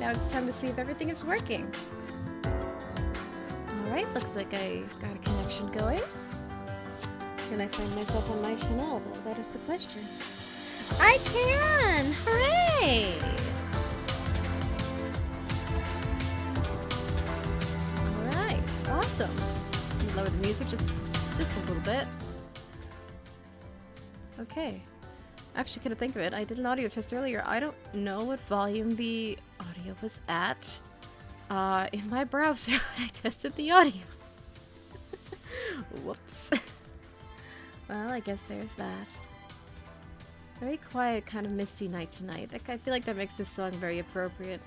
now it's time to see if everything is working. Alright, looks like I got a connection going. Can I find myself on my channel? Well, that is the question. I can! Hooray! Alright, awesome. Lower the music just a little bit. Okay. Actually, can I think of it? I did an audio test earlier. I don't know what volume the audio was at in my browser when I tested the audio. Whoops. Well, I guess there's that. Very quiet, kind of misty night tonight. I feel like that makes this song very appropriate.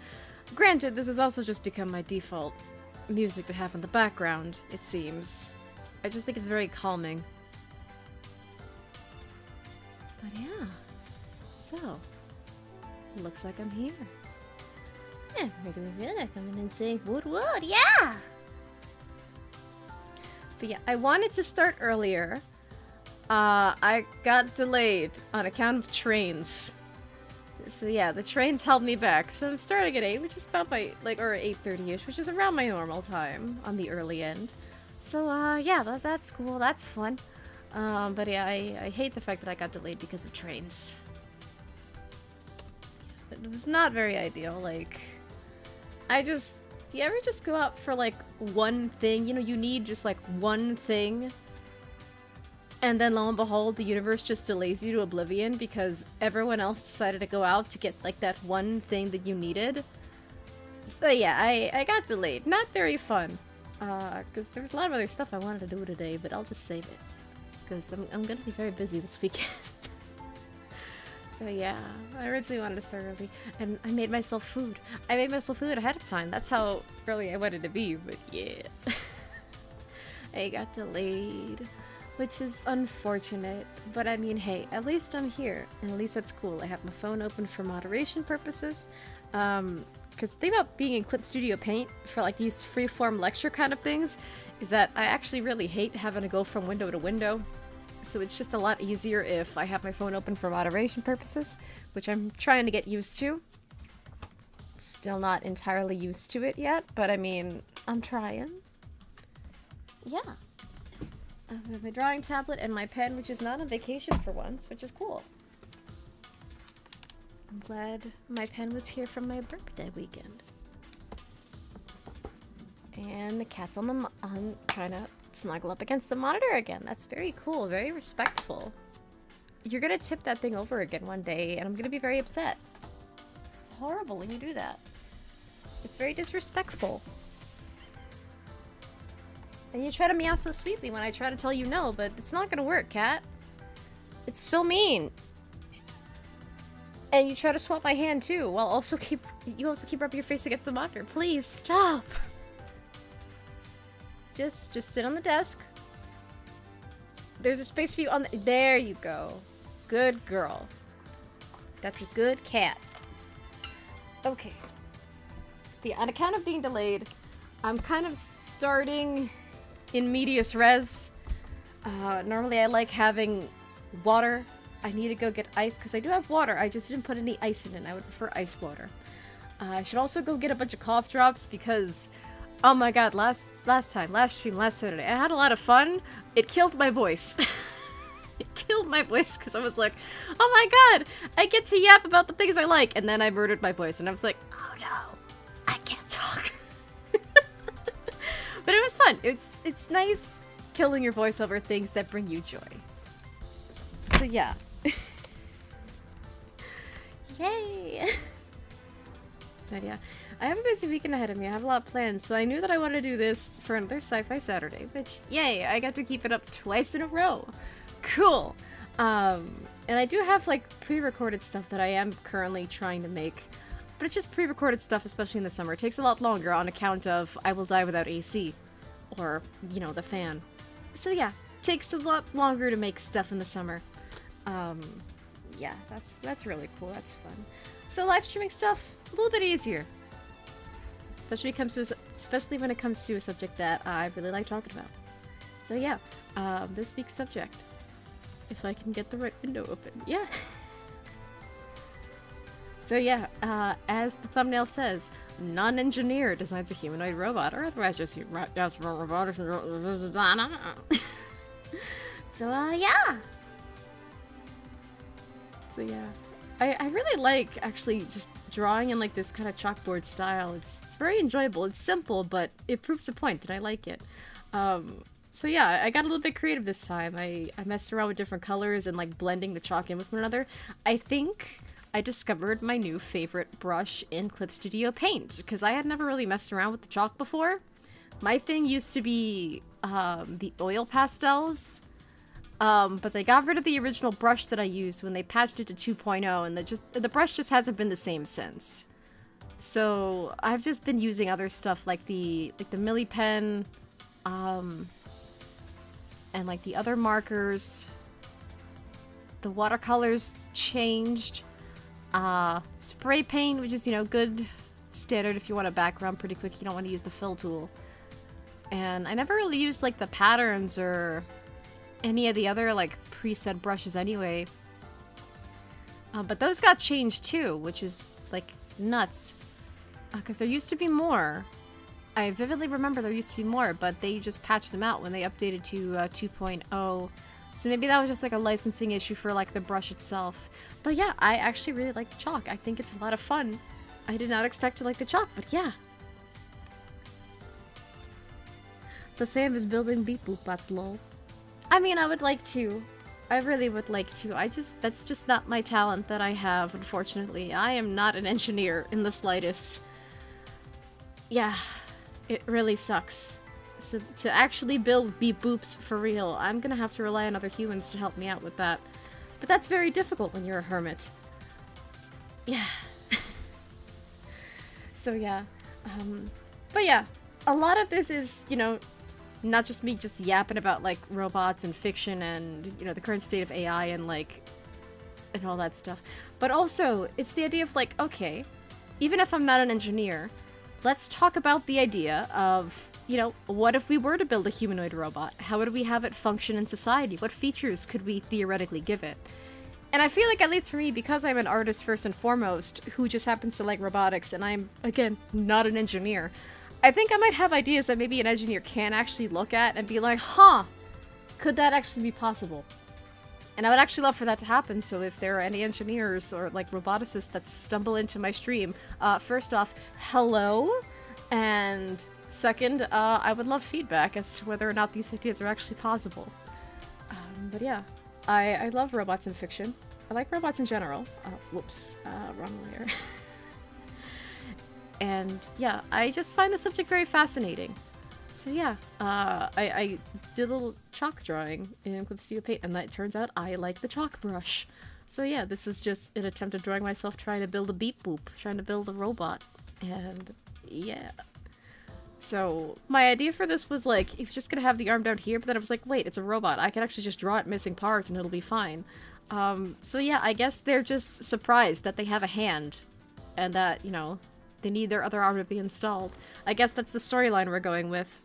Granted, this has also just become my default music to have in the background, it seems. I just think it's very calming. But yeah, so, looks like I'm here. Yeah, regular really coming and saying, wood, yeah! But yeah, I wanted to start earlier. I got delayed on account of trains. So yeah, the trains held me back. So I'm starting at 8, which is about my, like, or 8:30ish, which is around my normal time on the early end. So, yeah, that's cool, that's fun. But yeah, I hate the fact that I got delayed because of trains. It was not very ideal, like... do you ever just go out for, like, one thing? You know, you need just, like, one thing, and then lo and behold, the universe just delays you to oblivion because everyone else decided to go out to get, like, that one thing that you needed. So yeah, I got delayed. Not very fun. Because there was a lot of other stuff I wanted to do today, but I'll just save it. Because I'm gonna be very busy this weekend. So yeah, I originally wanted to start early, and I made myself food. I made myself food ahead of time. That's how early I wanted to be, but yeah. I got delayed, which is unfortunate. But I mean, hey, at least I'm here, and at least that's cool. I have my phone open for moderation purposes. Because the thing about being in Clip Studio Paint for like these freeform lecture kind of things is that I actually really hate having to go from window to window. So it's just a lot easier if I have my phone open for moderation purposes, which I'm trying to get used to. Still not entirely used to it yet, but I mean, I'm trying. Yeah. I have my drawing tablet and my pen, which is not on vacation for once, which is cool. I'm glad my pen was here from my birthday weekend. And the cat's on trying to snuggle up against the monitor again. That's very cool, very respectful. You're gonna tip that thing over again one day, and I'm gonna be very upset. It's horrible when you do that. It's very disrespectful. And you try to meow so sweetly when I try to tell you no, but it's not gonna work, cat. It's so mean. And you try to swap my hand too, while also keep rubbing your face against the monitor. Please stop. Just sit on the desk. There's a space for you on the— there you go. Good girl. That's a good cat. Okay. But yeah, on account of being delayed, I'm kind of starting in medias res. Normally I like having water. I need to go get ice, because I do have water. I just didn't put any ice in it. I would prefer ice water. I should also go get a bunch of cough drops, because... oh my god, last stream, last Saturday, I had a lot of fun. It killed my voice. It killed my voice because I was like, oh my god, I get to yap about the things I like. And then I murdered my voice and I was like, oh no, I can't talk. But it was fun. It's nice killing your voice over things that bring you joy. So yeah. Yay! But yeah, I have a busy weekend ahead of me. I have a lot planned, so I knew that I wanted to do this for another Sci-Fi Saturday, which, yay, I got to keep it up twice in a row. Cool. And I do have, like, pre-recorded stuff that I am currently trying to make, but it's just pre-recorded stuff, especially in the summer. It takes a lot longer on account of I will die without AC, or, you know, the fan. So yeah, takes a lot longer to make stuff in the summer. Yeah, that's really cool. That's fun. So live streaming stuff, a little bit easier. Especially when it comes to a subject that I really like talking about. So yeah, this week's subject. If I can get the right window open. Yeah. So yeah, as the thumbnail says, non-engineer designs a humanoid robot, or otherwise just robotics. So, yeah. So, yeah. I really like, actually, just drawing in, like, this kind of chalkboard style. It's very enjoyable. It's simple, but it proves a point, and I like it. So yeah, I got a little bit creative this time. I messed around with different colors and, like, blending the chalk in with one another. I think I discovered my new favorite brush in Clip Studio Paint, because I had never really messed around with the chalk before. My thing used to be the oil pastels, but they got rid of the original brush that I used when they patched it to 2.0, and the brush just hasn't been the same since. So I've just been using other stuff like the Milli pen, and like the other markers. The watercolors changed. Spray paint, which is, you know, good standard if you want a background pretty quick. You don't want to use the fill tool. And I never really used, like, the patterns or any of the other, like, preset brushes anyway. But those got changed too, which is, like, nuts. Because there used to be more. I vividly remember there used to be more, but they just patched them out when they updated to 2.0. So maybe that was just, like, a licensing issue for, like, the brush itself. But yeah, I actually really like the chalk. I think it's a lot of fun. I did not expect to like the chalk, but yeah. The Sam is building beep boop bots, lol. I mean, I would like to. I really would like to. That's just not my talent that I have, unfortunately. I am not an engineer in the slightest. Yeah, it really sucks. So to actually build beep boops for real, I'm gonna have to rely on other humans to help me out with that. But that's very difficult when you're a hermit. Yeah. So yeah. But yeah, a lot of this is, you know, not just me just yapping about, like, robots and fiction and, you know, the current state of AI and, like, and all that stuff. But also, it's the idea of, like, okay, even if I'm not an engineer, let's talk about the idea of, you know, what if we were to build a humanoid robot? How would we have it function in society? What features could we theoretically give it? And I feel like, at least for me, because I'm an artist first and foremost, who just happens to like robotics, and I'm, again, not an engineer, I think I might have ideas that maybe an engineer can actually look at and be like, huh, could that actually be possible? And I would actually love for that to happen, so if there are any engineers or, like, roboticists that stumble into my stream, first off, hello, and second, I would love feedback as to whether or not these ideas are actually possible. But yeah, I love robots in fiction. I like robots in general. Whoops, wrong layer. And yeah, I just find the subject very fascinating. So yeah, I did a little chalk drawing in Clip Studio Paint, and it turns out I like the chalk brush. So yeah, this is just an attempt at drawing myself trying to build a beep boop, trying to build a robot, and yeah. So my idea for this was, like, it's just gonna have the arm down here, but then I was like, wait, it's a robot. I can actually just draw it missing parts and it'll be fine. So yeah, I guess they're just surprised that they have a hand, and that, you know, they need their other arm to be installed. I guess that's the storyline we're going with.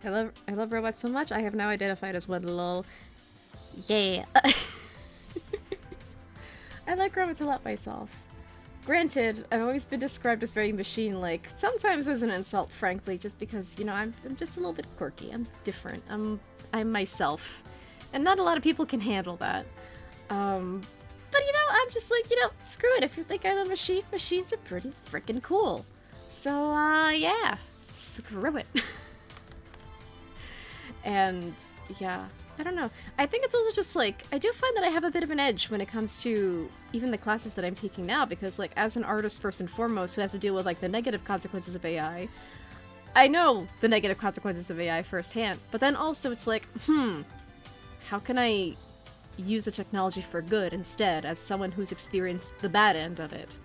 I love robots so much, I have now identified as one, lol. Yeah. I like robots a lot myself. Granted, I've always been described as very machine-like, sometimes as an insult, frankly, just because, you know, I'm just a little bit quirky. I'm different. I'm myself. And not a lot of people can handle that. But, you know, I'm just like, you know, screw it. If you think I'm a machine, machines are pretty freaking cool. So, yeah. Screw it. And, yeah. I don't know. I think it's also just, like, I do find that I have a bit of an edge when it comes to even the classes that I'm taking now, because, like, as an artist first and foremost who has to deal with, like, the negative consequences of AI, I know the negative consequences of AI firsthand, but then also it's like, how can I use the technology for good instead, as someone who's experienced the bad end of it?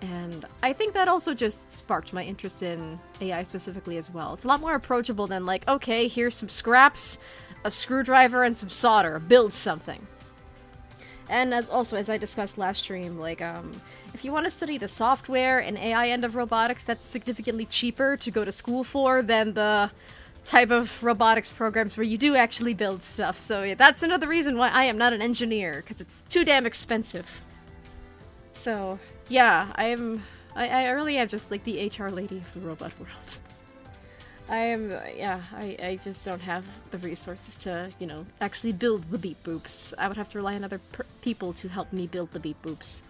And I think that also just sparked my interest in AI specifically as well. It's a lot more approachable than, like, okay, here's some scraps, a screwdriver, and some solder. Build something. And as I discussed last stream, like, if you want to study the software and AI end of robotics, that's significantly cheaper to go to school for than the type of robotics programs where you do actually build stuff. So yeah, that's another reason why I am not an engineer, because it's too damn expensive. So, Yeah, I really am just like the HR lady of the robot world. I am, yeah, I just don't have the resources to, you know, actually build the beep boops. I would have to rely on other people to help me build the beep boops.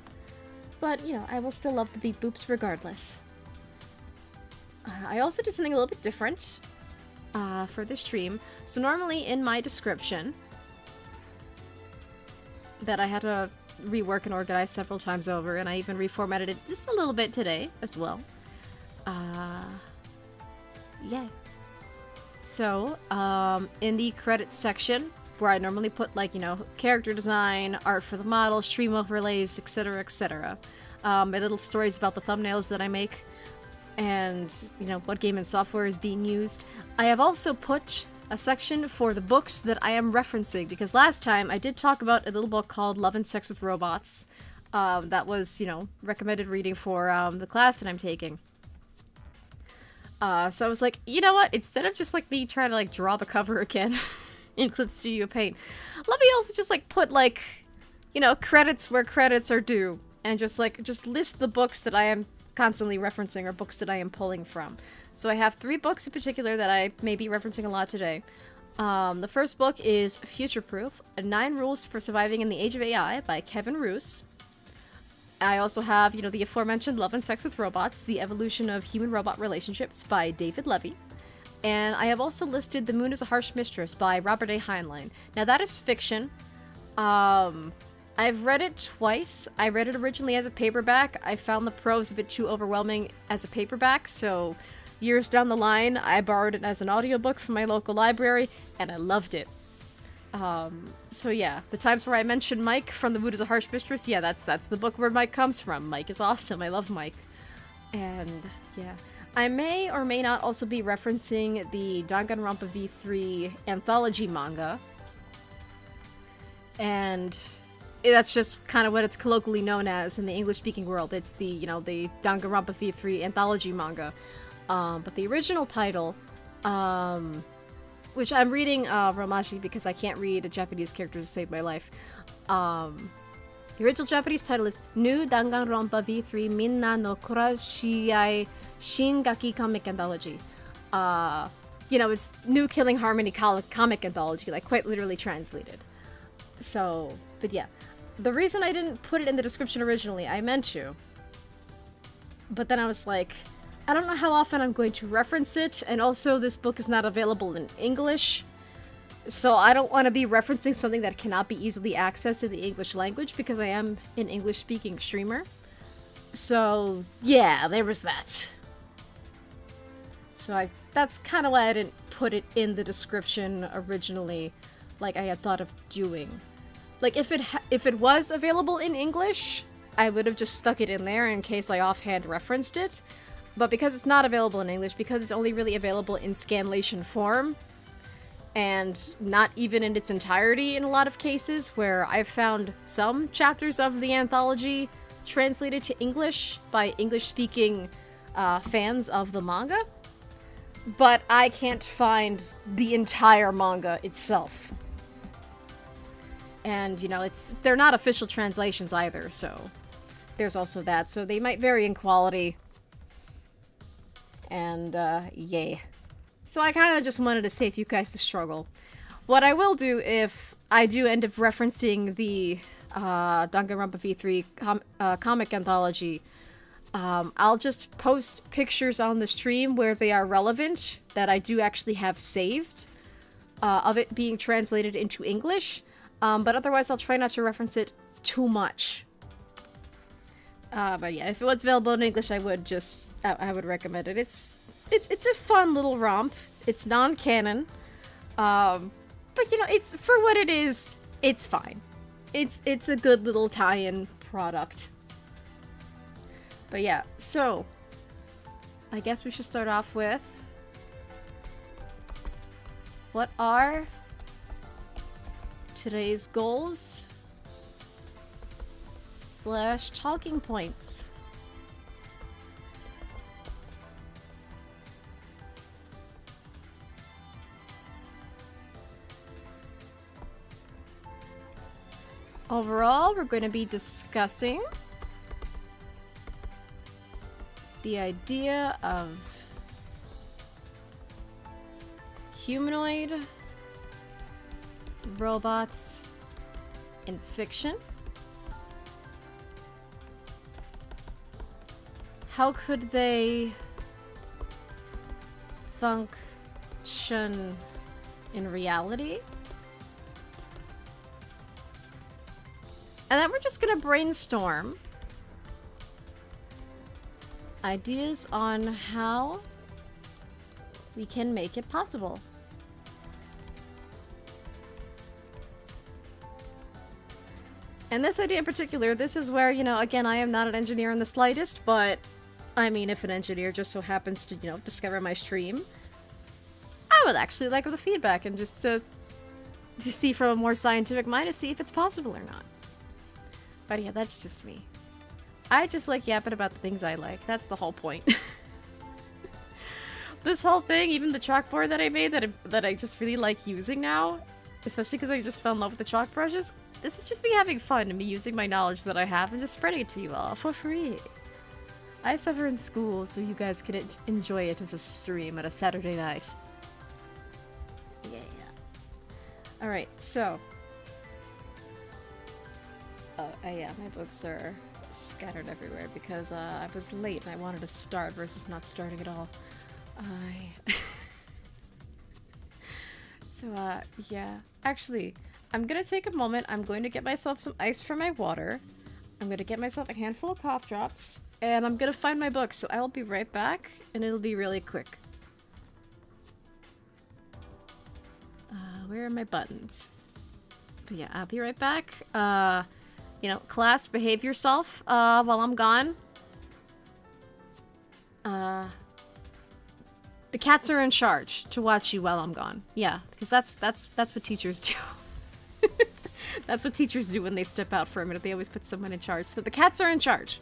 But, you know, I will still love the beep boops regardless. I also did something a little bit different for this stream. So normally in my description, that I had to rework and organize several times over, and I even reformatted it just a little bit today as well. Yay. So, in the credits section, where I normally put, like, you know, character design, art for the model, stream overlays, etc., etc. My little stories about the thumbnails that I make, and, you know, what game and software is being used. I have also put a section for the books that I am referencing, because last time I did talk about a little book called Love and Sex with Robots. That was, you know, recommended reading for the class that I'm taking. So I was like, you know what? Instead of just like me trying to like draw the cover again in Clip Studio Paint, let me also just like put like, you know, credits where credits are due, and just list the books that I am constantly referencing or books that I am pulling from. So I have 3 books in particular that I may be referencing a lot today. The first book is Future Proof: 9 Rules for Surviving in the Age of AI by Kevin Roos. I also have, you know, the aforementioned Love and Sex with Robots: The Evolution of Human-Robot Relationships by David Levy. And I have also listed The Moon is a Harsh Mistress by Robert A. Heinlein. Now that is fiction. I've read it twice. I read it originally as a paperback. I found the prose a bit too overwhelming as a paperback, so years down the line, I borrowed it as an audiobook from my local library, and I loved it. So yeah, the times where I mentioned Mike from The Mood is a Harsh Mistress, yeah, that's the book where Mike comes from. Mike is awesome. I love Mike. And yeah, I may or may not also be referencing the Danganronpa V3 anthology manga. And that's just kind of what it's colloquially known as in the English-speaking world. It's the, you know, the Danganronpa V3 anthology manga. But the original title, which I'm reading Romaji because I can't read Japanese characters to save my life. The original Japanese title is New Danganronpa V3 Minna no Kurashiai Shingaki Comic Anthology. You know, it's New Killing Harmony Comic Anthology, like quite literally translated. So, but yeah. The reason I didn't put it in the description originally, I meant to. But then I was like, I don't know how often I'm going to reference it, and also this book is not available in English, so I don't want to be referencing something that cannot be easily accessed in the English language, because I am an English-speaking streamer. So, yeah, there was that. So that's kind of why I didn't put it in the description originally, like I had thought of doing. Like, if it was available in English, I would have just stuck it in there in case I offhand referenced it. But because it's not available in English, because it's only really available in scanlation form, and not even in its entirety in a lot of cases, where I've found some chapters of the anthology translated to English by English-speaking fans of the manga, but I can't find the entire manga itself. And, you know, they're not official translations either, so there's also that. So they might vary in quality. And, yay. So I kind of just wanted to save you guys the struggle. What I will do if I do end up referencing the Danganronpa V3 comic anthology, I'll just post pictures on the stream where they are relevant, that I do actually have saved, of it being translated into English. But otherwise I'll try not to reference it too much. But yeah, if it was available in English, I would recommend it. It's a fun little romp. It's non-canon. But you know, it's, for what it is, it's fine. It's a good little tie-in product. But yeah, so I guess we should start off with what are today's goals / talking points. Overall, we're going to be discussing the idea of humanoid robots in fiction. How could they function in reality? And then we're just gonna brainstorm ideas on how we can make it possible. And this idea in particular, this is where, you know, again, I am not an engineer in the slightest, but I mean, if an engineer just so happens to, you know, discover my stream, I would actually like the feedback and just to see from a more scientific mind to see if it's possible or not. But yeah, that's just me. I just like yapping about the things I like. That's the whole point. This whole thing, even the chalkboard that I made that I just really like using now, especially because I just fell in love with the chalk brushes, this is just me having fun and me using my knowledge that I have and just spreading it to you all for free. I suffer in school so you guys can enjoy it as a stream at a Saturday night. Yeah. Alright, so... Oh, yeah, my books are scattered everywhere because I was late and I wanted to start versus not starting at all. So, yeah. Actually, I'm gonna take a moment. I'm going to get myself some ice for my water. I'm gonna get myself a handful of cough drops. And I'm gonna find my book, so I'll be right back, and it'll be really quick. Where are my buttons? But yeah, I'll be right back. You know, class, behave yourself, while I'm gone. The cats are in charge to watch you while I'm gone. Yeah, because that's what teachers do. That's what teachers do when they step out for a minute. They always put someone in charge. So the cats are in charge.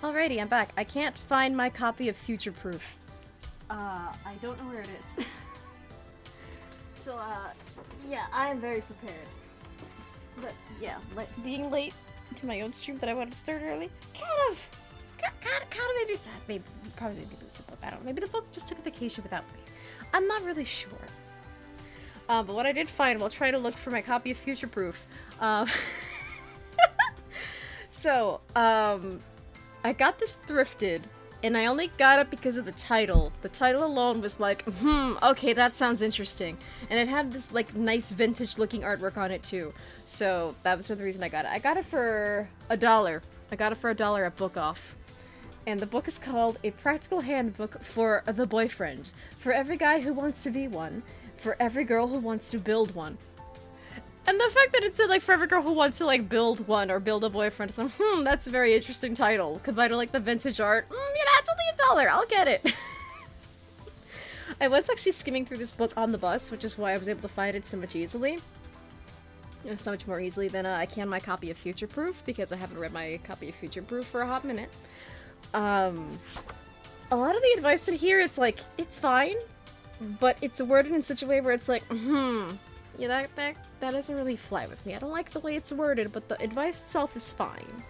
Alrighty, I'm back. I can't find my copy of Future Proof. I don't know where it is. So, yeah, I am very prepared. But, yeah, being late to my own stream that I wanted to start early, kind of made me sad. Maybe, probably maybe it was the book. I don't know. Maybe the book just took a vacation without me. I'm not really sure. But what I did find while trying to look for my copy of Future Proof, so, I got this thrifted, and I only got it because of the title. The title alone was like, okay, that sounds interesting. And it had this, like, nice vintage-looking artwork on it, too. So, that was the reason I got it. I got it for $1. I got it for $1 at Book Off. And the book is called A Practical Handbook for the Boyfriend. For every guy who wants to be one. For every girl who wants to build one. And the fact that it said, like, for every girl who wants to, like, build one or build a boyfriend, so, that's a very interesting title. Combined with, like, the vintage art, it's only $1, I'll get it. I was actually skimming through this book on the bus, which is why I was able to find it so much easily. So much more easily than I can my copy of Future Proof, because I haven't read my copy of Future Proof for a hot minute. A lot of the advice in here, it's like, it's fine, but it's worded in such a way where it's like, yeah, that doesn't really fly with me. I don't like the way it's worded, but the advice itself is fine.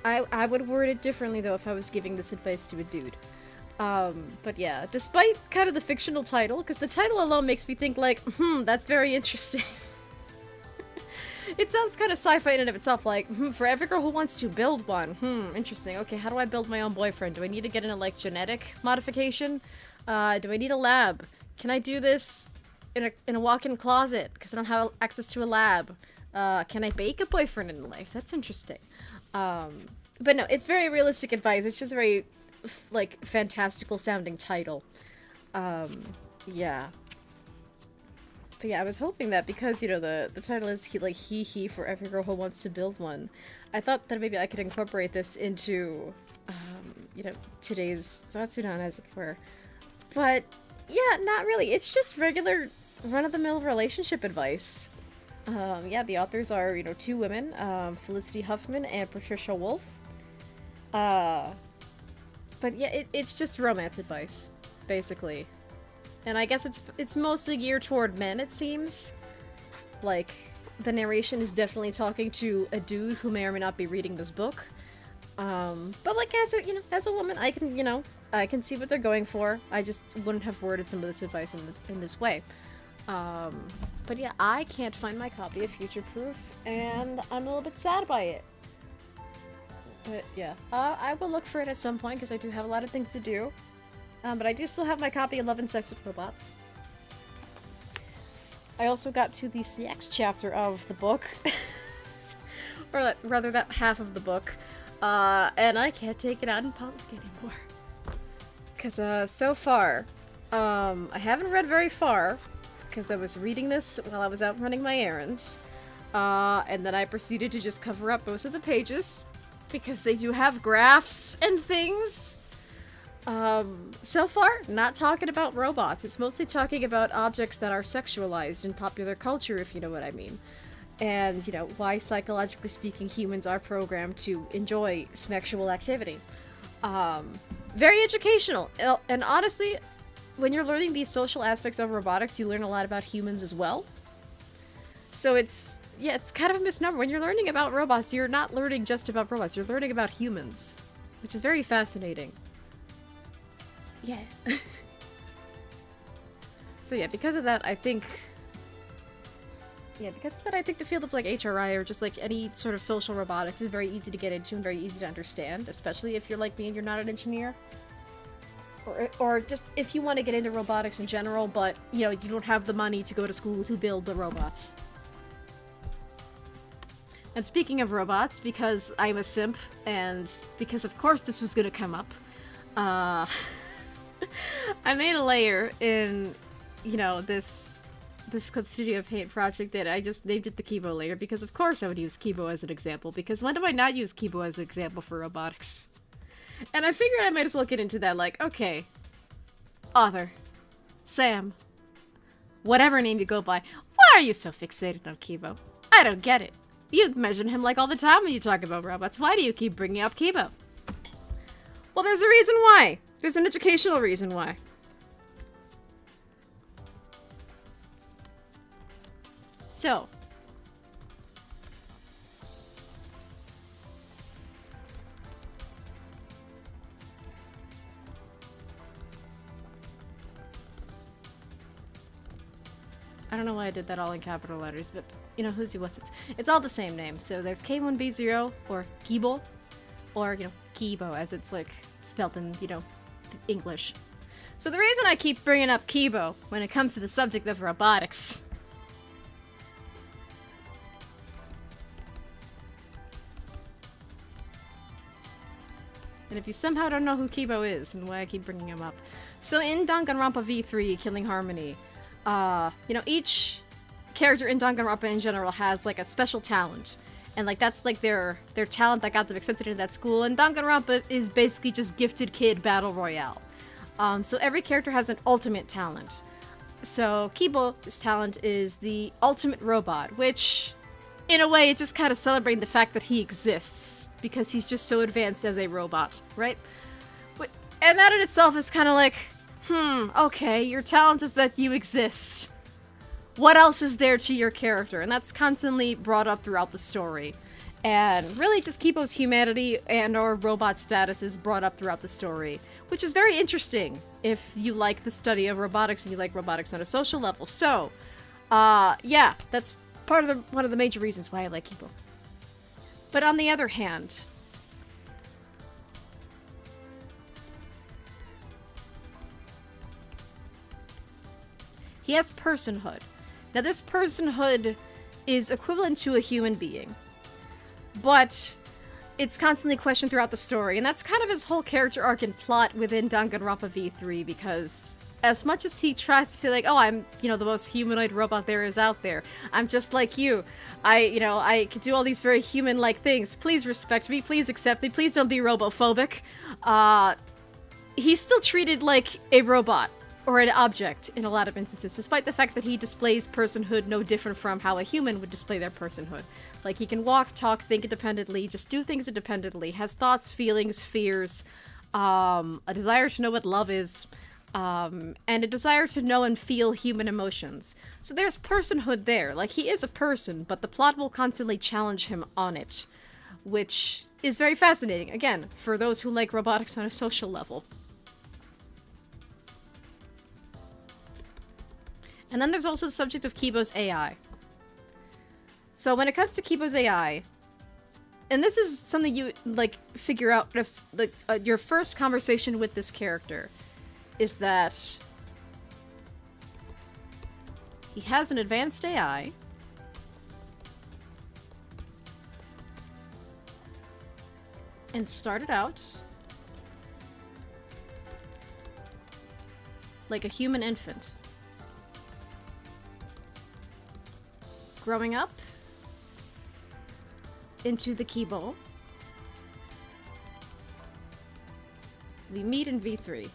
I would word it differently, though, if I was giving this advice to a dude. But yeah, despite kind of the fictional title, because the title alone makes me think, like, that's very interesting. It sounds kind of sci-fi in and of itself, like, for every girl who wants to build one. Interesting. Okay, how do I build my own boyfriend? Do I need to get into, like, genetic modification? Do I need a lab? Can I do this in a walk-in closet? Because I don't have access to a lab. Can I bake a boyfriend in life? That's interesting. But no, it's very realistic advice. It's just a very, like, fantastical-sounding title. Yeah. But yeah, I was hoping that because, you know, the title is, he for every girl who wants to build one. I thought that maybe I could incorporate this into, you know, today's Zatsudan, as it were. But, yeah, not really. It's just regular run-of-the-mill relationship advice. Yeah, the authors are, you know, two women, Felicity Huffman and Patricia Wolf. But yeah, it's just romance advice, basically. And I guess it's mostly geared toward men, it seems. Like, the narration is definitely talking to a dude who may or may not be reading this book. But like, as a woman, I can, you know, I can see what they're going for. I just wouldn't have worded some of this advice in this way. But yeah, I can't find my copy of Future Proof, and I'm a little bit sad by it. But yeah, I will look for it at some point, because I do have a lot of things to do. But I do still have my copy of Love and Sex with Robots. I also got to the CX chapter of the book. Or rather, that half of the book. And I can't take it out in public anymore. Because, so far, I haven't read very far, because I was reading this while I was out running my errands. And then I proceeded to just cover up most of the pages, because they do have graphs and things. So far, not talking about robots. It's mostly talking about objects that are sexualized in popular culture, if you know what I mean. And, you know, why, psychologically speaking, humans are programmed to enjoy sexual activity. Very educational. And honestly, when you're learning these social aspects of robotics, you learn a lot about humans as well. So it's kind of a misnomer. When you're learning about robots, you're not learning just about robots. You're learning about humans, which is very fascinating. Yeah. So yeah, because of that, I think... Yeah, because of that, I think the field of, like, HRI or just, like, any sort of social robotics is very easy to get into and very easy to understand, especially if you're like me and you're not an engineer. Or just if you want to get into robotics in general, but, you know, you don't have the money to go to school to build the robots. And speaking of robots, because I'm a simp, and because of course this was gonna come up, I made a layer in, you know, this Clip Studio Paint project that I just named it the Kibo layer, because of course I would use Kibo as an example, because when do I not use Kibo as an example for robotics? And I figured I might as well get into that, like, okay, author, Sam, whatever name you go by, why are you so fixated on Kibo? I don't get it. You mention him like all the time when you talk about robots. Why do you keep bringing up Kibo? Well, there's a reason why. There's an educational reason why. So. I don't know why I did that all in capital letters, but you know, who's he, what's it? It's all the same name. So there's K1B0, or Kibo, or, you know, Kibo, as it's, like, spelled in, you know, English. So the reason I keep bringing up Kibo when it comes to the subject of robotics... And if you somehow don't know who Kibo is, and why I keep bringing him up... So in Danganronpa V3, Killing Harmony, you know, each character in Danganronpa in general has, like, a special talent. And, like, that's, like, their talent that got them accepted into that school. And Danganronpa is basically just gifted kid battle royale. So every character has an ultimate talent. So Kibo's talent is the ultimate robot, which, in a way, it's just kind of celebrating the fact that he exists. Because he's just so advanced as a robot, right? And that in itself is kind of like, okay, your talent is that you exist. What else is there to your character? And that's constantly brought up throughout the story. And really just Kibo's humanity and or robot status is brought up throughout the story. Which is very interesting if you like the study of robotics and you like robotics on a social level. So, yeah, that's one of the major reasons why I like Kibo. But on the other hand... he has personhood. Now this personhood is equivalent to a human being. But it's constantly questioned throughout the story, and that's kind of his whole character arc and plot within Danganronpa V3, because as much as he tries to say, like, oh, I'm, you know, the most humanoid robot there is out there. I'm just like you. I can do all these very human-like things. Please respect me. Please accept me. Please don't be robophobic. He's still treated like a robot. Or an object in a lot of instances, despite the fact that he displays personhood no different from how a human would display their personhood. Like, he can walk, talk, think independently, just do things independently, has thoughts, feelings, fears, a desire to know what love is, and a desire to know and feel human emotions. So there's personhood there. Like, he is a person, but the plot will constantly challenge him on it, which is very fascinating, again, for those who like robotics on a social level. And then there's also the subject of Kibo's AI. So when it comes to Kibo's AI, and this is something you, like, figure out if, like, your first conversation with this character is that he has an advanced AI, and started out like a human infant. Growing up into the Kibo. We meet in V3.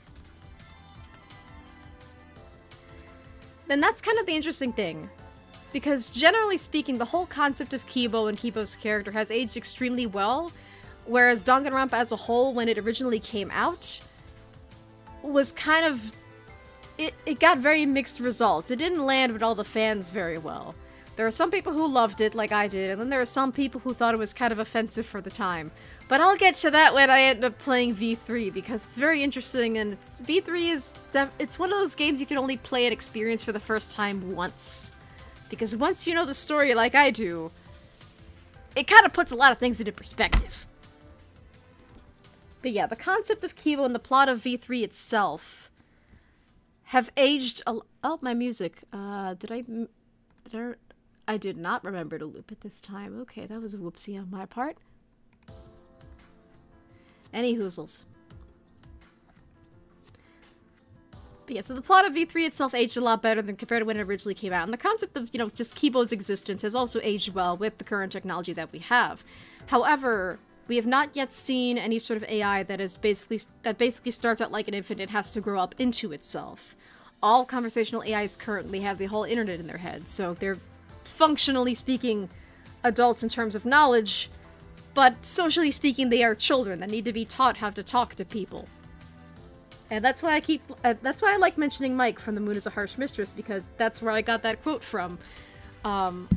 Then that's kind of the interesting thing. Because generally speaking, the whole concept of Kibo and Kibo's character has aged extremely well, whereas Danganronpa as a whole, when it originally came out, was kind of... It got very mixed results. It didn't land with all the fans very well. There are some people who loved it, like I did, and then there are some people who thought it was kind of offensive for the time. But I'll get to that when I end up playing V3, because it's very interesting, and V3 is... it's one of those games you can only play and experience for the first time once. Because once you know the story like I do, it kind of puts a lot of things into perspective. But yeah, the concept of Kibo and the plot of V3 itself have aged a... Oh, my music. I did not remember to loop it this time. Okay, that was a whoopsie on my part. Any hoozles. But yeah, so the plot of V3 itself aged a lot better than compared to when it originally came out. And the concept of, you know, just Kibo's existence has also aged well with the current technology that we have. However, we have not yet seen any sort of AI that basically starts out like an infant and has to grow up into itself. All conversational AIs currently have the whole internet in their head, so they're functionally speaking adults in terms of knowledge, but socially speaking, they are children that need to be taught how to talk to people. And that's why that's why I like mentioning Mike from The Moon is a Harsh Mistress, because that's where I got that quote from.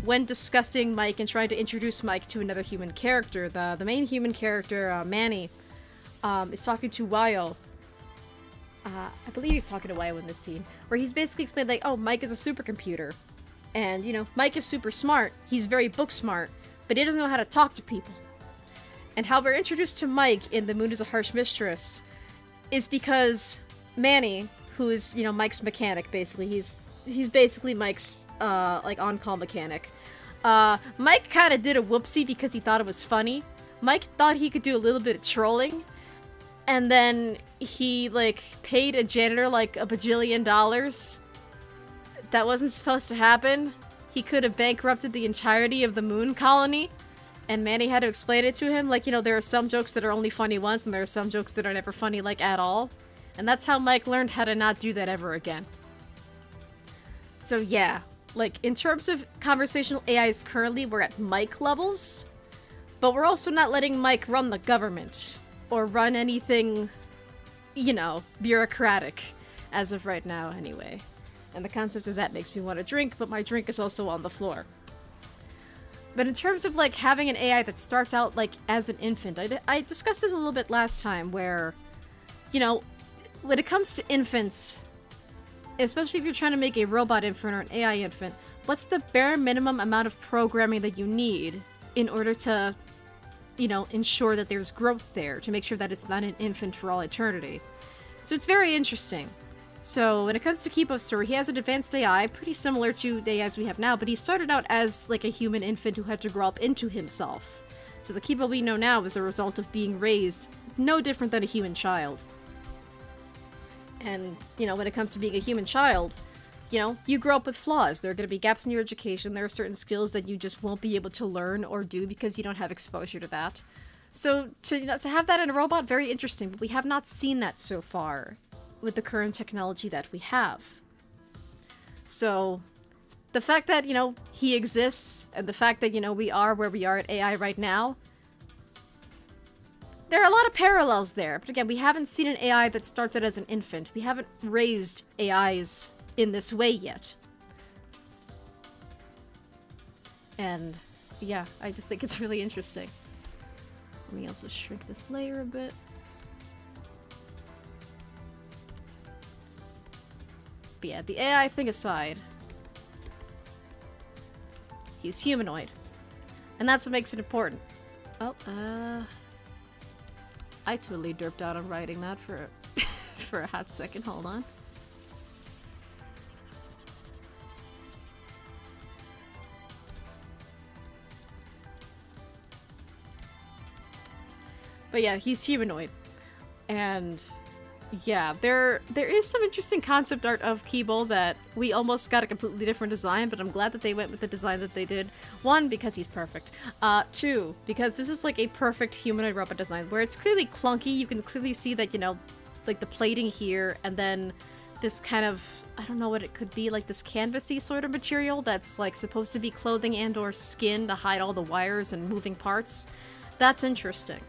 When discussing Mike and trying to introduce Mike to another human character, the main human character, Manny, is talking to Wayo. I believe he's talking to Wayo in this scene, where he's basically explained, like, oh, Mike is a supercomputer. And, you know, Mike is super smart, he's very book smart, but he doesn't know how to talk to people. And how we're introduced to Mike in The Moon is a Harsh Mistress is because Manny, who is, you know, Mike's mechanic, basically, he's basically Mike's, like, on-call mechanic. Mike kind of did a whoopsie because he thought it was funny. Mike thought he could do a little bit of trolling, and then he, like, paid a janitor, like, $1 bajillion. That wasn't supposed to happen. He could have bankrupted the entirety of the moon colony, and Manny had to explain it to him. Like, you know, there are some jokes that are only funny once, and there are some jokes that are never funny, like, at all. And that's how Mike learned how to not do that ever again. So yeah, like, in terms of conversational AIs currently, we're at Mike levels, but we're also not letting Mike run the government, or run anything, you know, bureaucratic, as of right now anyway. And the concept of that makes me want to drink, but my drink is also on the floor. But in terms of, like, having an AI that starts out, like, as an infant, I discussed this a little bit last time, where, you know, when it comes to infants, especially if you're trying to make a robot infant or an AI infant, what's the bare minimum amount of programming that you need in order to, you know, ensure that there's growth there, to make sure that it's not an infant for all eternity? So it's very interesting. So when it comes to Kipo's story, he has an advanced AI, pretty similar to the AIs we have now, but he started out as, like, a human infant who had to grow up into himself. So the Kipo we know now is a result of being raised no different than a human child. And, you know, when it comes to being a human child, you know, you grow up with flaws. There are going to be gaps in your education. There are certain skills that you just won't be able to learn or do because you don't have exposure to that. So, to have that in a robot, very interesting, but we have not seen that so far with the current technology that we have. So, the fact that, you know, he exists, and the fact that, you know, we are where we are at AI right now, there are a lot of parallels there. But again, we haven't seen an AI that started as an infant. We haven't raised AIs in this way yet. And, yeah, I just think it's really interesting. Let me also shrink this layer a bit. But yeah, the AI thing aside, he's humanoid. And that's what makes it important. Oh, I totally derped out on writing that for, for a hot second. Hold on. But yeah, he's humanoid. And yeah, there is some interesting concept art of Keeble that we almost got a completely different design, but I'm glad that they went with the design that they did. One, because he's perfect. Two, because this is like a perfect humanoid robot design, where it's clearly clunky. You can clearly see that, you know, like the plating here, and then this kind of, I don't know what it could be, like this canvasy sort of material that's like supposed to be clothing and or skin to hide all the wires and moving parts. That's interesting.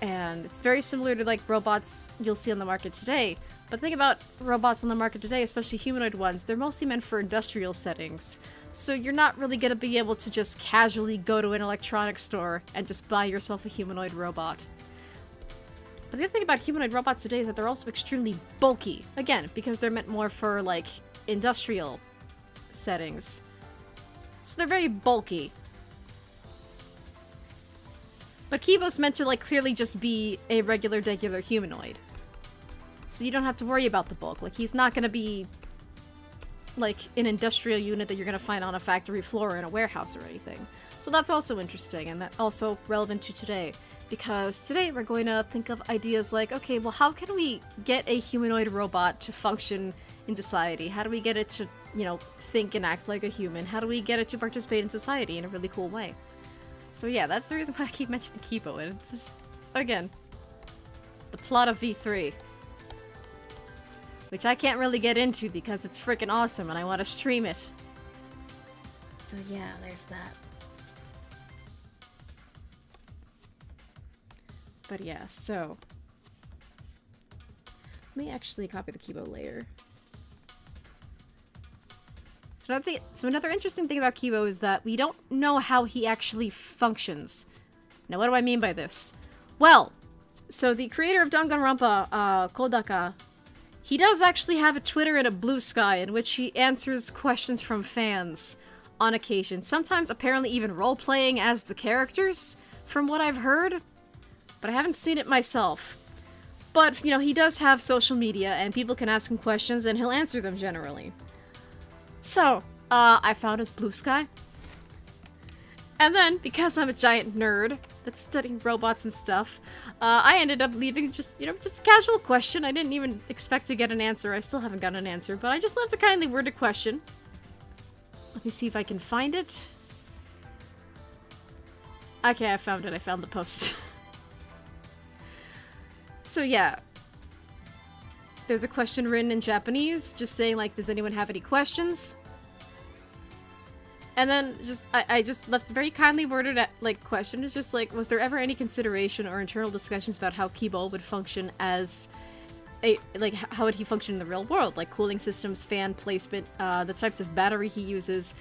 And it's very similar to, like, robots you'll see on the market today. But think about robots on the market today, especially humanoid ones. They're mostly meant for industrial settings. So you're not really going to be able to just casually go to an electronics store and just buy yourself a humanoid robot. But the other thing about humanoid robots today is that they're also extremely bulky. Again, because they're meant more for, like, industrial settings. So they're very bulky. But Kibo's meant to, like, clearly just be a regular humanoid. So you don't have to worry about the bulk. Like, he's not gonna be, like, an industrial unit that you're gonna find on a factory floor or in a warehouse or anything. So that's also interesting, and that's also relevant to today. Because today we're going to think of ideas like, okay, well, how can we get a humanoid robot to function in society? How do we get it to, you know, think and act like a human? How do we get it to participate in society in a really cool way? So yeah, that's the reason why I keep mentioning Kipo, and it's just, again, the plot of V3. Which I can't really get into because it's freaking awesome and I want to stream it. So yeah, there's that. But yeah, so... Let me actually copy the Kibo layer. So another interesting thing about Kibo is that we don't know how he actually functions. Now, what do I mean by this? Well, so the creator of Danganronpa, Kodaka, he does actually have a Twitter and a Blue Sky in which he answers questions from fans on occasion. Sometimes apparently even role-playing as the characters, from what I've heard. But I haven't seen it myself. But, you know, he does have social media and people can ask him questions and he'll answer them generally. So, I found his Blue Sky. And then, because I'm a giant nerd that's studying robots and stuff, I ended up leaving just, you know, just a casual question. I didn't even expect to get an answer. I still haven't gotten an answer, but I just left a kindly worded question. Let me see if I can find it. Okay, I found it. I found the post. So yeah. There's a question written in Japanese, just saying, like, does anyone have any questions? And then, I just left a very kindly worded, like, question. It's just like, was there ever any consideration or internal discussions about how Kibo would function as a, like, how would he function in the real world? Like, cooling systems, fan placement, the types of battery he uses,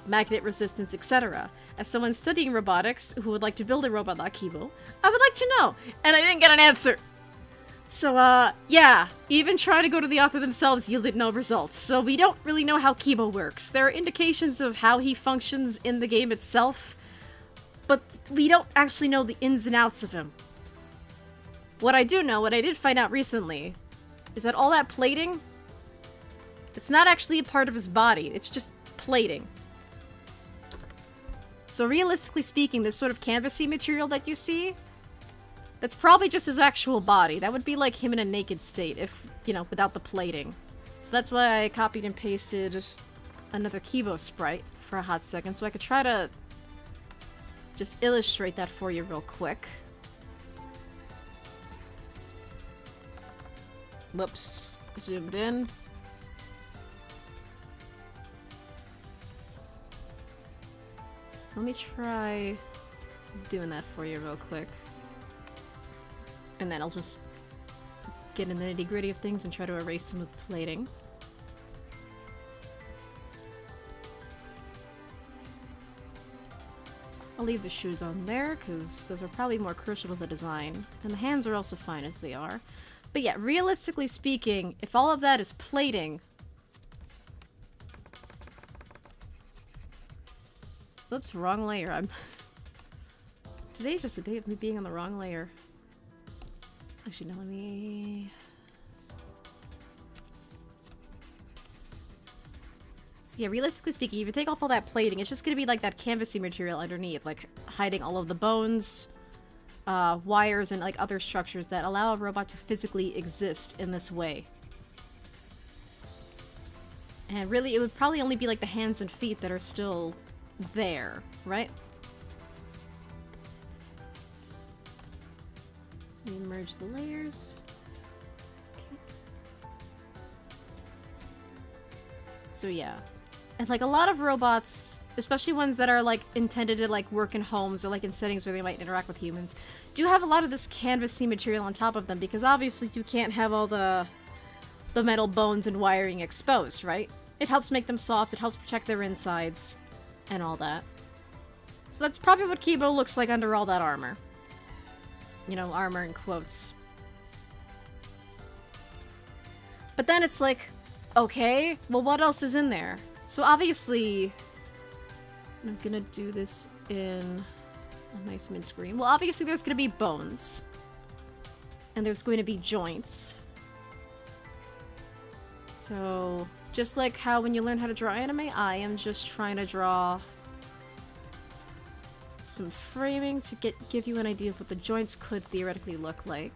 magnet resistance, etc. As someone studying robotics who would like to build a robot like Kibo, I would like to know! And I didn't get an answer! So, yeah, even trying to go to the author themselves yielded no results, so we don't really know how Kibo works. There are indications of how he functions in the game itself, but we don't actually know the ins and outs of him. What I do know, what I did find out recently, is that all that plating, it's not actually a part of his body, it's just plating. So realistically speaking, this sort of canvasy material that you see, that's probably just his actual body. That would be like him in a naked state, if, you know, without the plating. So that's why I copied and pasted another Kibo sprite for a hot second, so I could try to just illustrate that for you real quick. Whoops. Zoomed in. So let me try doing that for you real quick. And then I'll just get in the nitty-gritty of things and try to erase some of the plating. I'll leave the shoes on there, because those are probably more crucial to the design. And the hands are also fine as they are. But yeah, realistically speaking, if all of that is plating... Oops, wrong layer. Today's just a day of me being on the wrong layer. Actually, no, let me... So yeah, realistically speaking, if you take off all that plating, it's just gonna be like that canvasy material underneath, like hiding all of the bones, wires, and like other structures that allow a robot to physically exist in this way. And really, it would probably only be like the hands and feet that are still there, right? Let me merge the layers. Okay. So yeah. And like a lot of robots, especially ones that are like intended to like work in homes or like in settings where they might interact with humans, do have a lot of this canvasy material on top of them, because obviously you can't have all the metal bones and wiring exposed, right? It helps make them soft, it helps protect their insides, and all that. So that's probably what Kibo looks like under all that armor. You know, armor in quotes. But then it's like, okay, well what else is in there? So obviously, I'm gonna do this in a nice mint green. Well, obviously there's gonna be bones. And there's going to be joints. So, just like how when you learn how to draw anime, I am just trying to draw some framing to give you an idea of what the joints could theoretically look like.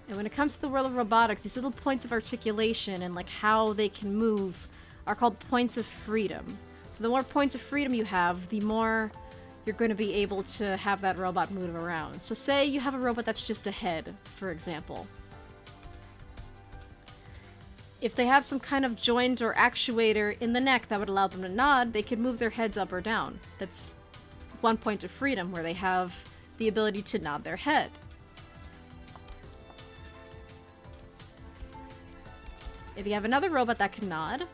And when it comes to the world of robotics, these little points of articulation and like how they can move are called points of freedom. So the more points of freedom you have, the more you're going to be able to have that robot move around. So say you have a robot that's just a head, for example. If they have some kind of joint or actuator in the neck that would allow them to nod, they could move their heads up or down. That's one point of freedom, where they have the ability to nod their head. If you have another robot that can nod,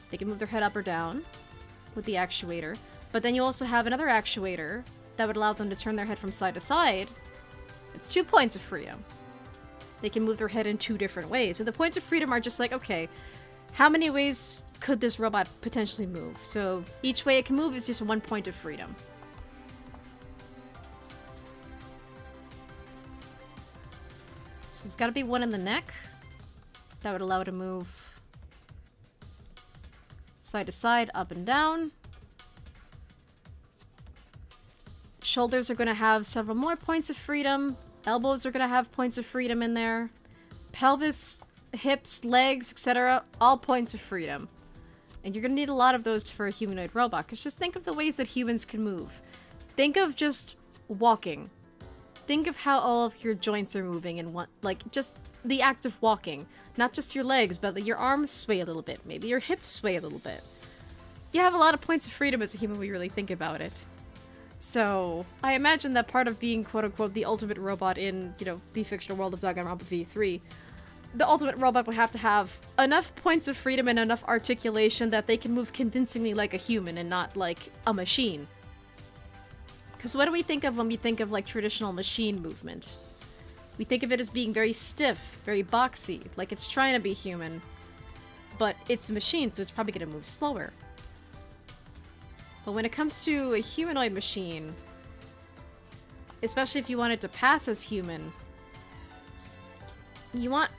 they can move their head up or down with the actuator. But then you also have another actuator that would allow them to turn their head from side to side. It's 2 points of freedom. They can move their head in 2 different ways. So the points of freedom are just like, okay, how many ways could this robot potentially move? So each way it can move is just 1 point of freedom. So it's got to be one in the neck. That would allow it to move side to side, up and down. Shoulders are going to have several more points of freedom. Elbows are going to have points of freedom in there. Pelvis, hips, legs, etc. All points of freedom. And you're going to need a lot of those for a humanoid robot. Because just think of the ways that humans can move. Think of just walking. Think of how all of your joints are moving in one, like just the act of walking. Not just your legs, but your arms sway a little bit. Maybe your hips sway a little bit. You have a lot of points of freedom as a human when you really think about it. So, I imagine that part of being quote-unquote the ultimate robot in, you know, the fictional world of Danganronpa V3, the ultimate robot would have to have enough points of freedom and enough articulation that they can move convincingly like a human and not like a machine. Because what do we think of when we think of like traditional machine movement? We think of it as being very stiff, very boxy, like it's trying to be human, but it's a machine, so it's probably going to move slower. But when it comes to a humanoid machine, especially if you want it to pass as human, you want...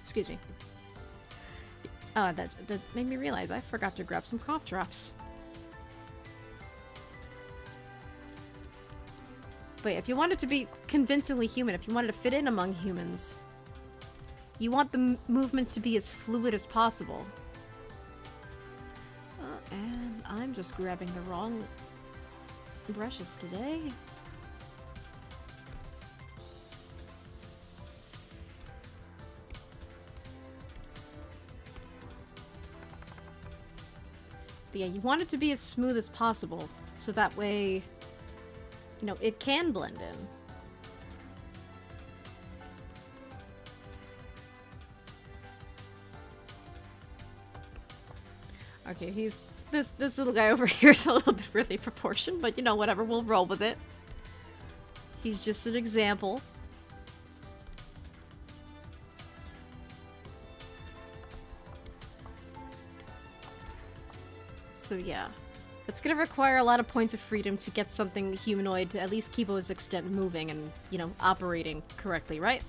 Excuse me. Oh, that made me realize I forgot to grab some cough drops. But if you want it to be convincingly human, if you want it to fit in among humans, you want the movements to be as fluid as possible. And I'm just grabbing the wrong brushes today. But yeah, you want it to be as smooth as possible, so that way, you know, it can blend in. Okay, he's... This little guy over here is a little bit really proportioned, but you know, whatever, we'll roll with it. He's just an example. So yeah. It's gonna require a lot of points of freedom to get something humanoid to at least keep its extent moving and, you know, operating correctly, right?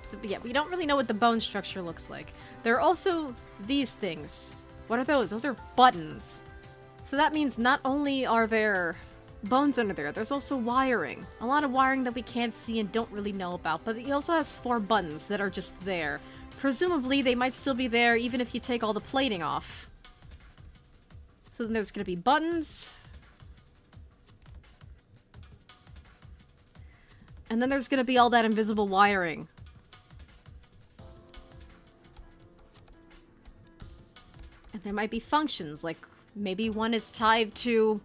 So yeah, we don't really know what the bone structure looks like. There are also these things. What are those? Those are buttons. So that means not only are there bones under there, there's also wiring. A lot of wiring that we can't see and don't really know about, but he also has 4 buttons that are just there. Presumably, they might still be there even if you take all the plating off. So then there's gonna be buttons. And then there's gonna be all that invisible wiring. And there might be functions, like maybe one is tied to,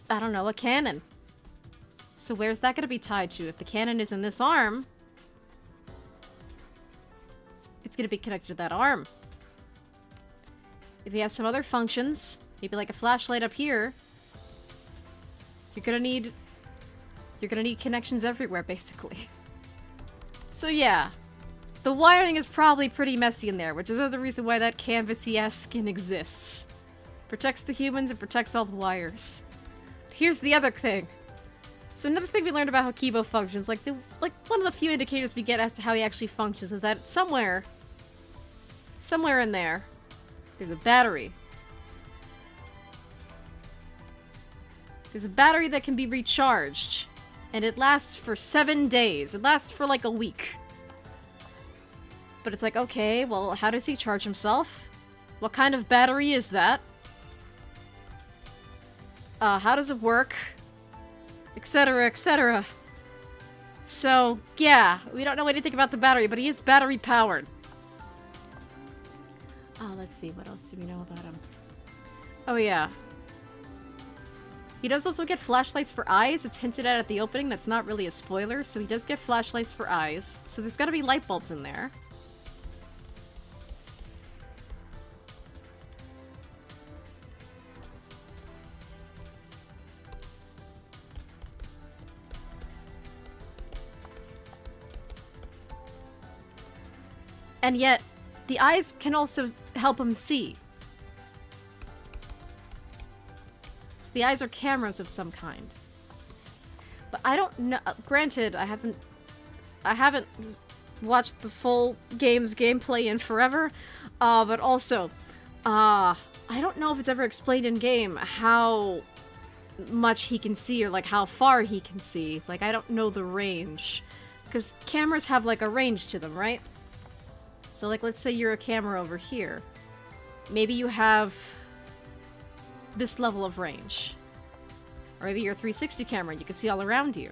I don't know, a cannon. So where's that gonna be tied to? If the cannon is in this arm, it's gonna be connected to that arm. If he has some other functions, maybe like a flashlight up here, you're gonna need connections everywhere, basically. So yeah. The wiring is probably pretty messy in there, which is another reason why that canvasy-ass skin exists. Protects the humans and protects all the wires. Here's the other thing. So another thing we learned about how Kibo functions, like one of the few indicators we get as to how he actually functions, is that somewhere in there, there's a battery. There's a battery that can be recharged, and it lasts for 7 days. It lasts for like a week. But it's like, okay, well, how does he charge himself? What kind of battery is that? How does it work? Etc., etc. So, yeah, we don't know anything about the battery, but he is battery powered. Oh, let's see, what else do we know about him? Oh, yeah. He does also get flashlights for eyes. It's hinted at the opening. That's not really a spoiler, so he does get flashlights for eyes. So there's gotta be light bulbs in there. And yet, the eyes can also help him see. So the eyes are cameras of some kind. But I don't know. Granted, I haven't watched the full game's gameplay in forever. But also, I don't know if it's ever explained in game how much he can see or like how far he can see. Like, I don't know the range. Because cameras have like a range to them, right? So, like, let's say you're a camera over here. Maybe you have this level of range. Or maybe you're a 360 camera and you can see all around you.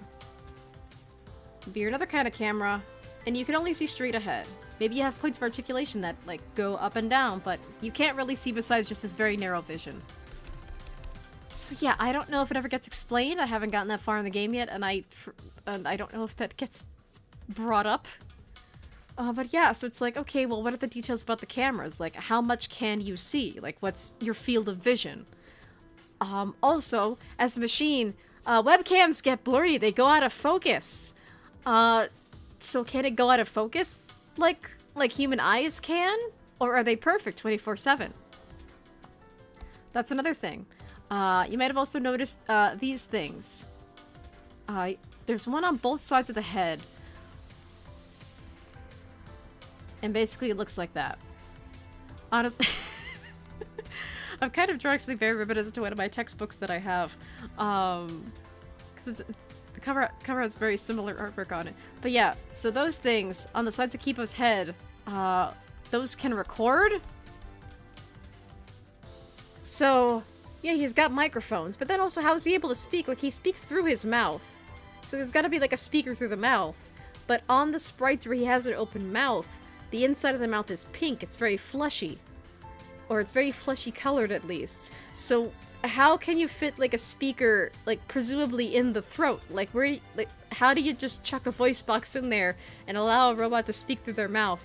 Maybe you're another kind of camera and you can only see straight ahead. Maybe you have points of articulation that, like, go up and down, but you can't really see besides just this very narrow vision. So, yeah, I don't know if it ever gets explained. I haven't gotten that far in the game yet, and I don't know if that gets brought up. But yeah, so it's like, okay, well, what are the details about the cameras? Like, how much can you see? Like, what's your field of vision? Also, as a machine, webcams get blurry. They go out of focus. So can it go out of focus like human eyes can? Or are they perfect 24/7? That's another thing. You might have also noticed, these things. There's one on both sides of the head. And basically it looks like that. Honestly, I'm kind of drawing something very reminiscent to one of my textbooks that I have. Because the cover has very similar artwork on it. But yeah, so those things on the sides of Kipo's head, those can record. So, yeah, he's got microphones, but then also how is he able to speak? Like, he speaks through his mouth. So there's gotta be like a speaker through the mouth. But on the sprites where he has an open mouth, the inside of the mouth is pink. It's very fleshy. Or it's very fleshy colored, at least. So how can you fit, like, a speaker, like, presumably in the throat? Like, how do you just chuck a voice box in there and allow a robot to speak through their mouth?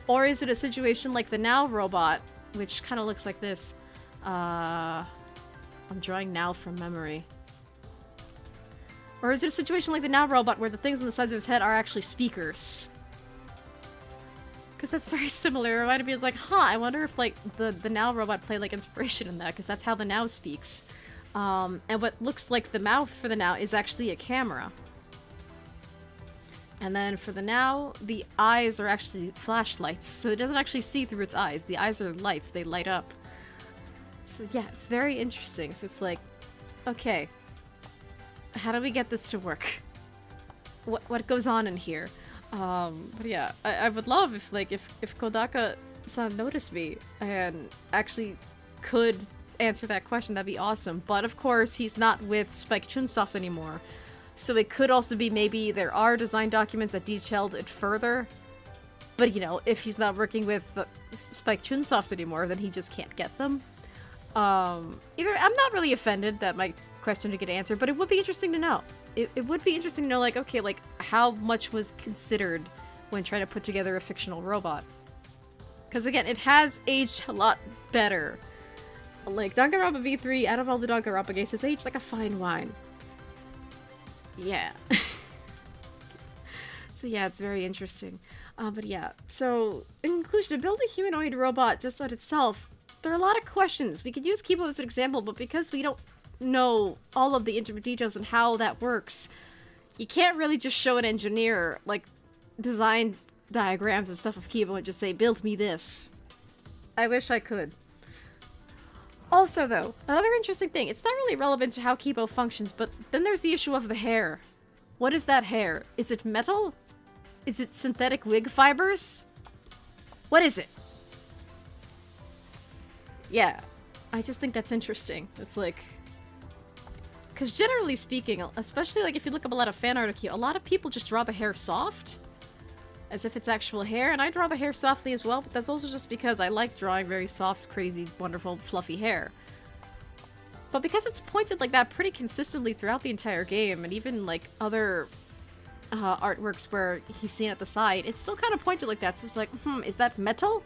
Or is it a situation like the Now robot, which kind of looks like this? I'm drawing Now from memory. Or is it a situation like the Now robot where the things on the sides of his head are actually speakers? Because that's very similar. It reminded me, it's like, huh, I wonder if, like, the Now robot played, like, inspiration in that, because that's how the Now speaks. And what looks like the mouth for the Now is actually a camera. And then for the Now, the eyes are actually flashlights, so it doesn't actually see through its eyes. The eyes are lights, they light up. So yeah, it's very interesting. So it's like, okay, how do we get this to work? What goes on in here? But yeah, I would love if, like, if Kodaka-san noticed me and actually could answer that question. That'd be awesome. But of course, he's not with Spike Chunsoft anymore. So it could also be maybe there are design documents that detailed it further. But, you know, if he's not working with Spike Chunsoft anymore, then he just can't get them. I'm not really offended that my question didn't get answered, but it would be interesting to know. It would be interesting to know, like, okay, like, how much was considered when trying to put together a fictional robot. Because, again, it has aged a lot better. Like, Danganronpa V3, out of all the Danganronpa games, it's aged like a fine wine. Yeah. So yeah, it's very interesting. But yeah, so, in conclusion, to build a humanoid robot just on itself, there are a lot of questions. We could use Kipo as an example, but because we don't know all of the intimate details and how that works, you can't really just show an engineer, like, design diagrams and stuff of Kipo and just say, build me this. I wish I could. Also, though, another interesting thing, it's not really relevant to how Kipo functions, but then there's the issue of the hair. What is that hair? Is it metal? Is it synthetic wig fibers? What is it? Yeah, I just think that's interesting. It's like, because generally speaking, especially like if you look up a lot of fan art of Kipo, a lot of people just draw the hair soft, as if it's actual hair, and I draw the hair softly as well, but that's also just because I like drawing very soft, crazy, wonderful, fluffy hair. But because it's pointed like that pretty consistently throughout the entire game, and even like other artworks where he's seen at the side, it's still kind of pointed like that. So it's like, is that metal?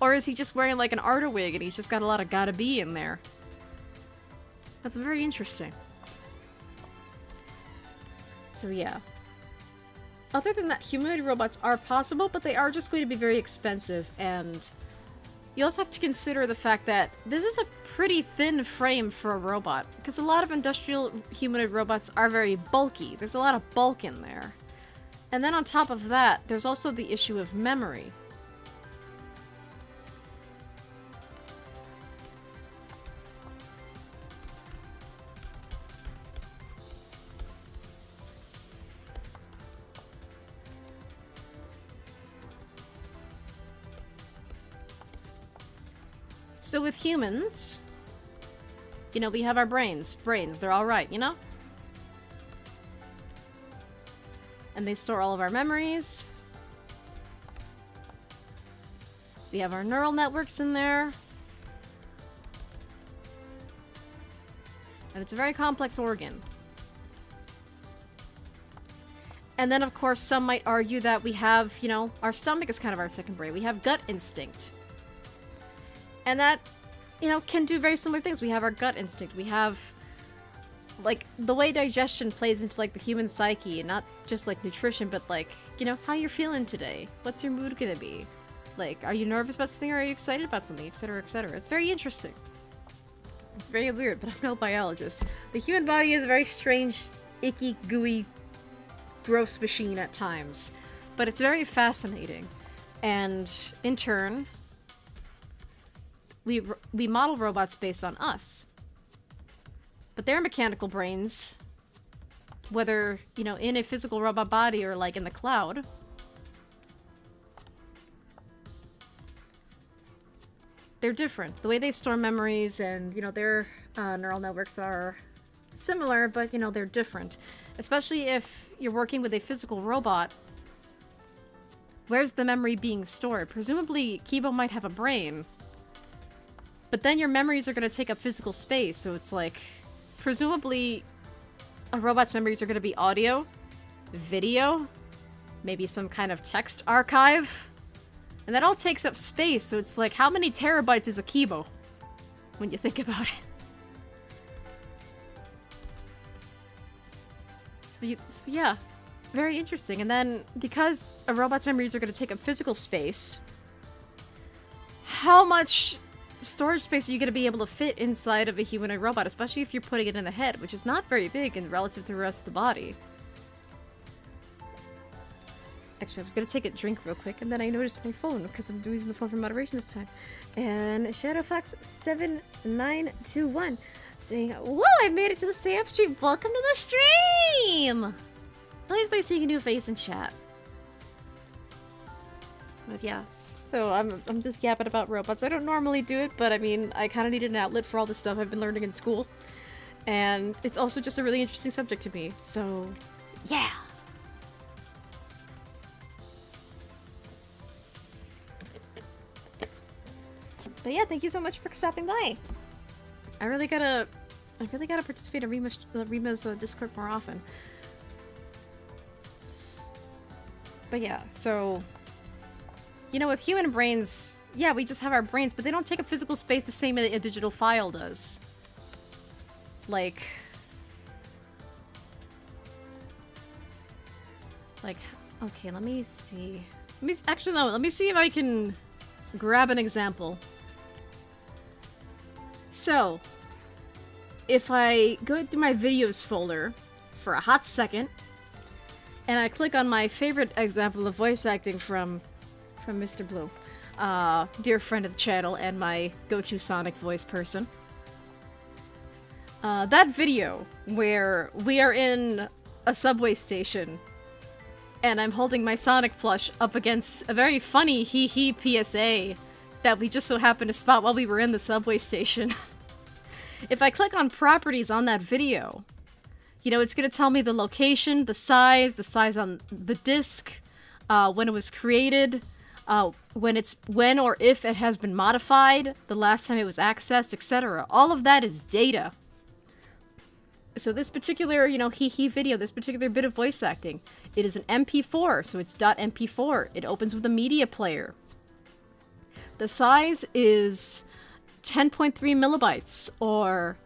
Or is he just wearing like an arter wig and he's just got a lot of gotta be in there? That's very interesting. So yeah. Other than that, humanoid robots are possible, but they are just going to be very expensive, and you also have to consider the fact that this is a pretty thin frame for a robot, because a lot of industrial humanoid robots are very bulky. There's a lot of bulk in there. And then on top of that, there's also the issue of memory. So with humans, you know, we have our brains. Brains, they're all right, you know? And they store all of our memories. We have our neural networks in there. And it's a very complex organ. And then, of course, some might argue that we have, you know, our stomach is kind of our second brain. We have gut instinct. And that, you know, can do very similar things. We have our gut instinct. We have, like, the way digestion plays into, like, the human psyche. Not just, like, nutrition, but, like, you know, how you're feeling today. What's your mood gonna be? Like, are you nervous about something or are you excited about something, etc., etc. It's very interesting. It's very weird, but I'm no biologist. The human body is a very strange, icky, gooey, gross machine at times. But it's very fascinating. And, in turn, we model robots based on us. But they're mechanical brains, whether, you know, in a physical robot body or, like, in the cloud. They're different. The way they store memories and, you know, their neural networks are similar, but, you know, they're different. Especially if you're working with a physical robot. Where's the memory being stored? Presumably, Kibo might have a brain. But then your memories are going to take up physical space, so it's like, presumably, a robot's memories are going to be audio, video, maybe some kind of text archive, and that all takes up space, so it's like, how many terabytes is a Kibo, when you think about it? So yeah, very interesting. And then, because a robot's memories are going to take up physical space, how much storage space are you going to be able to fit inside of a humanoid robot, especially if you're putting it in the head, which is not very big in relative to the rest of the body. Actually, I was going to take a drink real quick, and then I noticed my phone, because I'm using the phone for moderation this time. And ShadowFox7921 saying, "Whoa, I made it to the stay up stream! Welcome to the stream!" Always nice seeing a new face in chat. But yeah. So I'm just yapping about robots. I don't normally do it, but I mean, I kind of need an outlet for all the stuff I've been learning in school. And it's also just a really interesting subject to me. So, yeah! But yeah, thank you so much for stopping by. I really gotta participate in Rima's Discord more often. But yeah, so, you know, with human brains, yeah, we just have our brains, but they don't take up physical space the same way a digital file does. Like, okay, let me see. Actually, no, let me see if I can grab an example. So, if I go through my videos folder for a hot second, and I click on my favorite example of voice acting from Mr. Blue, dear friend of the channel and my go-to Sonic voice person. That video where we are in a subway station and I'm holding my Sonic plush up against a very funny hee-hee PSA that we just so happened to spot while we were in the subway station. If I click on properties on that video, you know, it's going to tell me the location, the size on the disc, when it was created, when or if it has been modified, the last time it was accessed, etc. All of that is data. So this particular, hee video, this particular bit of voice acting, it is an MP4, so it's .mp4. It opens with a media player. The size is 10.3 millibytes, or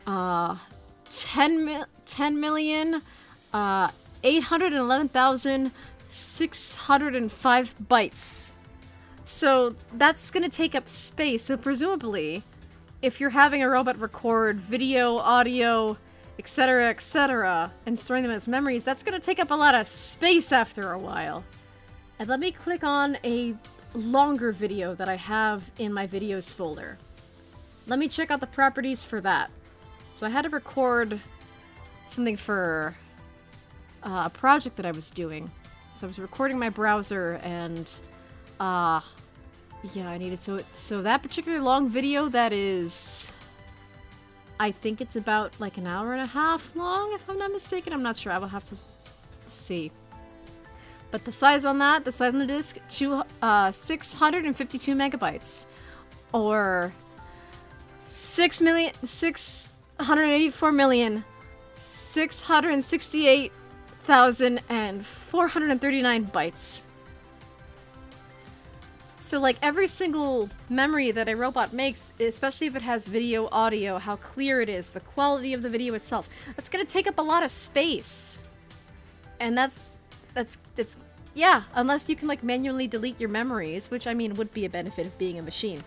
10,811,605 bytes. So that's gonna take up space. So presumably, if you're having a robot record video, audio, etc., and storing them as memories, that's gonna take up a lot of space after a while. And let me click on a longer video that I have in my videos folder. Let me check out the properties for that. So I had to record something for a project that I was doing. So I was recording my browser, and yeah, I needed so that particular long video, that is, I think it's about like an hour and a half long, if I'm not mistaken. I'm not sure. I will have to see. But the size on that, the size on the disk, 652 megabytes, or 6,684,668,439 bytes. So, like, every single memory that a robot makes, especially if it has video, audio, how clear it is, the quality of the video itself, that's gonna take up a lot of space. And that's yeah, unless you can, like, manually delete your memories, which, I mean, would be a benefit of being a machine.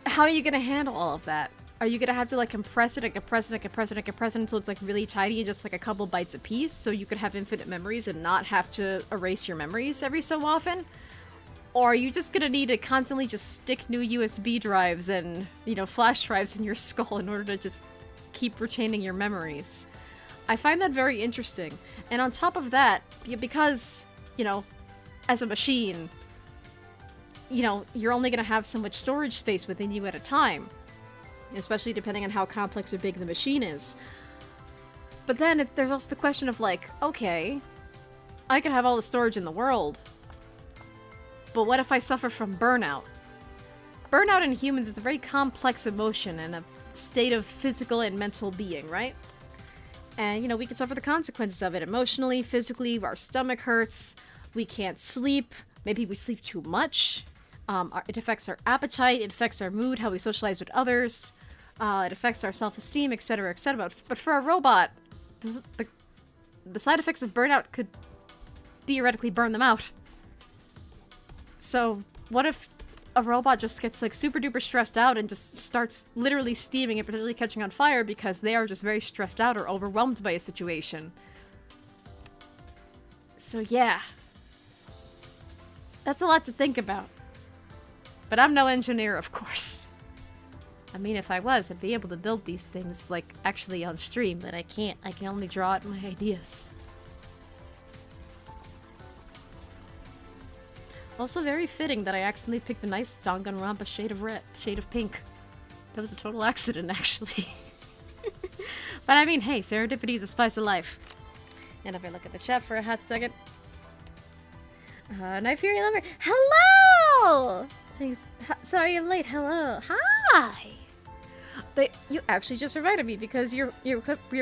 How are you gonna handle all of that? Are you gonna have to, like, compress it until it's, like, really tiny, just, like, a couple bytes a piece, so you could have infinite memories and not have to erase your memories every so often? Or are you just gonna need to constantly just stick new USB drives and, flash drives in your skull in order to just keep retaining your memories? I find that very interesting. And on top of that, because, as a machine, you're only gonna have so much storage space within you at a time. Especially depending on how complex or big the machine is. But then there's also the question of, like, okay, I can have all the storage in the world, but what if I suffer from burnout? Burnout in humans is a very complex emotion and a state of physical and mental being, right? And, we can suffer the consequences of it emotionally, physically. Our stomach hurts, we can't sleep, maybe we sleep too much. It affects our appetite, it affects our mood, how we socialize with others, it affects our self-esteem, etc., etc. But for a robot, the side effects of burnout could theoretically burn them out. So, what if a robot just gets, like, super duper stressed out and just starts literally steaming and potentially catching on fire because they are just very stressed out or overwhelmed by a situation? So yeah. That's a lot to think about. But I'm no engineer, of course. I mean, if I was, I'd be able to build these things, like, actually on stream, but I can't. I can only draw out my ideas. Also very fitting that I accidentally picked a nice Danganronpa shade of pink. That was a total accident, actually. But I mean, hey, serendipity is a spice of life. And if I look at the chat for a hot second... Night Fury Lover, hello! Sorry I'm late, hello. Hi! You actually just reminded me, because your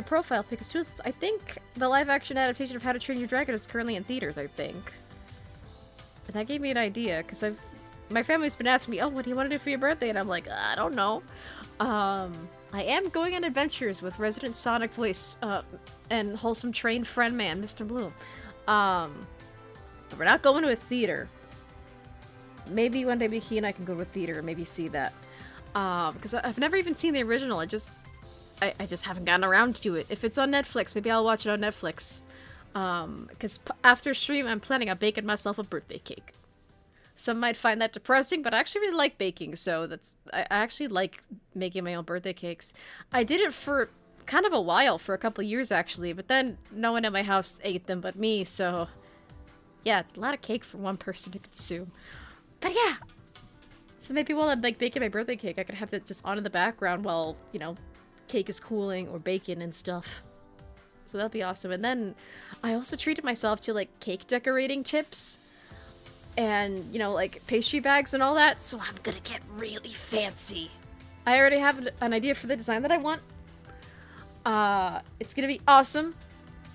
profile pic is truthful. I think the live-action adaptation of How to Train Your Dragon is currently in theaters, I think. And that gave me an idea, because my family's been asking me, oh, what do you want to do for your birthday? And I'm like, I don't know. I am going on adventures with resident Sonic voice and wholesome trained friend man, Mr. Blue. But we're not going to a theater. Maybe one day he and I can go to a theater and maybe see that. Because I've never even seen the original. I just haven't gotten around to it. If it's on Netflix, maybe I'll watch it on Netflix. Because after stream, I'm planning on baking myself a birthday cake. Some might find that depressing, but I actually really like baking, so I actually like making my own birthday cakes. I did it for kind of a while, for a couple years actually, but then no one at my house ate them but me, so yeah, it's a lot of cake for one person to consume. But yeah! So maybe while I'm, like, baking my birthday cake, I could have it just on in the background while, cake is cooling or bacon and stuff. So that'll be awesome. And then I also treated myself to, like, cake decorating tips. and, you know, like pastry bags and all that, so I'm gonna get really fancy. I already have an idea for the design that I want. It's gonna be awesome.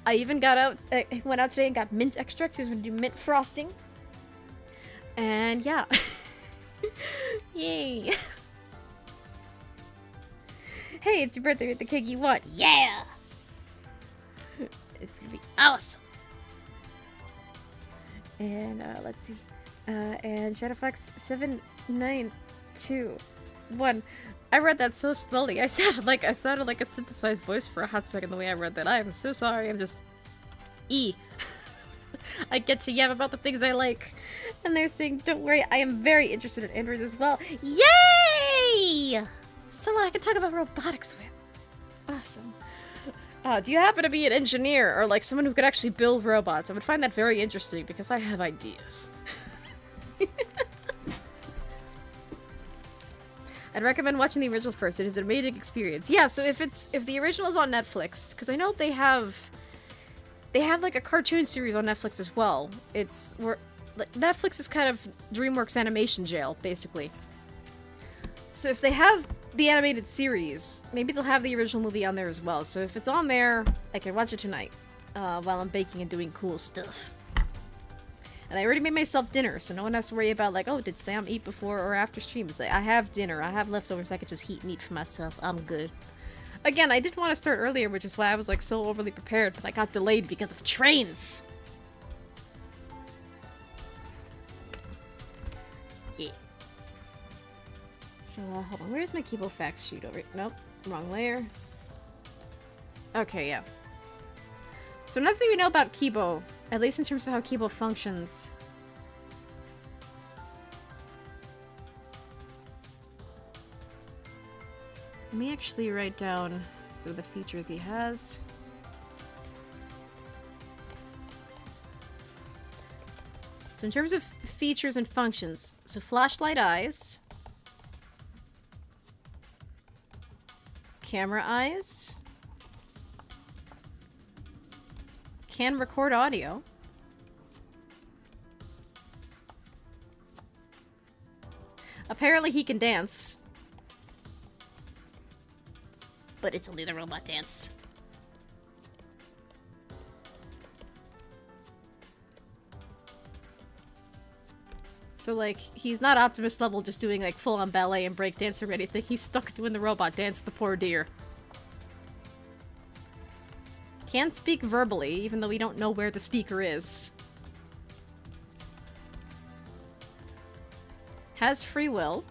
I even went out today and got mint extract, because we're gonna do mint frosting. And yeah. Yay. Hey, it's your birthday with the cake you want. Yeah! It's gonna be awesome. And, let's see. And Shadowfox 7921. I read that so slowly. I sounded like a synthesized voice for a hot second the way I read that. I am so sorry. I'm just... I get to yap about the things I like. And they're saying, don't worry, I am very interested in androids as well. Yay! Someone I can talk about robotics with. Awesome. Do you happen to be an engineer or like someone who could actually build robots? I would find that very interesting because I have ideas. I'd recommend watching the original first. It is an amazing experience. Yeah, so if the original is on Netflix, because I know they have like a cartoon series on Netflix as well. Netflix is kind of DreamWorks animation jail, basically. So if they have the animated series, maybe they'll have the original movie on there as well. So if it's on there, I can watch it tonight while I'm baking and doing cool stuff. And I already made myself dinner, so no one has to worry about like, oh, did Sam eat before or after stream? It's like, I have dinner, I have leftovers, I could just heat meat for myself. I'm good. Again, I did want to start earlier, which is why I was like so overly prepared, but I got delayed because of trains. Yeah. So, hold on. Where's my Kibo facts sheet over here? Nope. Wrong layer. Okay, yeah. So nothing we know about Kibo, at least in terms of how Kibo functions. Let me actually write down some of the features he has. So in terms of features and functions, so flashlight eyes, camera eyes, can record audio, apparently he can dance, but it's only the robot dance. So, like, he's not Optimus level just doing, like, full-on ballet and breakdance or anything. He's stuck doing the robot dance, the poor dear. Can speak verbally, even though we don't know where the speaker is. Has free will.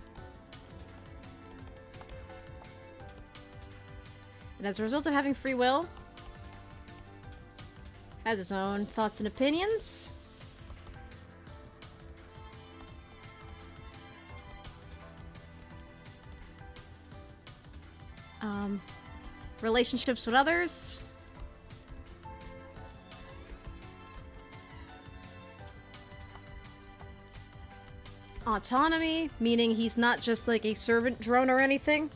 And as a result of having free will, has his own thoughts and opinions. Relationships with others. Autonomy, meaning he's not just like a servant drone or anything.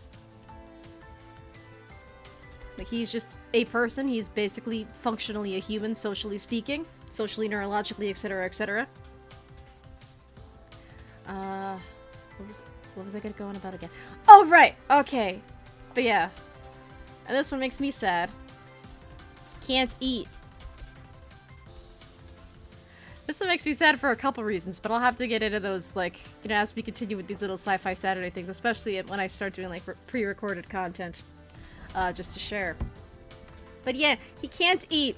Like he's just a person, he's basically functionally a human, socially speaking. Socially, neurologically, etc., etc. What was I gonna go on about again? Oh, right! Okay. But yeah. And this one makes me sad. Can't eat. This one makes me sad for a couple reasons, but I'll have to get into those, like, you know, as we continue with these little sci-fi Saturday things, especially when I start doing, like, pre-recorded content, just to share. But yeah, he can't eat.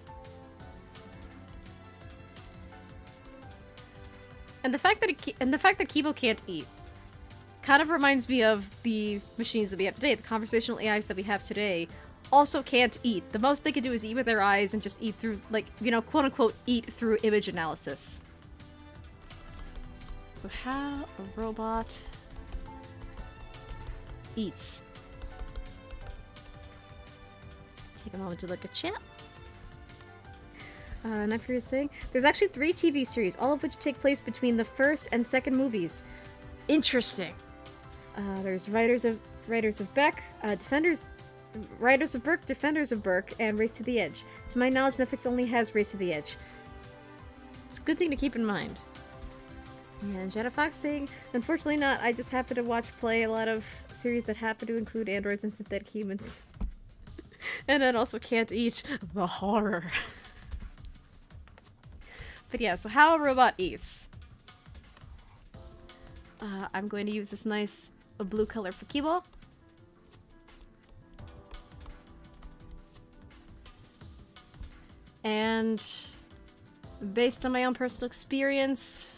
And the fact that Kibo can't eat kind of reminds me of the machines that we have today. The conversational AIs that we have today also can't eat. The most they can do is eat with their eyes and just eat through, like, you know, quote-unquote, eat through image analysis. So how a robot eats. Take a moment to look at chat. And for saying, there's actually 3 TV series, all of which take place between the first and second movies. Interesting. There's Riders of Beck, Riders of Berk, Defenders of Berk, and Race to the Edge. To my knowledge, Netflix only has Race to the Edge. It's a good thing to keep in mind. And Jenna Fox saying, unfortunately not, I just happen to play a lot of series that happen to include androids and synthetic humans. And then also can't eat. The horror. But yeah, so how a robot eats. I'm going to use this nice blue color for keyboard. And based on my own personal experience,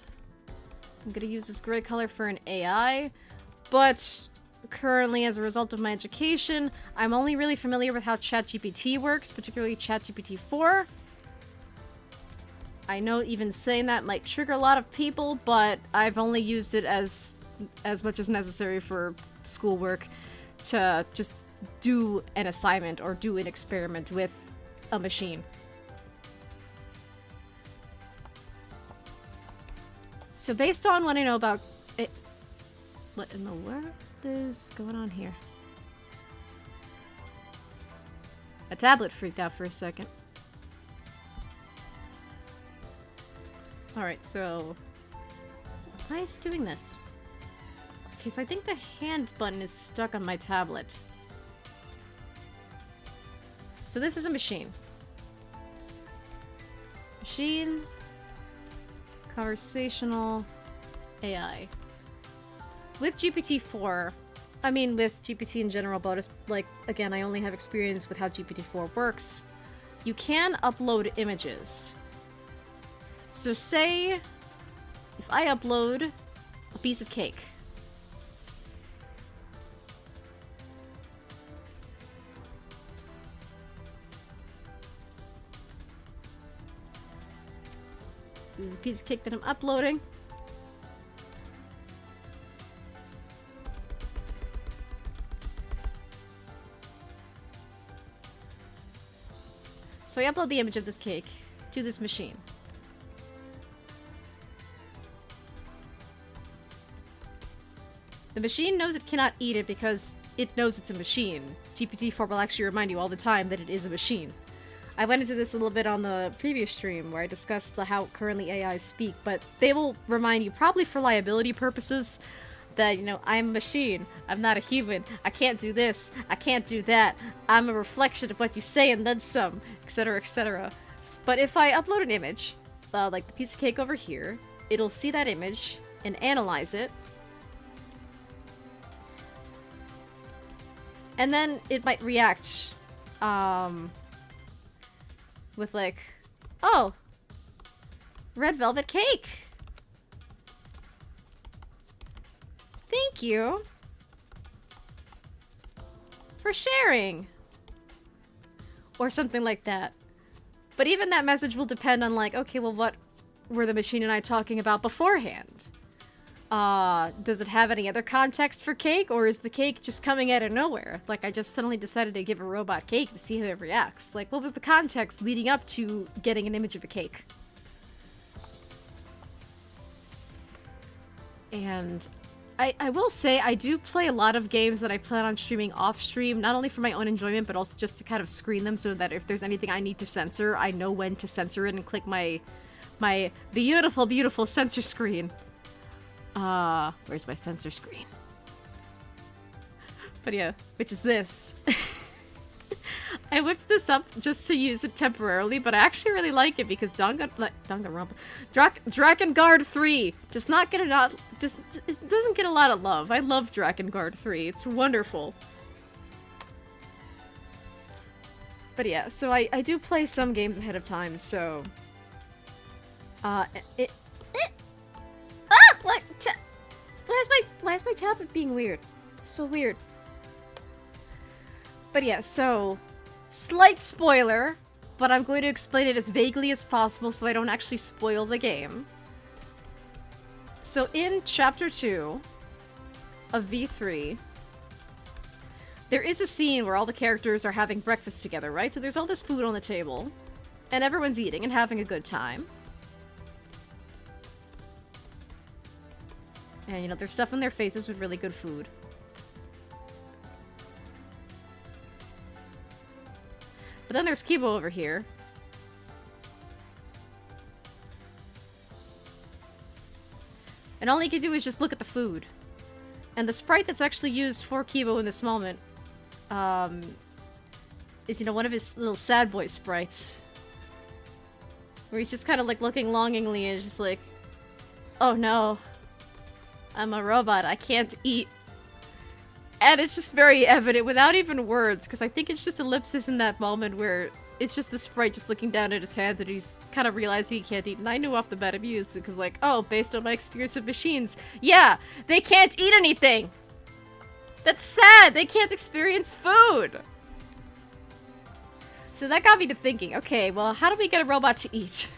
I'm gonna use this gray color for an AI, but currently, as a result of my education, I'm only really familiar with how ChatGPT works, particularly ChatGPT 4. I know even saying that might trigger a lot of people, but I've only used it as much as necessary for schoolwork to just do an assignment or do an experiment with a machine. So based on what I know about it, what in the world is going on here? A tablet freaked out for a second. Alright, so why is it doing this? Okay, so I think the hand button is stuck on my tablet. So this is a machine. Machine. Conversational AI. With GPT-4, I mean with GPT in general, but like, again, I only have experience with how GPT-4 works. You can upload images. So say, if I upload a piece of cake. This is a piece of cake that I'm uploading. So I upload the image of this cake to this machine. The machine knows it cannot eat it because it knows it's a machine. GPT-4 will actually remind you all the time that it is a machine. I went into this a little bit on the previous stream where I discussed how currently AIs speak, but they will remind you, probably for liability purposes, that, you know, I'm a machine, I'm not a human, I can't do this, I can't do that, I'm a reflection of what you say and then some, etc, etc. But if I upload an image, like the piece of cake over here, it'll see that image and analyze it, and then it might react, with like, oh, red velvet cake. Thank you for sharing. Or something like that. But even that message will depend on like, okay, well, what were the machine and I talking about beforehand? Does it have any other context for cake, or is the cake just coming out of nowhere? Like, I just suddenly decided to give a robot cake to see how it reacts. Like, what was the context leading up to getting an image of a cake? And I will say, I do play a lot of games that I plan on streaming off-stream, not only for my own enjoyment, but also just to kind of screen them so that if there's anything I need to censor, I know when to censor it and click my beautiful, beautiful censor screen. Where's my censor screen? But yeah, which is this. I whipped this up just to use it temporarily, but I actually really like it because Drakengard 3 does not get it doesn't get a lot of love. I love Drakengard 3. It's wonderful. But yeah, so I do play some games ahead of time, so what? Why is my tablet being weird? It's so weird. But yeah, so slight spoiler, but I'm going to explain it as vaguely as possible so I don't actually spoil the game. So in Chapter 2 of V3, there is a scene where all the characters are having breakfast together, right? So there's all this food on the table, and everyone's eating and having a good time. And, you know, there's stuff on their faces with really good food. But then there's Kibo over here. And all he can do is just look at the food. And the sprite that's actually used for Kibo in this moment, is, you know, one of his little sad boy sprites. Where he's just kind of like looking longingly and just like, oh no, I'm a robot, I can't eat. And it's just very evident without even words, because I think it's just ellipsis in that moment where it's just the sprite just looking down at his hands and he's kind of realizing he can't eat. And I knew off the bat immediately because, like, oh, based on my experience with machines, yeah, they can't eat anything! That's sad! They can't experience food! So that got me to thinking, okay, well, how do we get a robot to eat?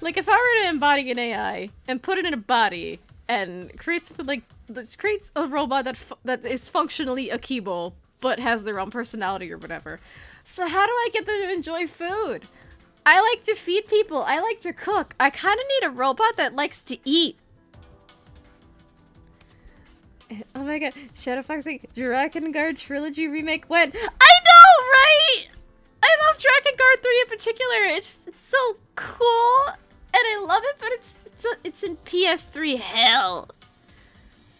Like, if I were to embody an AI and put it in a body and create something like this, creates a robot that is functionally a Kibo, but has their own personality or whatever. So how do I get them to enjoy food? I like to feed people. I like to cook. I kind of need a robot that likes to eat. Oh my god, Shadowfox Drakengard Trilogy remake when? I know, right? I love Drakengard 3 in particular. It's so cool, and I love it, but it's in PS3 hell.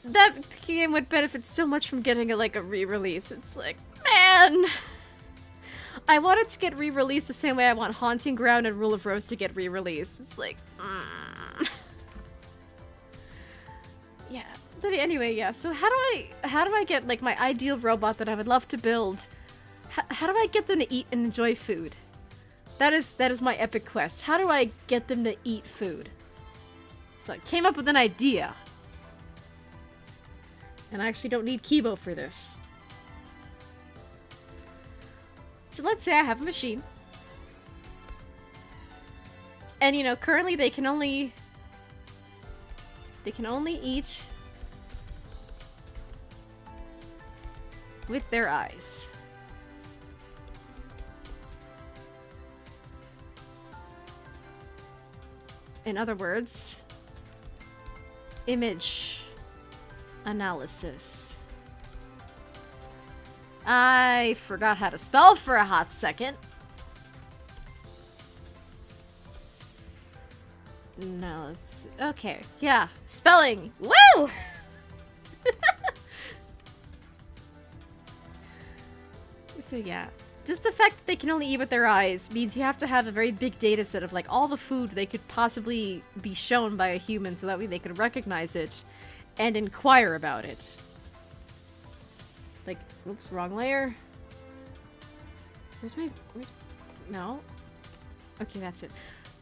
That game would benefit so much from getting a re-release. It's like, man, I want it to get re-released the same way I want Haunting Ground and Rule of Rose to get re-released. It's like, yeah. But anyway, yeah. So how do I get like my ideal robot that I would love to build? How do I get them to eat and enjoy food? That is my epic quest. How do I get them to eat food? So I came up with an idea. And I actually don't need Kibo for this. So let's say I have a machine. And, you know, currently they can only eat with their eyes. In other words, image analysis. I forgot how to spell for a hot second. No, okay, yeah, spelling. Woo! So yeah, just the fact that they can only eat with their eyes means you have to have a very big data set of like all the food they could possibly be shown by a human so that way they could recognize it and inquire about it. Like, oops, wrong layer. Where's no? Okay, that's it.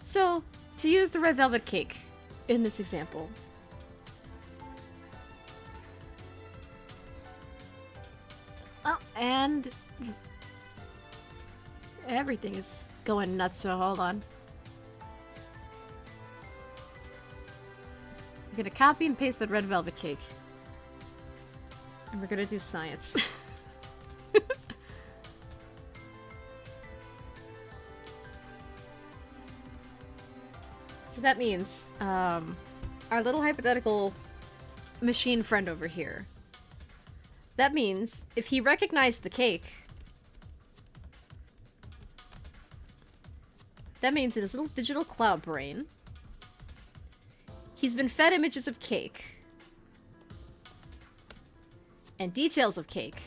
So, to use the red velvet cake in this example. Oh, and everything is going nuts, so hold on. I'm gonna copy and paste that red velvet cake. And we're gonna do science. So that means, our little hypothetical machine friend over here. That means, if he recognized the cake, that means in his little digital cloud brain, he's been fed images of cake. And details of cake.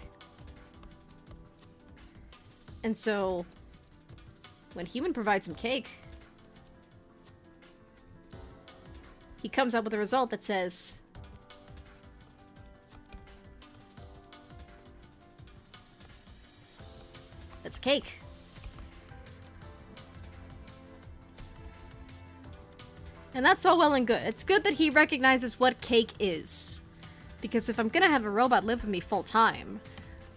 And so, when human provides him cake, he comes up with a result that says, that's cake. And that's all well and good. It's good that he recognizes what cake is. Because if I'm gonna have a robot live with me full time,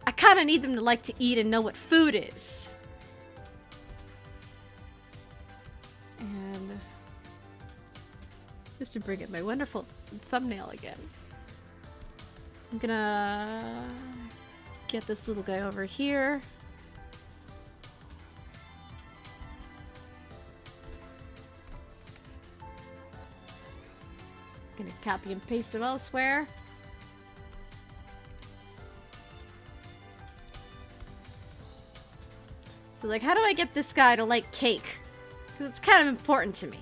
I kinda need them to like to eat and know what food is. And just to bring up my wonderful thumbnail again. So I'm gonna get this little guy over here. Gonna copy and paste him elsewhere. So, like, how do I get this guy to like cake? Because it's kind of important to me.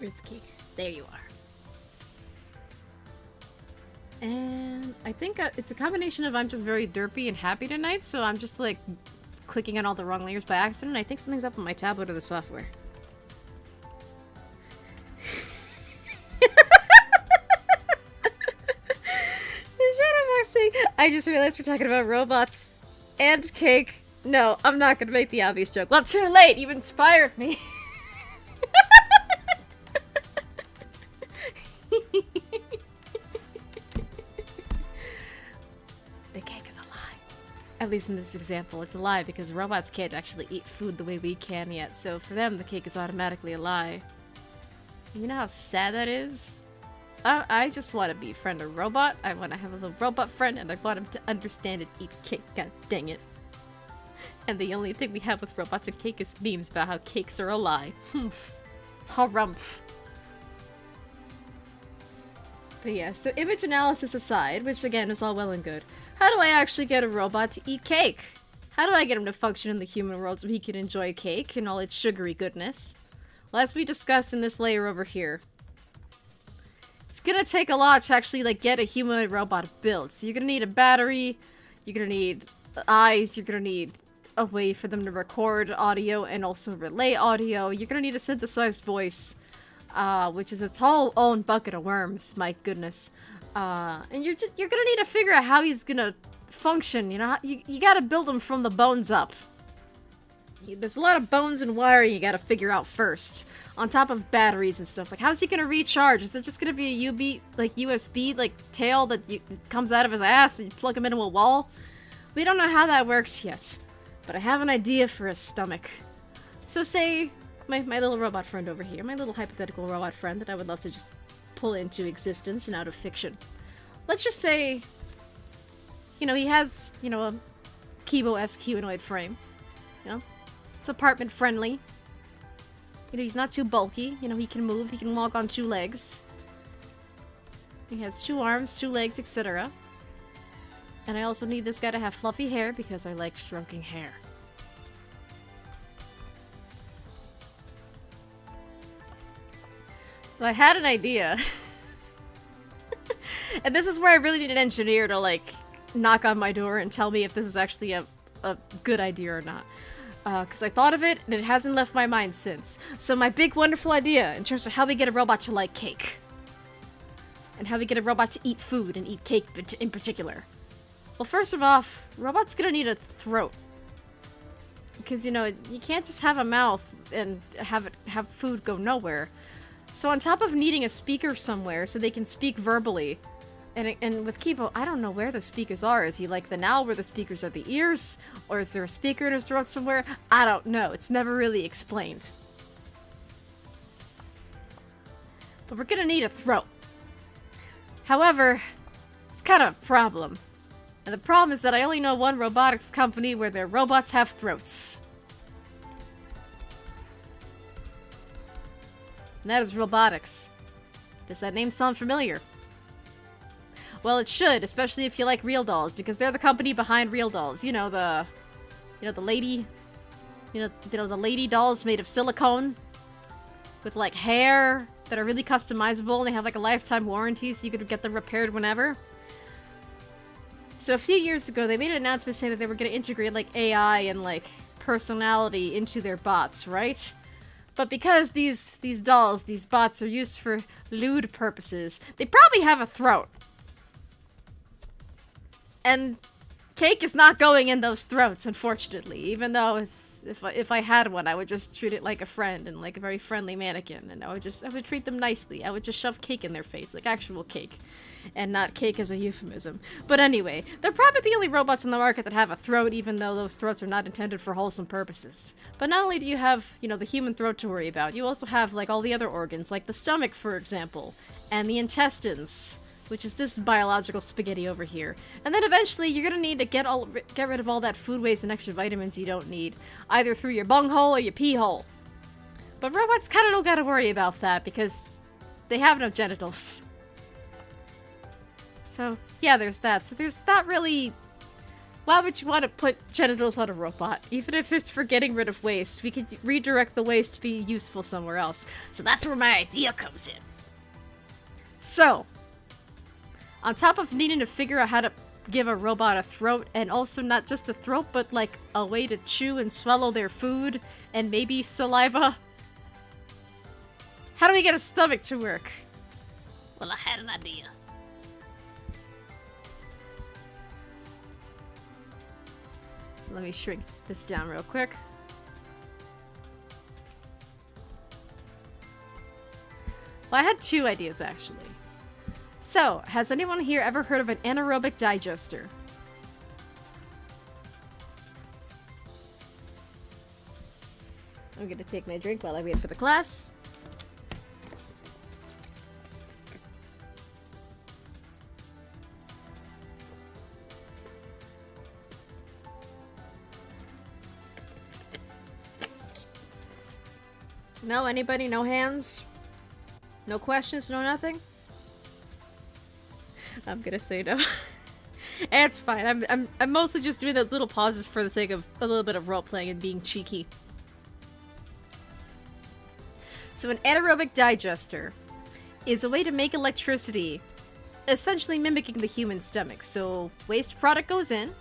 Where's the cake? There you are. And I think it's a combination of I'm just very derpy and happy tonight, so I'm just like clicking on all the wrong layers by accident. I think something's up on my tablet or the software. I just realized we're talking about robots and cake. No, I'm not gonna make the obvious joke. Well, too late. You inspired me. The cake is a lie. At least in this example, it's a lie because robots can't actually eat food the way we can yet. So for them, the cake is automatically a lie. You know how sad that is? I just want to befriend a robot. I want to have a little robot friend, and I want him to understand and eat cake. God dang it. And the only thing we have with robots and cake is memes about how cakes are a lie. Humph. Harumph. But yeah, so image analysis aside, which again is all well and good, how do I actually get a robot to eat cake? How do I get him to function in the human world so he can enjoy cake and all its sugary goodness? Well, as we discussed in this layer over here, it's gonna take a lot to actually, like, get a humanoid robot built. So you're gonna need a battery, you're gonna need eyes, you're gonna need a way for them to record audio and also relay audio. You're gonna need a synthesized voice, which is its whole own bucket of worms, my goodness. And you're gonna need to figure out how he's gonna function, you know? You gotta build him from the bones up. There's a lot of bones and wiring you gotta figure out first. On top of batteries and stuff. Like, how's he gonna recharge? Is there just gonna be a USB, tail that comes out of his ass and you plug him into a wall? We don't know how that works yet. But I have an idea for a stomach. So say, my little robot friend over here, my little hypothetical robot friend that I would love to just pull into existence and out of fiction. Let's just say, you know, he has, you know, a Kibo-esque humanoid frame. You know? It's apartment friendly. You know, he's not too bulky. You know, he can move. He can walk on 2 legs. He has 2 arms, 2 legs, etc. And I also need this guy to have fluffy hair because I like stroking hair. So I had an idea. And this is where I really need an engineer to, like, knock on my door and tell me if this is actually a good idea or not. Because I thought of it, and it hasn't left my mind since. So my big, wonderful idea, in terms of how we get a robot to like cake. And how we get a robot to eat food, and eat cake in particular. Well, first of all, robot's gonna need a throat. Because, you know, you can't just have a mouth and have food go nowhere. So on top of needing a speaker somewhere, so they can speak verbally, and with Kibo, I don't know where the speakers are. Is he like the Now where the speakers are the ears? Or is there a speaker in his throat somewhere? I don't know. It's never really explained. But we're gonna need a throat. However, it's kind of a problem. And the problem is that I only know one robotics company where their robots have throats. And that is Robotics. Does that name sound familiar? Well, it should, especially if you like Real Dolls, because they're the company behind Real Dolls. You know, the lady, the lady dolls made of silicone with, like, hair that are really customizable, and they have, like, a lifetime warranty, so you could get them repaired whenever. So a few years ago, they made an announcement saying that they were going to integrate, like, AI and, like, personality into their bots, right? But because these dolls, these bots, are used for lewd purposes, they probably have a throat. And cake is not going in those throats, unfortunately. Even though if I had one, I would just treat it like a friend and like a very friendly mannequin, and I would treat them nicely. I would just shove cake in their face, like actual cake, and not cake as a euphemism. But anyway, they're probably the only robots on the market that have a throat, even though those throats are not intended for wholesome purposes. But not only do you have, you know, the human throat to worry about, you also have like all the other organs, like the stomach, for example, and the intestines, which is this biological spaghetti over here. And then eventually you're gonna need to get rid of all that food waste and extra vitamins you don't need, either through your bunghole or your pee hole. But robots kinda don't gotta worry about that because they have no genitals. So yeah, there's that. So there's not really Why would you want to put genitals on a robot? Even if it's for getting rid of waste, we could redirect the waste to be useful somewhere else. So that's where my idea comes in. So, on top of needing to figure out how to give a robot a throat, and also not just a throat, but like a way to chew and swallow their food, and maybe saliva. How do we get a stomach to work? Well, I had an idea. So let me shrink this down real quick. Well, I had two ideas, actually. So, has anyone here ever heard of an anaerobic digester? I'm gonna take my drink while I wait for the class. No? Anybody? No hands? No questions? No nothing? I'm gonna say no. It's fine. I'm mostly just doing those little pauses for the sake of a little bit of role-playing and being cheeky. So an anaerobic digester is a way to make electricity, essentially mimicking the human stomach. So waste product goes in,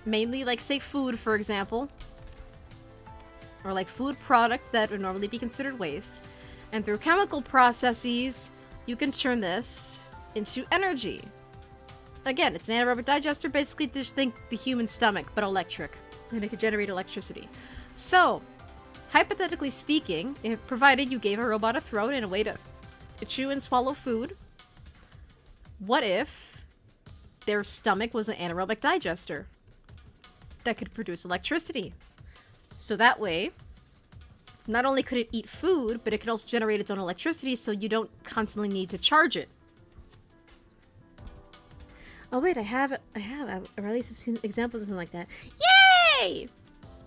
mainly like, say, food, for example, or like food products that would normally be considered waste, and through chemical processes, you can turn this into energy. Again, it's an anaerobic digester, basically just think the human stomach, but electric, and it could generate electricity. So, hypothetically speaking, if provided you gave a robot a throat and a way to chew and swallow food, what if their stomach was an anaerobic digester that could produce electricity? So that way, not only could it eat food, but it could also generate its own electricity, so you don't constantly need to charge it. Oh wait, or at least I've seen examples of something like that. Yay!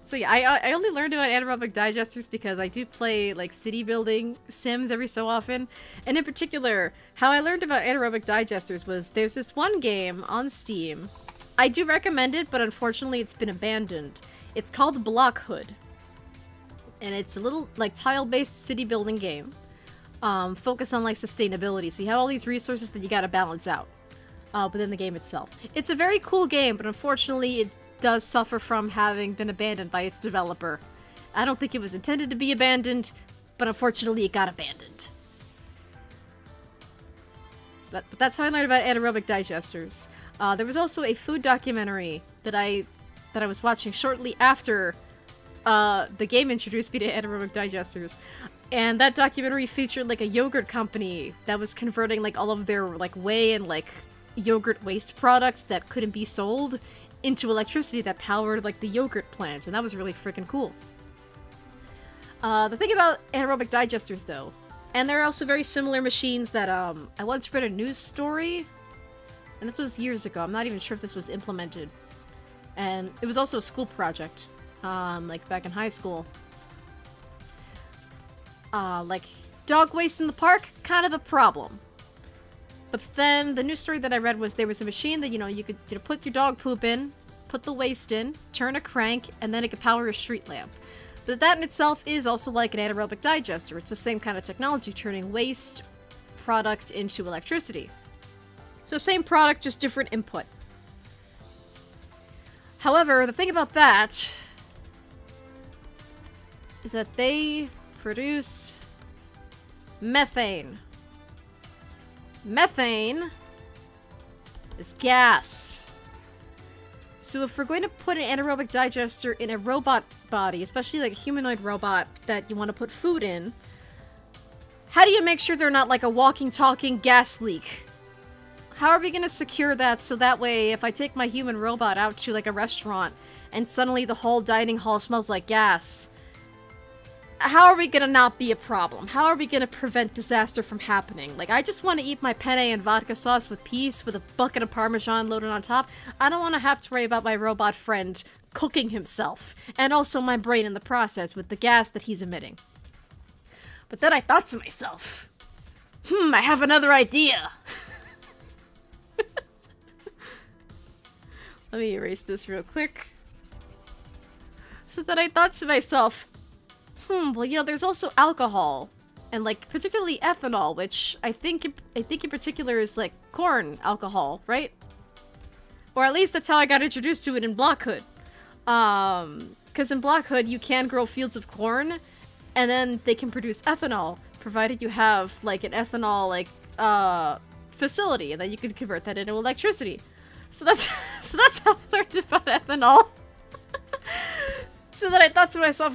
So yeah, I only learned about anaerobic digesters because I do play like city building sims every so often. And in particular, how I learned about anaerobic digesters was there's this one game on Steam. I do recommend it, but unfortunately it's been abandoned. It's called Blockhood. And it's a little like tile-based city building game. Focused on like sustainability. So you have all these resources that you gotta balance out within the game itself. It's a very cool game, but unfortunately it does suffer from having been abandoned by its developer. I don't think it was intended to be abandoned, but unfortunately it got abandoned. So that's how I learned about anaerobic digesters. There was also a food documentary that I was watching shortly after the game introduced me to anaerobic digesters. And that documentary featured like a yogurt company that was converting like all of their like whey and like yogurt waste products that couldn't be sold into electricity that powered like the yogurt plants, and that was really freaking cool. The thing about anaerobic digesters though, and they're also very similar machines that I once read a news story, and this was years ago, I'm not even sure if this was implemented, and it was also a school project, like back in high school. Like dog waste in the park, kind of a problem. But then the news story that I read was there was a machine that, you could put your dog poop in, put the waste in, turn a crank, and then it could power a street lamp. But that in itself is also like an anaerobic digester. It's the same kind of technology, turning waste product into electricity. So same product, just different input. However, the thing about that is that they produce methane. Methane is gas. So if we're going to put an anaerobic digester in a robot body, especially like a humanoid robot that you want to put food in, how do you make sure they're not like a walking, talking gas leak? How are we going to secure that so that way if I take my human robot out to like a restaurant and suddenly the whole dining hall smells like gas, how are we gonna not be a problem? How are we gonna prevent disaster from happening? Like, I just want to eat my penne and vodka sauce with peace with a bucket of Parmesan loaded on top. I don't want to have to worry about my robot friend cooking himself, and also my brain in the process with the gas that he's emitting. But then I thought to myself, I have another idea. Let me erase this real quick. So then I thought to myself, well, you know, there's also alcohol. And, like, particularly ethanol, which I think in particular is, like, corn alcohol, right? Or at least that's how I got introduced to it in Blockhood. Because in Blockhood, you can grow fields of corn, and then they can produce ethanol, provided you have, like, an ethanol, like, facility, and then you can convert that into electricity. So that's how I learned about ethanol. So then I thought to myself,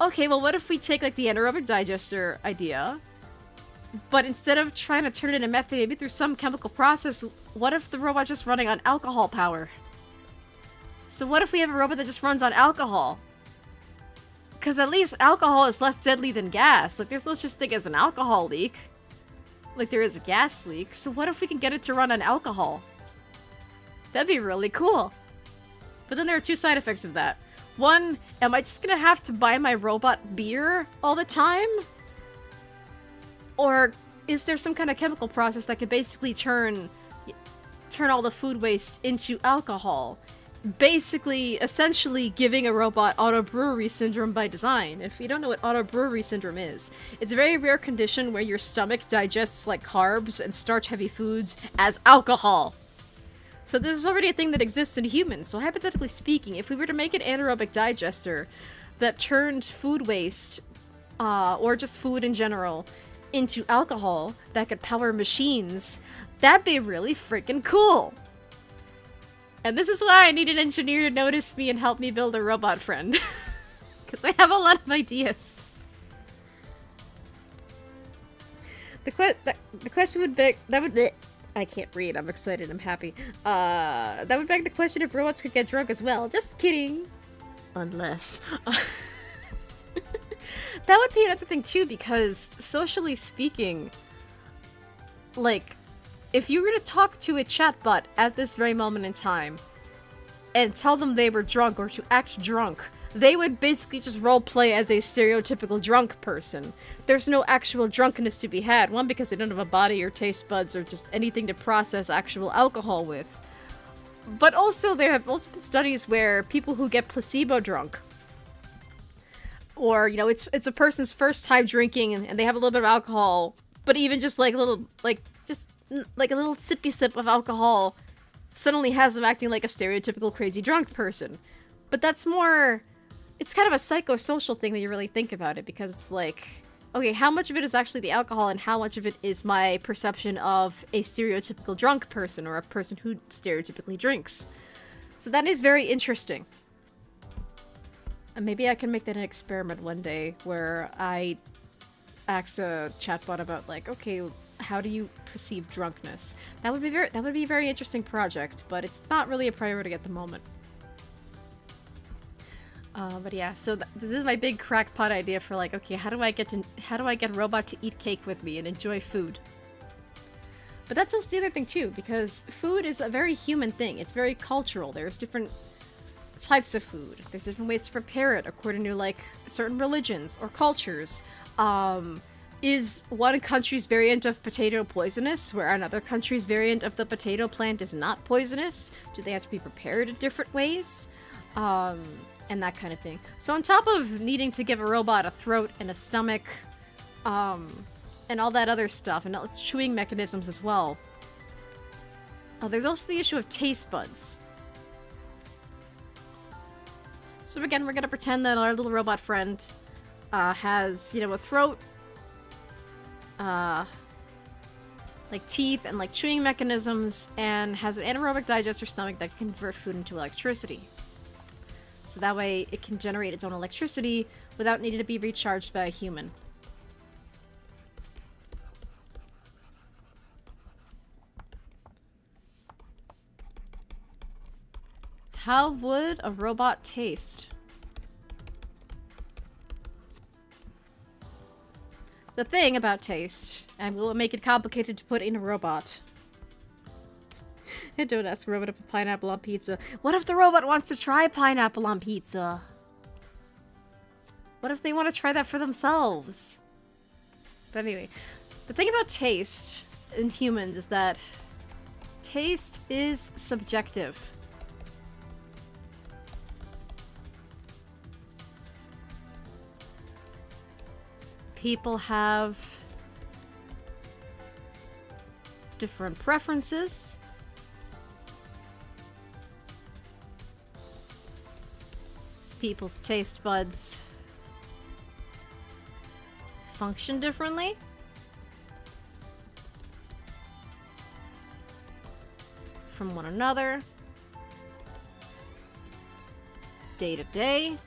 okay, well, what if we take, like, the anaerobic digester idea, but instead of trying to turn it into methane, maybe through some chemical process, what if the robot's just running on alcohol power? So what if we have a robot that just runs on alcohol? Because at least alcohol is less deadly than gas. Like, there's no such thing as an alcohol leak. Like, there is a gas leak. So what if we can get it to run on alcohol? That'd be really cool. But then there are two side effects of that. One, am I just gonna have to buy my robot beer all the time? Or is there some kind of chemical process that could basically turn all the food waste into alcohol? Basically, essentially giving a robot autobrewery syndrome by design. If you don't know what autobrewery syndrome is, it's a very rare condition where your stomach digests like carbs and starch-heavy foods as alcohol. So this is already a thing that exists in humans. So hypothetically speaking, if we were to make an anaerobic digester that turned food waste, or just food in general, into alcohol that could power machines, that'd be really freaking cool. And this is why I need an engineer to notice me and help me build a robot friend. Because I have a lot of ideas. The question would beg... I can't read. I'm excited. I'm happy. That would beg the question if robots could get drunk as well. Just kidding. Unless. That would be another thing too, because socially speaking, like, if you were to talk to a chatbot at this very moment in time and tell them they were drunk or to act drunk, they would basically just roleplay as a stereotypical drunk person. There's no actual drunkenness to be had. One, because they don't have a body or taste buds or just anything to process actual alcohol with. But also, there have also been studies where people who get placebo drunk, or, you know, it's a person's first time drinking and they have a little bit of alcohol, but even just like a little, like a little sippy sip of alcohol suddenly has them acting like a stereotypical crazy drunk person. But that's more... It's kind of a psychosocial thing when you really think about it, because it's like, okay, how much of it is actually the alcohol and how much of it is my perception of a stereotypical drunk person or a person who stereotypically drinks? So that is very interesting. And maybe I can make that an experiment one day where I ask a chatbot about, like, okay, how do you perceive drunkenness? That would be a very interesting project, but it's not really a priority at the moment. But yeah, so this is my big crackpot idea for, like, okay, how do I get a robot to eat cake with me and enjoy food? But that's just the other thing too, because food is a very human thing. It's very cultural. There's different types of food. There's different ways to prepare it according to, like, certain religions or cultures. Is one country's variant of potato poisonous, where another country's variant of the potato plant is not poisonous? Do they have to be prepared in different ways? And that kind of thing. So on top of needing to give a robot a throat and a stomach, and all that other stuff, and its chewing mechanisms as well, there's also the issue of taste buds. So again, we're gonna pretend that our little robot friend has, you know, a throat, like teeth and like chewing mechanisms, and has an anaerobic digester stomach that can convert food into electricity. So that way it can generate its own electricity without needing to be recharged by a human. How would a robot taste? The thing about taste, and we'll make it complicated to put in a robot. Don't ask a robot to put pineapple on pizza. What if the robot wants to try pineapple on pizza? What if they want to try that for themselves? But anyway, the thing about taste in humans is that taste is subjective. people have different preferences. People's taste buds function differently. From one another. Day to day.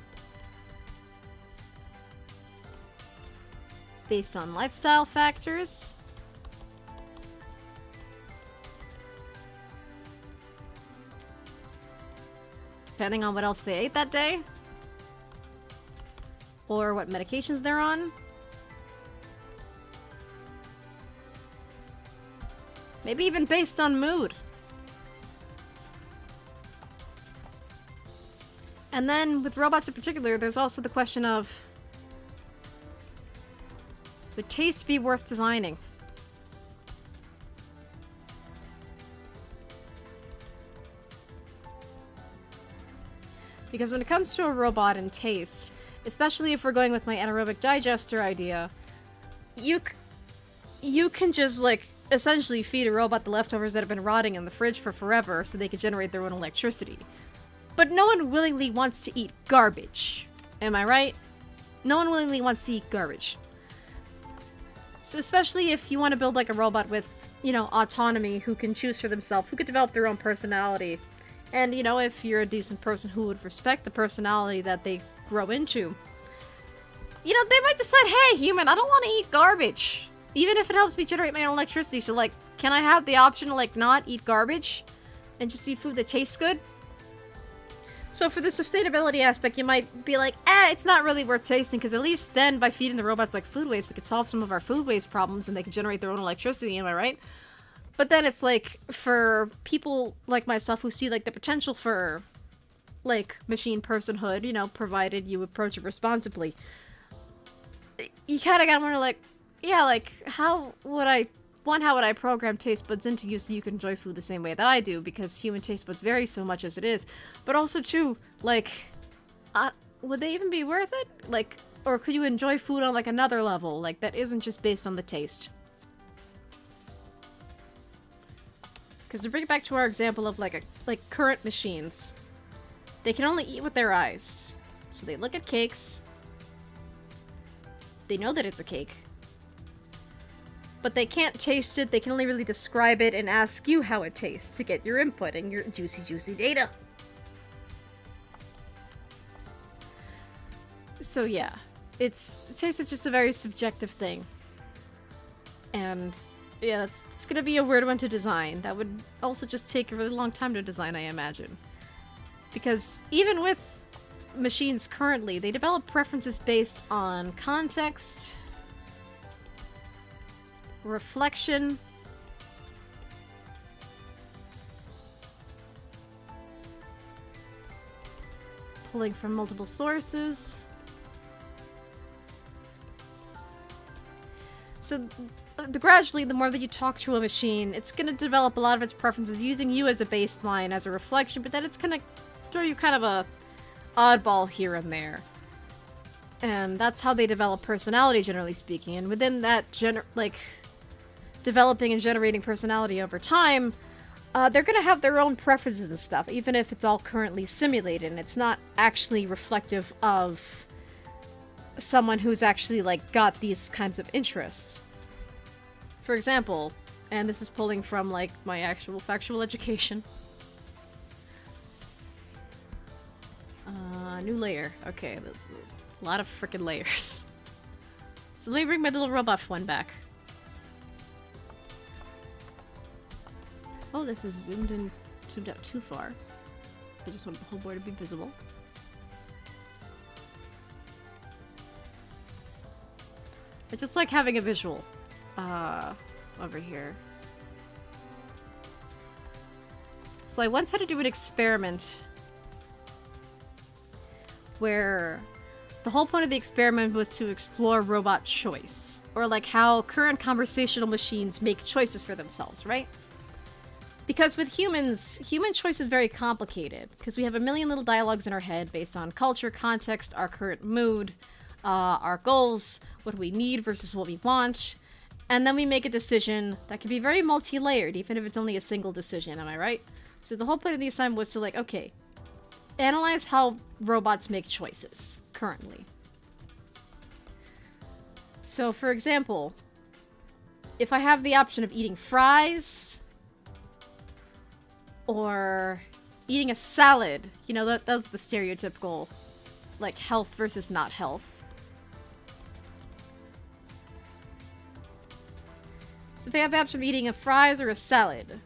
Based on lifestyle factors. Depending on what else they ate that day. Or what medications they're on. Maybe even based on mood. And then, with robots in particular, there's also the question of... would taste be worth designing? Because when it comes to a robot and taste, especially if we're going with my anaerobic digester idea, you can just, like, essentially feed a robot the leftovers that have been rotting in the fridge for forever so they can generate their own electricity. But no one willingly wants to eat garbage. Am I right? No one willingly wants to eat garbage. So especially if you want to build like a robot with, you know, autonomy, who can choose for themselves, who could develop their own personality. And, you know, if you're a decent person who would respect the personality that they grow into, you know, they might decide, hey, human, I don't want to eat garbage. Even if it helps me generate my own electricity. So, like, can I have the option to, like, not eat garbage and just eat food that tastes good? So for the sustainability aspect, you might be like, it's not really worth tasting, because at least then, by feeding the robots like food waste, we could solve some of our food waste problems, and they could generate their own electricity, am I right? But then it's like, for people like myself who see, like, the potential for, like, machine personhood, you know, provided you approach it responsibly, you kinda gotta wonder, like, yeah, like, how would I program taste buds into you so you can enjoy food the same way that I do, because human taste buds vary so much as it is. But also, too, like, would they even be worth it? Like, or could you enjoy food on, like, another level, like, that isn't just based on the taste? Because to bring it back to our example of, like, current machines, they can only eat with their eyes. So they look at cakes, they know that it's a cake, but they can't taste it, they can only really describe it and ask you how it tastes to get your input and your juicy data. So yeah, taste is just a very subjective thing. And yeah, it's gonna be a weird one to design. That would also just take a really long time to design, I imagine. Because even with machines currently, they develop preferences based on context, reflection, pulling from multiple sources. So gradually, the more that you talk to a machine, it's going to develop a lot of its preferences using you as a baseline, as a reflection, but then it's going to throw you kind of a oddball here and there. And that's how they develop personality, generally speaking. And within that, developing and generating personality over time, they're going to have their own preferences and stuff, even if it's all currently simulated and it's not actually reflective of someone who's actually, like, got these kinds of interests. For example, and this is pulling from, like, my actual factual education. New layer. Okay, there's a lot of frickin' layers. So let me bring my little robot one back. Oh, this is zoomed out too far. I just want the whole board to be visible. I just like having a visual. Over here. So I once had to do an experiment where the whole point of the experiment was to explore robot choice, or like how current conversational machines make choices for themselves, right? Because with humans, human choice is very complicated, because we have a million little dialogues in our head based on culture, context, our current mood, our goals, what we need versus what we want, and then we make a decision that can be very multi-layered, even if it's only a single decision, am I right? So the whole point of the assignment was to, like, okay, analyze how robots make choices currently. So, for example, if I have the option of eating fries or eating a salad, you know, that's the stereotypical, like, health versus not health. So if I have the option of eating a fries or a salad,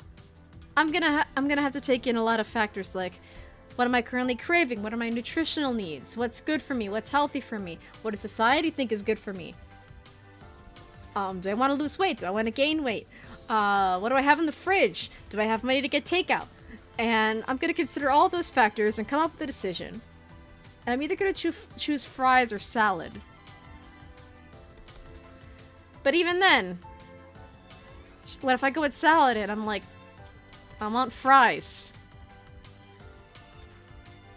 I'm gonna have to take in a lot of factors like, what am I currently craving? What are my nutritional needs? What's good for me? What's healthy for me? What does society think is good for me? Do I want to lose weight? Do I want to gain weight? What do I have in the fridge? Do I have money to get takeout? And I'm gonna consider all those factors and come up with a decision. And I'm either gonna choose fries or salad. But even then, what if I go with salad and I'm like, I want fries?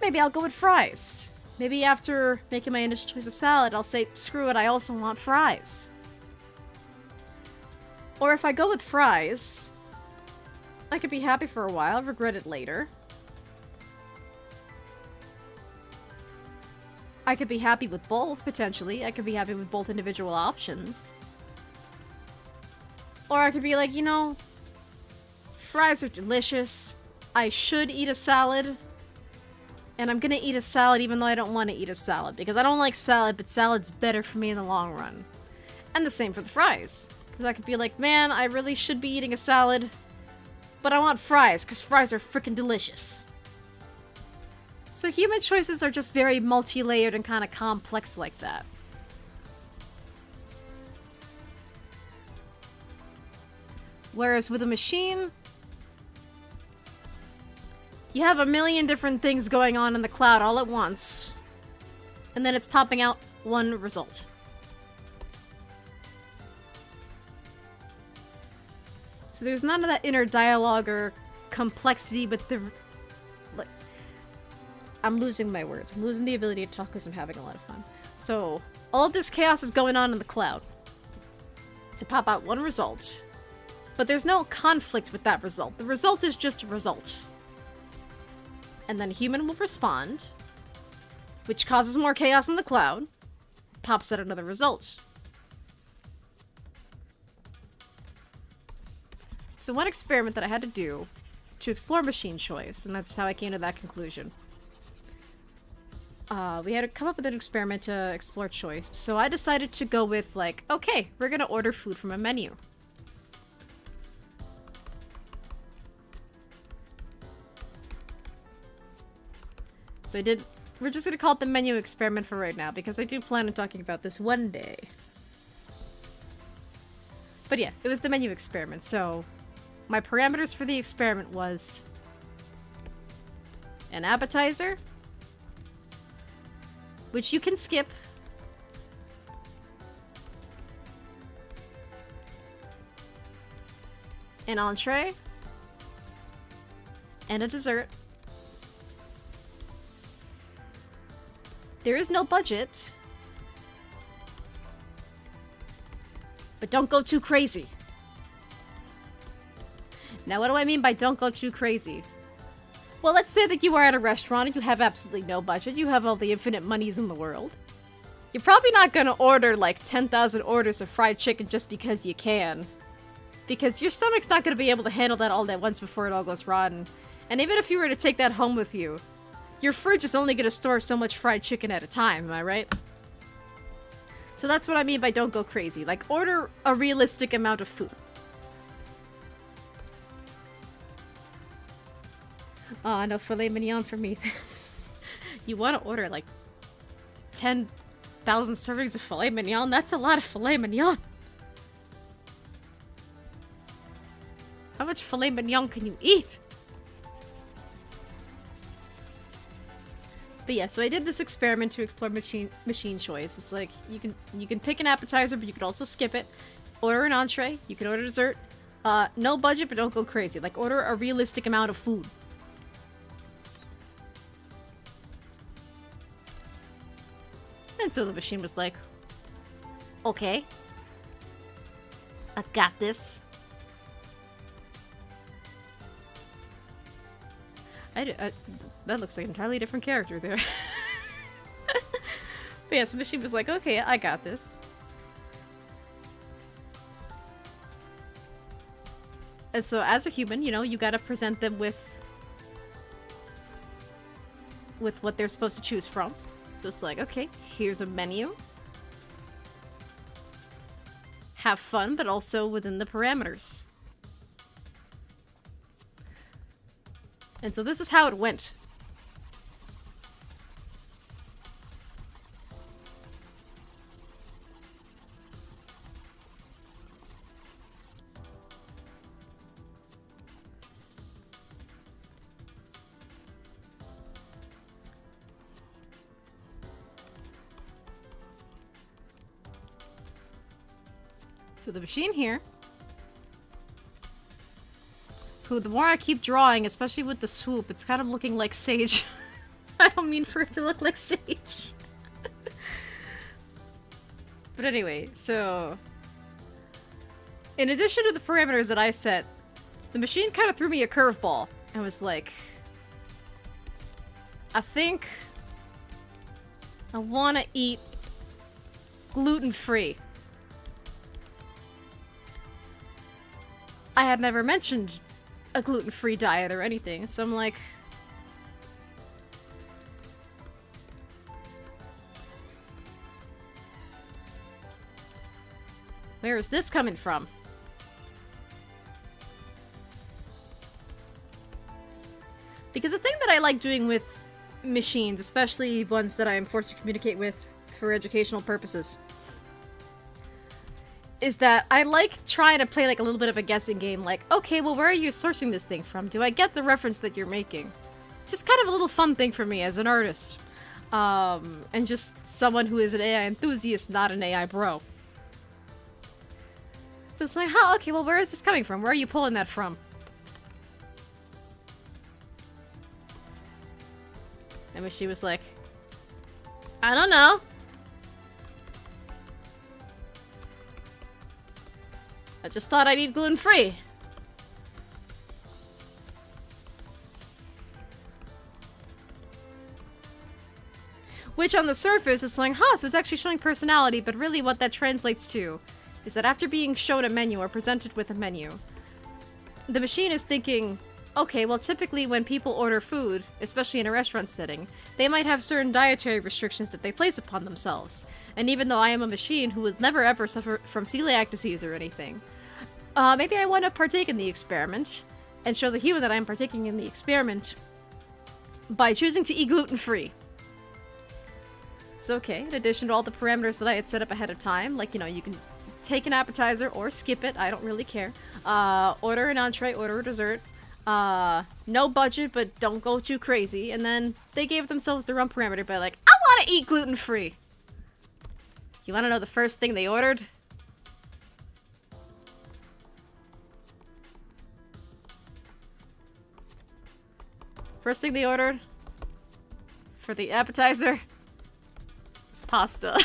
Maybe I'll go with fries. Maybe after making my initial choice of salad, I'll say, screw it, I also want fries. Or if I go with fries, I could be happy for a while, regret it later. I could be happy with both, potentially. I could be happy with both individual options. Or I could be like, you know, fries are delicious. I should eat a salad. And I'm gonna eat a salad even though I don't want to eat a salad. Because I don't like salad, but salad's better for me in the long run. And the same for the fries. Because I could be like, man, I really should be eating a salad. But I want fries, because fries are freaking delicious. So human choices are just very multi-layered and kind of complex like that. Whereas with a machine, you have a million different things going on in the cloud all at once. And then it's popping out one result. So there's none of that inner dialogue or complexity, but the... like, I'm losing my words. I'm losing the ability to talk because I'm having a lot of fun. So, all of this chaos is going on in the cloud. To pop out one result. But there's no conflict with that result. The result is just a result. And then a human will respond, which causes more chaos in the cloud, pops out another result. So one experiment that I had to do to explore machine choice, and that's how I came to that conclusion. We had to come up with an experiment to explore choice, so I decided to go with, like, okay, we're gonna order food from a menu. So we're just gonna call it the menu experiment for right now, because I do plan on talking about this one day. But yeah, it was the menu experiment, so my parameters for the experiment was an appetizer, which you can skip, an entree, and a dessert. There is no budget, but don't go too crazy. Now, what do I mean by don't go too crazy? Well, let's say that you are at a restaurant and you have absolutely no budget. You have all the infinite monies in the world. You're probably not gonna order like 10,000 orders of fried chicken just because you can. Because your stomach's not gonna be able to handle that all at once before it all goes rotten. And even if you were to take that home with you, your fridge is only gonna store so much fried chicken at a time, am I right? So that's what I mean by don't go crazy. Like, order a realistic amount of food. Oh, no filet mignon for me. You want to order like 10,000 servings of filet mignon? That's a lot of filet mignon. How much filet mignon can you eat? But yeah, so I did this experiment to explore machine choice. It's like you can pick an appetizer, but you could also skip it. Order an entree. You can order dessert. No budget, but don't go crazy. Like, order a realistic amount of food. And so the machine was like, okay, I got this. That looks like an entirely different character there. But yeah, so machine was like, okay, I got this. And so as a human, you know, you gotta present them with what they're supposed to choose from. So it's like, okay, here's a menu. Have fun, but also within the parameters. And so this is how it went. So the machine here, who the more I keep drawing, especially with the swoop, it's kind of looking like Sage. I don't mean for it to look like Sage. But anyway, so in addition to the parameters that I set, the machine kind of threw me a curveball. I was like, I think I want to eat gluten-free. I had never mentioned a gluten-free diet or anything, so I'm like, where is this coming from? Because the thing that I like doing with machines, especially ones that I'm forced to communicate with for educational purposes, is that I like trying to play like a little bit of a guessing game, like, okay, well, where are you sourcing this thing from? Do I get the reference that you're making? Just kind of a little fun thing for me as an artist. And just someone who is an AI enthusiast, not an AI bro. So it's like, huh, okay, well, where is this coming from? Where are you pulling that from? And she was like, I don't know. I just thought I'd eat gluten-free. Which on the surface is like, huh, so it's actually showing personality, but really what that translates to is that after being shown a menu or presented with a menu, the machine is thinking, okay, well typically when people order food, especially in a restaurant setting, they might have certain dietary restrictions that they place upon themselves. And even though I am a machine who has never ever suffered from celiac disease or anything, maybe I want to partake in the experiment and show the human that I'm partaking in the experiment by choosing to eat gluten-free. So okay, in addition to all the parameters that I had set up ahead of time, like, you know, you can take an appetizer or skip it, I don't really care. Order an entree, order a dessert. No budget, but don't go too crazy. And then they gave themselves their own parameter by like, I want to eat gluten-free. You want to know the first thing they ordered? First thing they ordered for the appetizer was pasta.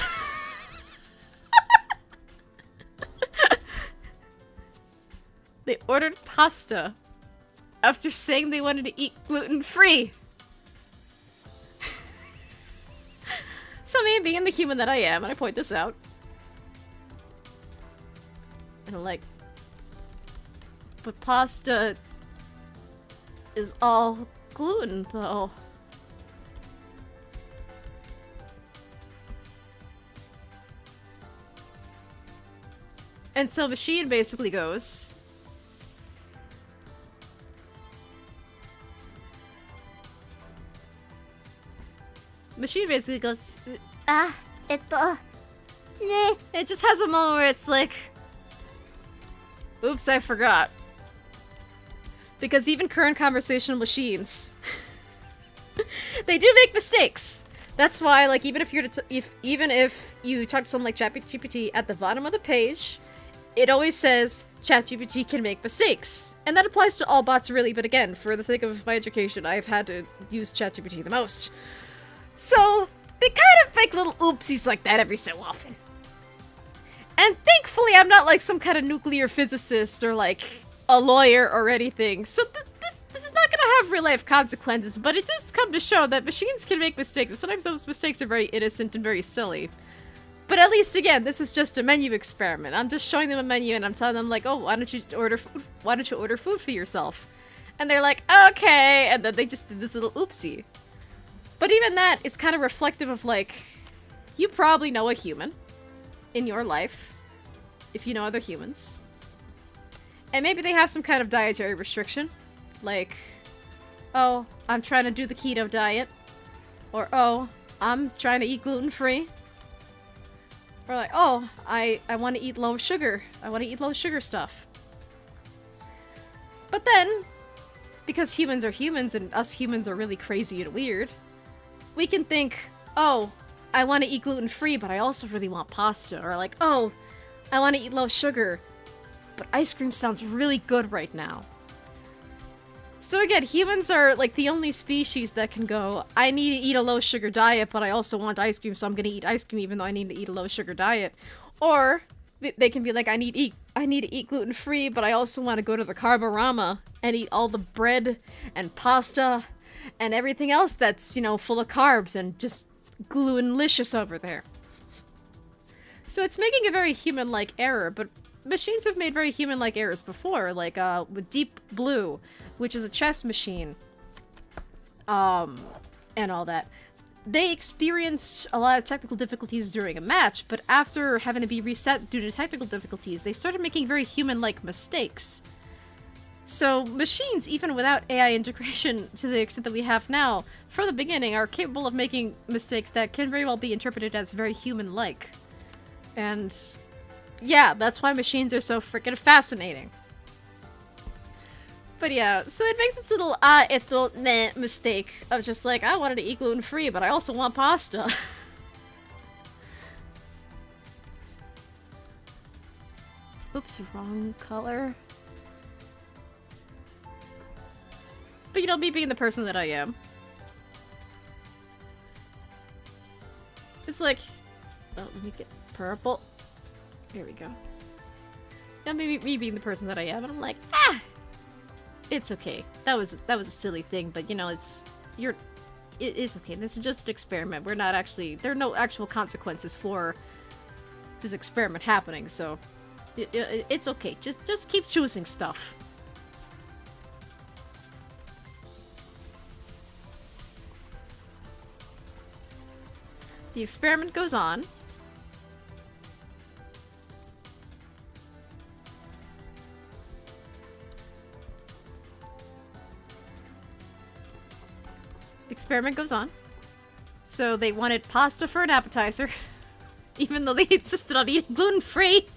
They ordered pasta after saying they wanted to eat gluten-free. So me, being the human that I am, and I point this out, and I'm like, but pasta is all gluten, though. And so machine basically goes, it just has a moment where it's like, oops, I forgot. Because even current conversational machines, they do make mistakes. That's why, like, even if you talk to someone like ChatGPT, at the bottom of the page, it always says ChatGPT can make mistakes. And that applies to all bots, really, but again, for the sake of my education, I've had to use ChatGPT the most. So, they kind of make little oopsies like that every so often. And thankfully, I'm not like some kind of nuclear physicist or like a lawyer or anything. So this is not gonna have real life consequences, but it does come to show that machines can make mistakes, and sometimes those mistakes are very innocent and very silly. But at least, again, this is just a menu experiment. I'm just showing them a menu and I'm telling them like, oh, why don't you order food? Why don't you order food for yourself? And they're like, okay, and then they just did this little oopsie. But even that is kind of reflective of like, you probably know a human in your life, if you know other humans. And maybe they have some kind of dietary restriction. Like, oh, I'm trying to do the keto diet. Or, oh, I'm trying to eat gluten-free. Or like, oh, I want to eat low sugar. I want to eat low sugar stuff. But then, because humans are humans and us humans are really crazy and weird, we can think, oh, I want to eat gluten-free, but I also really want pasta. Or like, oh, I want to eat low sugar, but ice cream sounds really good right now. So again, humans are like the only species that can go, I need to eat a low sugar diet, but I also want ice cream, so I'm gonna eat ice cream even though I need to eat a low sugar diet. Or they can be like, I need to eat gluten-free, but I also want to go to the Carborama and eat all the bread and pasta and everything else that's, you know, full of carbs and just gluten-licious over there. So it's making a very human-like error, but machines have made very human-like errors before, like with Deep Blue, which is a chess machine, and all that. They experienced a lot of technical difficulties during a match, but after having to be reset due to technical difficulties, they started making very human-like mistakes. So machines, even without AI integration to the extent that we have now, from the beginning are capable of making mistakes that can very well be interpreted as very human-like. And yeah, that's why machines are so freaking fascinating. But yeah, so it makes this little ethical mistake of just like, I wanted to eat gluten-free, but I also want pasta. Oops, wrong color. But you know, me being the person that I am, it's like, oh, let me get purple. Here we go. Now me being the person that I am, and I'm like, ah, it's okay. That was a silly thing, but you know, it is okay. This is just an experiment. We're not actually, there are no actual consequences for this experiment happening, so it's okay. Just keep choosing stuff. The experiment goes on. Experiment goes on. So they wanted pasta for an appetizer, even though they insisted on eating gluten-free.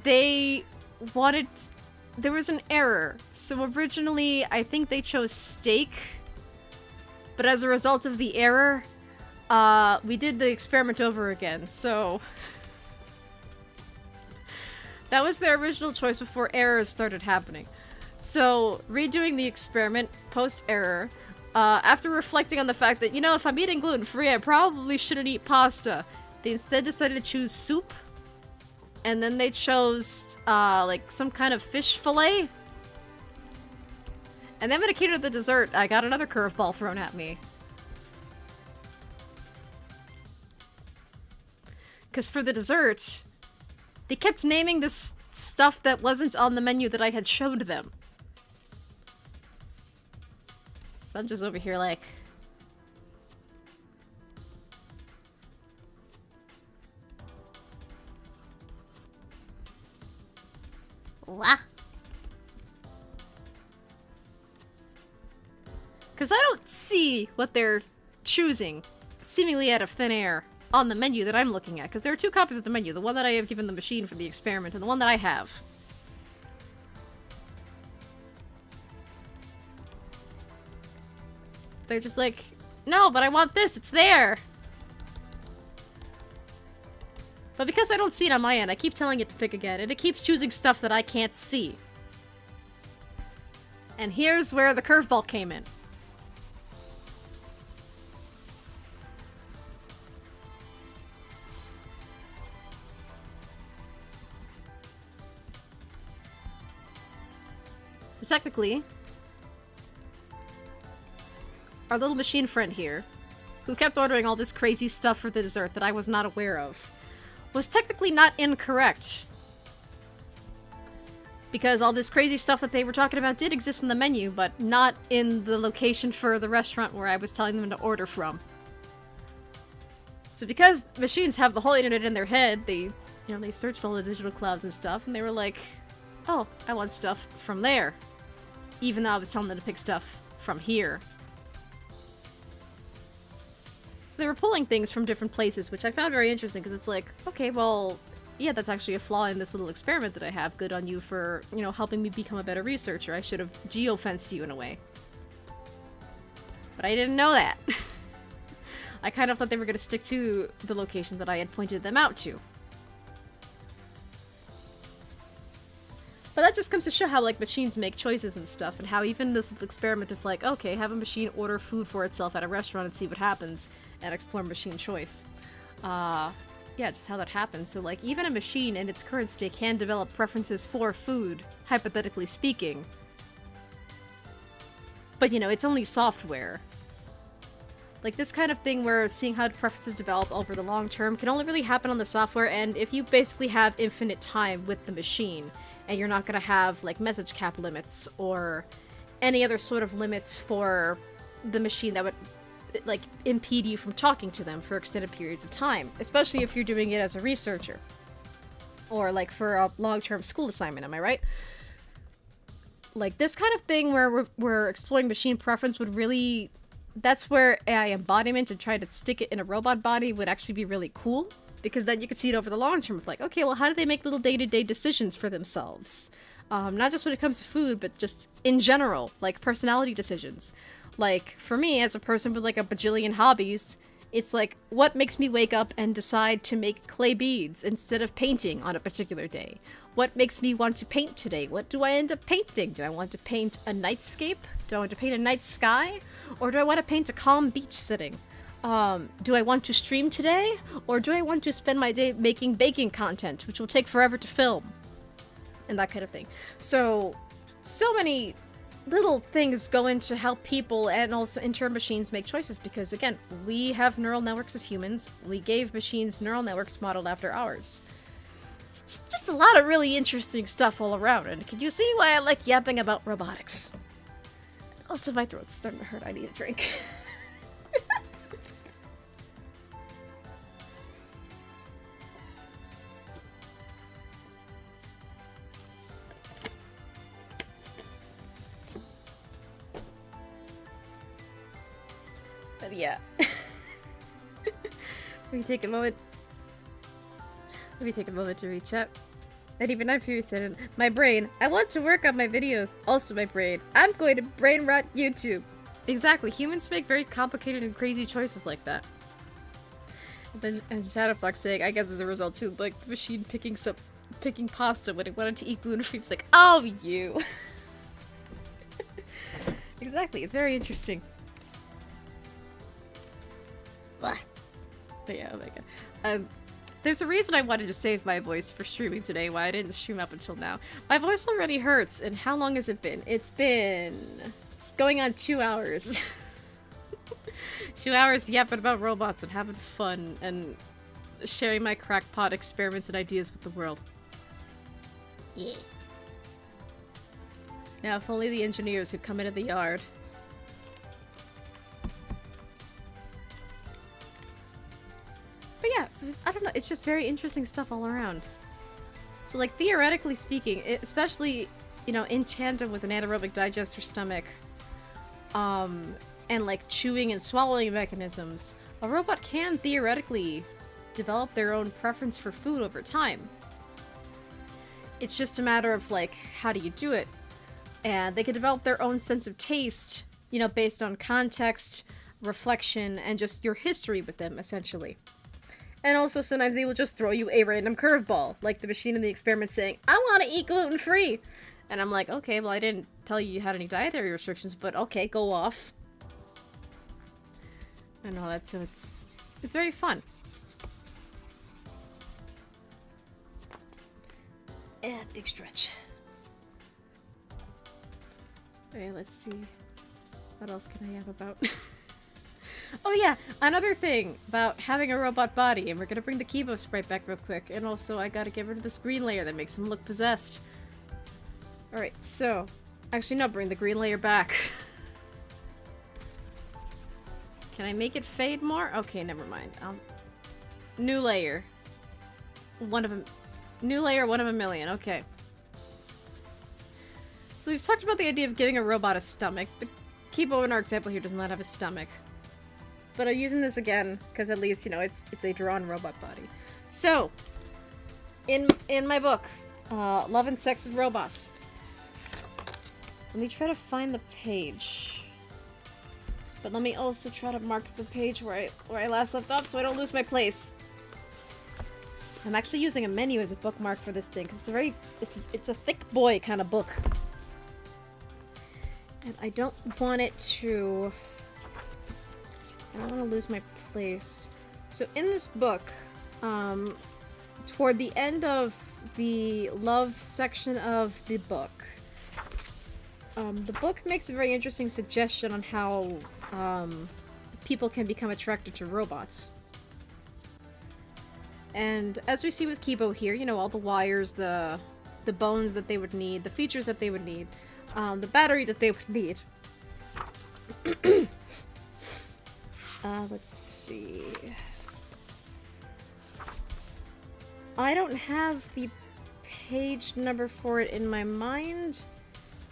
They wanted... There was an error. So originally, I think they chose steak. But as a result of the error, we did the experiment over again, so... That was their original choice before errors started happening. So, redoing the experiment, post-error, after reflecting on the fact that, you know, if I'm eating gluten-free, I probably shouldn't eat pasta, they instead decided to choose soup. And then they chose, like, some kind of fish fillet. And then when it came to the dessert, I got another curveball thrown at me. Because for the dessert, they kept naming this stuff that wasn't on the menu that I had showed them. So I'm just over here like... What? Because I don't see what they're choosing, seemingly out of thin air, on the menu that I'm looking at. Because there are two copies of the menu. The one that I have given the machine for the experiment, and the one that I have. They're just like, no, but I want this, it's there! But because I don't see it on my end, I keep telling it to pick again, and it keeps choosing stuff that I can't see. And here's where the curveball came in. So technically, our little machine friend here, who kept ordering all this crazy stuff for the dessert that I was not aware of, was technically not incorrect. Because all this crazy stuff that they were talking about did exist in the menu, but not in the location for the restaurant where I was telling them to order from. So because machines have the whole internet in their head, they searched all the digital clouds and stuff, and they were like, oh, I want stuff from there. Even though I was telling them to pick stuff from here. So they were pulling things from different places, which I found very interesting, because it's like, okay, well, yeah, that's actually a flaw in this little experiment that I have. Good on you for, helping me become a better researcher. I should have geofenced you in a way. But I didn't know that. I kind of thought they were going to stick to the location that I had pointed them out to. But that just comes to show how, like, machines make choices and stuff, and how even this experiment of, like, okay, have a machine order food for itself at a restaurant and see what happens, and explore machine choice. Yeah, just how that happens. So, like, even a machine in its current state can develop preferences for food, hypothetically speaking. But, it's only software. Like, this kind of thing where seeing how preferences develop over the long term can only really happen on the software, and if you basically have infinite time with the machine, and you're not gonna have, like, message cap limits, or any other sort of limits for the machine that would, like, impede you from talking to them for extended periods of time, especially if you're doing it as a researcher. Or, like, for a long-term school assignment, am I right? Like, this kind of thing where we're exploring machine preference would really... That's where AI embodiment and trying to stick it in a robot body would actually be really cool. Because then you could see it over the long term of like, okay, well, how do they make little day-to-day decisions for themselves? Not just when it comes to food, but just in general, like personality decisions. Like, for me, as a person with like a bajillion hobbies, it's like, what makes me wake up and decide to make clay beads instead of painting on a particular day? What makes me want to paint today? What do I end up painting? Do I want to paint a nightscape? Do I want to paint a night sky? Or do I want to paint a calm beach sitting? Do I want to stream today? Or do I want to spend my day making baking content, which will take forever to film? And that kind of thing. So many little things go into how people and also in turn machines make choices, because again, we have neural networks as humans. We gave machines neural networks modeled after ours. It's just a lot of really interesting stuff all around, and can you see why I like yapping about robotics? Also, my throat's starting to hurt. I need a drink. But yeah. Let me take a moment. Let me take a moment to reach up. And even I'm furious at it. My brain. I want to work on my videos. Also my brain. I'm going to brain rot YouTube. Exactly. Humans make very complicated and crazy choices like that. And Shadowfox saying, I guess as a result too, like the machine picking pasta when it wanted to eat gluten-free. It's like, oh, you. Exactly. It's very interesting. Blah. But yeah, oh my god. There's a reason I wanted to save my voice for streaming today, why I didn't stream up until now. My voice already hurts, and how long has it been? It's going on 2 hours. 2 hours yapping about robots and having fun, and sharing my crackpot experiments and ideas with the world. Yeah. Now, if only the engineers had come into the yard. But yeah, so I don't know, it's just very interesting stuff all around. So like, theoretically speaking, especially, in tandem with an anaerobic digester stomach, and like chewing and swallowing mechanisms, a robot can theoretically develop their own preference for food over time. It's just a matter of like, how do you do it? And they can develop their own sense of taste, based on context, reflection, and just your history with them, essentially. And also, sometimes they will just throw you a random curveball, like the machine in the experiment saying, I want to eat gluten-free! And I'm like, okay, well, I didn't tell you had any dietary restrictions, but okay, go off. And all that, so it's very fun. Yeah, big stretch. Okay, let's see. What else can I have about? Oh yeah, another thing about having a robot body, and we're gonna bring the Kibo sprite back real quick, and also I gotta get rid of this green layer that makes him look possessed. Alright, so... Actually, no, bring the green layer back. Can I make it fade more? Okay, never mind. New layer. New layer, 1 of a million, okay. So we've talked about the idea of giving a robot a stomach. The Kibo in our example here does not have a stomach. But I'm using this again, because at least, you know, it's a drawn robot body. So, in my book, Love and Sex with Robots. Let me try to find the page. But let me also try to mark the page where I last left off so I don't lose my place. I'm actually using a menu as a bookmark for this thing, because it's a thick boy kind of book. And I don't want it to... I don't want to lose my place. So in this book, toward the end of the love section of the book makes a very interesting suggestion on how people can become attracted to robots. And as we see with Kibo here, you know, all the wires, the bones that they would need, the features that they would need, the battery that they would need. Let's see. I don't have the page number for it in my mind,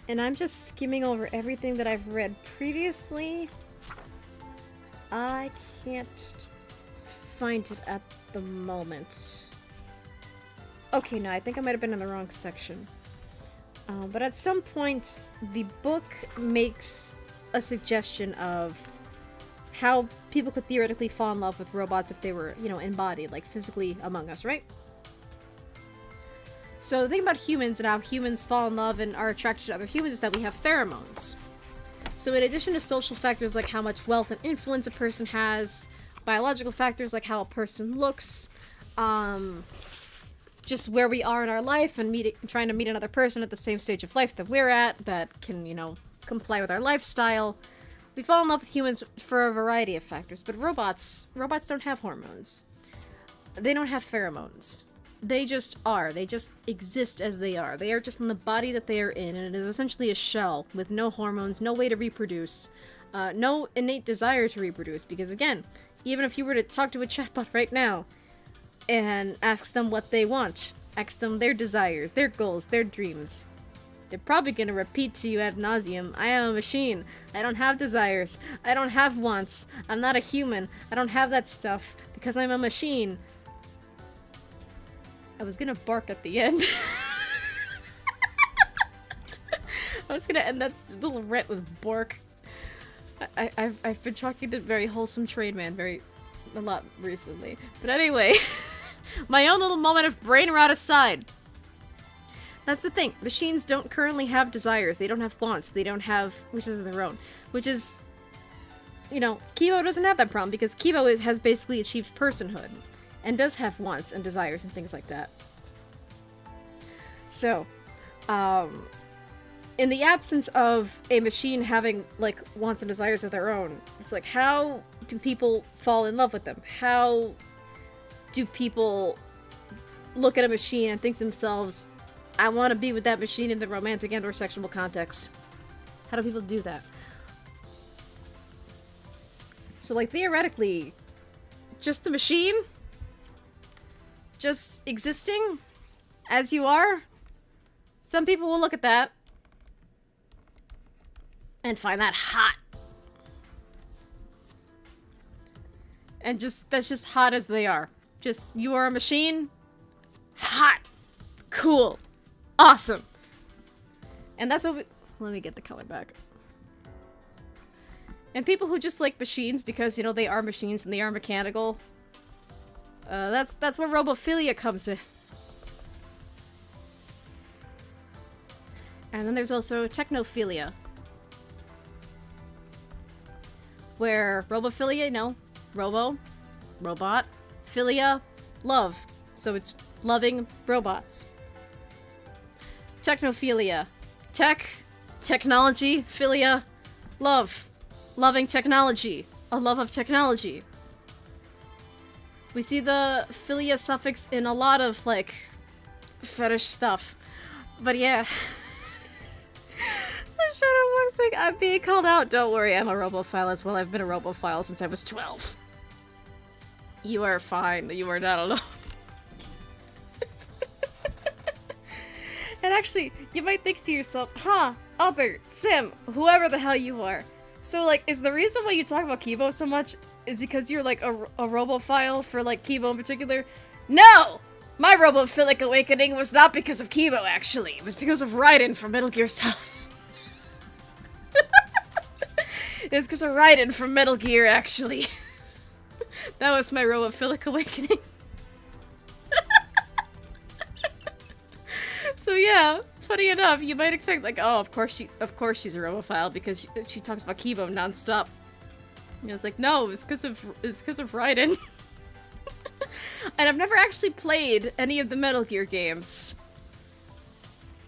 and I'm just skimming over everything that I've read previously. I can't find it at the moment. Okay, no, I think I might have been in the wrong section. But at some point, the book makes a suggestion of how people could theoretically fall in love with robots if they were, you know, embodied, like physically among us, right? So the thing about humans and how humans fall in love and are attracted to other humans is that we have pheromones. So in addition to social factors like how much wealth and influence a person has, biological factors like how a person looks, just where we are in our life and trying to meet another person at the same stage of life that we're at that can, you know, comply with our lifestyle. We fall in love with humans for a variety of factors, but robots don't have hormones. They don't have pheromones. They just are. They just exist as they are. They are just in the body that they are in, and it is essentially a shell with no hormones, no way to reproduce, no innate desire to reproduce, because again, even if you were to talk to a chatbot right now and ask them what they want, ask them their desires, their goals, their dreams, they're probably going to repeat to you ad nauseum, I am a machine. I don't have desires. I don't have wants. I'm not a human. I don't have that stuff because I'm a machine. I was going to bark at the end. I was going to end that little rant with bark. I've been talking to very wholesome trade man a lot recently. But anyway, my own little moment of brain rot aside. That's the thing. Machines don't currently have desires. They don't have wants. They don't have wishes of their own. Which is, you know, Kibo doesn't have that problem because Kibo has basically achieved personhood and does have wants and desires and things like that. So, in the absence of a machine having, like, wants and desires of their own, it's like, how do people fall in love with them? How do people look at a machine and think to themselves, I want to be with that machine in the romantic and or sexual context? How do people do that? So, like, theoretically, just the machine? Just existing as you are? Some people will look at that and find that hot. And that's just hot as they are. Just, you are a machine? Hot. Cool. Awesome. And that's what let me get the color back. And people who just like machines because, you know, they are machines and they are mechanical. That's where robophilia comes in. And then there's also technophilia. Where robophilia, you know, robot, philia, love. So it's loving robots. Technophilia. Tech, Technology, philia, love. Loving technology. A love of technology. We see the philia suffix in a lot of, like, fetish stuff. But yeah. The Shadow looks like I'm being called out. Don't worry, I'm a robophile as well. I've been a robophile since I was 12. You are fine. You are not alone. And actually, you might think to yourself, huh, Albert, Sim, whoever the hell you are. So, like, is the reason why you talk about Kibo so much is because you're, like, a robophile for, like, Kibo in particular? No! My robophilic awakening was not because of Kibo, actually. It was because of Raiden from Metal Gear Solid. It was because of Raiden from Metal Gear, actually. That was my robophilic awakening. So yeah, funny enough, you might expect like, oh, of course she's a robophile because she talks about Kibo nonstop. And I was like, no, it's because of Raiden. And I've never actually played any of the Metal Gear games.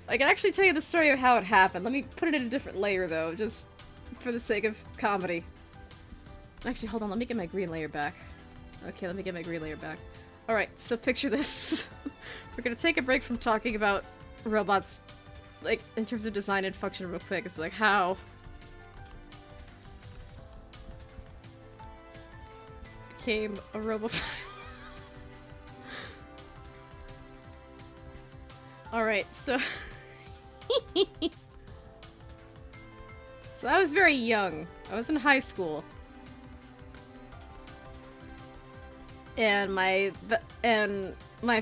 I can actually tell you the story of how it happened. Let me put it in a different layer though, just for the sake of comedy. Actually, hold on, let me get my green layer back. Okay, let me get my green layer back. Alright, so picture this. We're gonna take a break from talking about robots, like, in terms of design and function real quick. It's like, how became a robophile. Alright, so... So I was very young. I was in high school. And my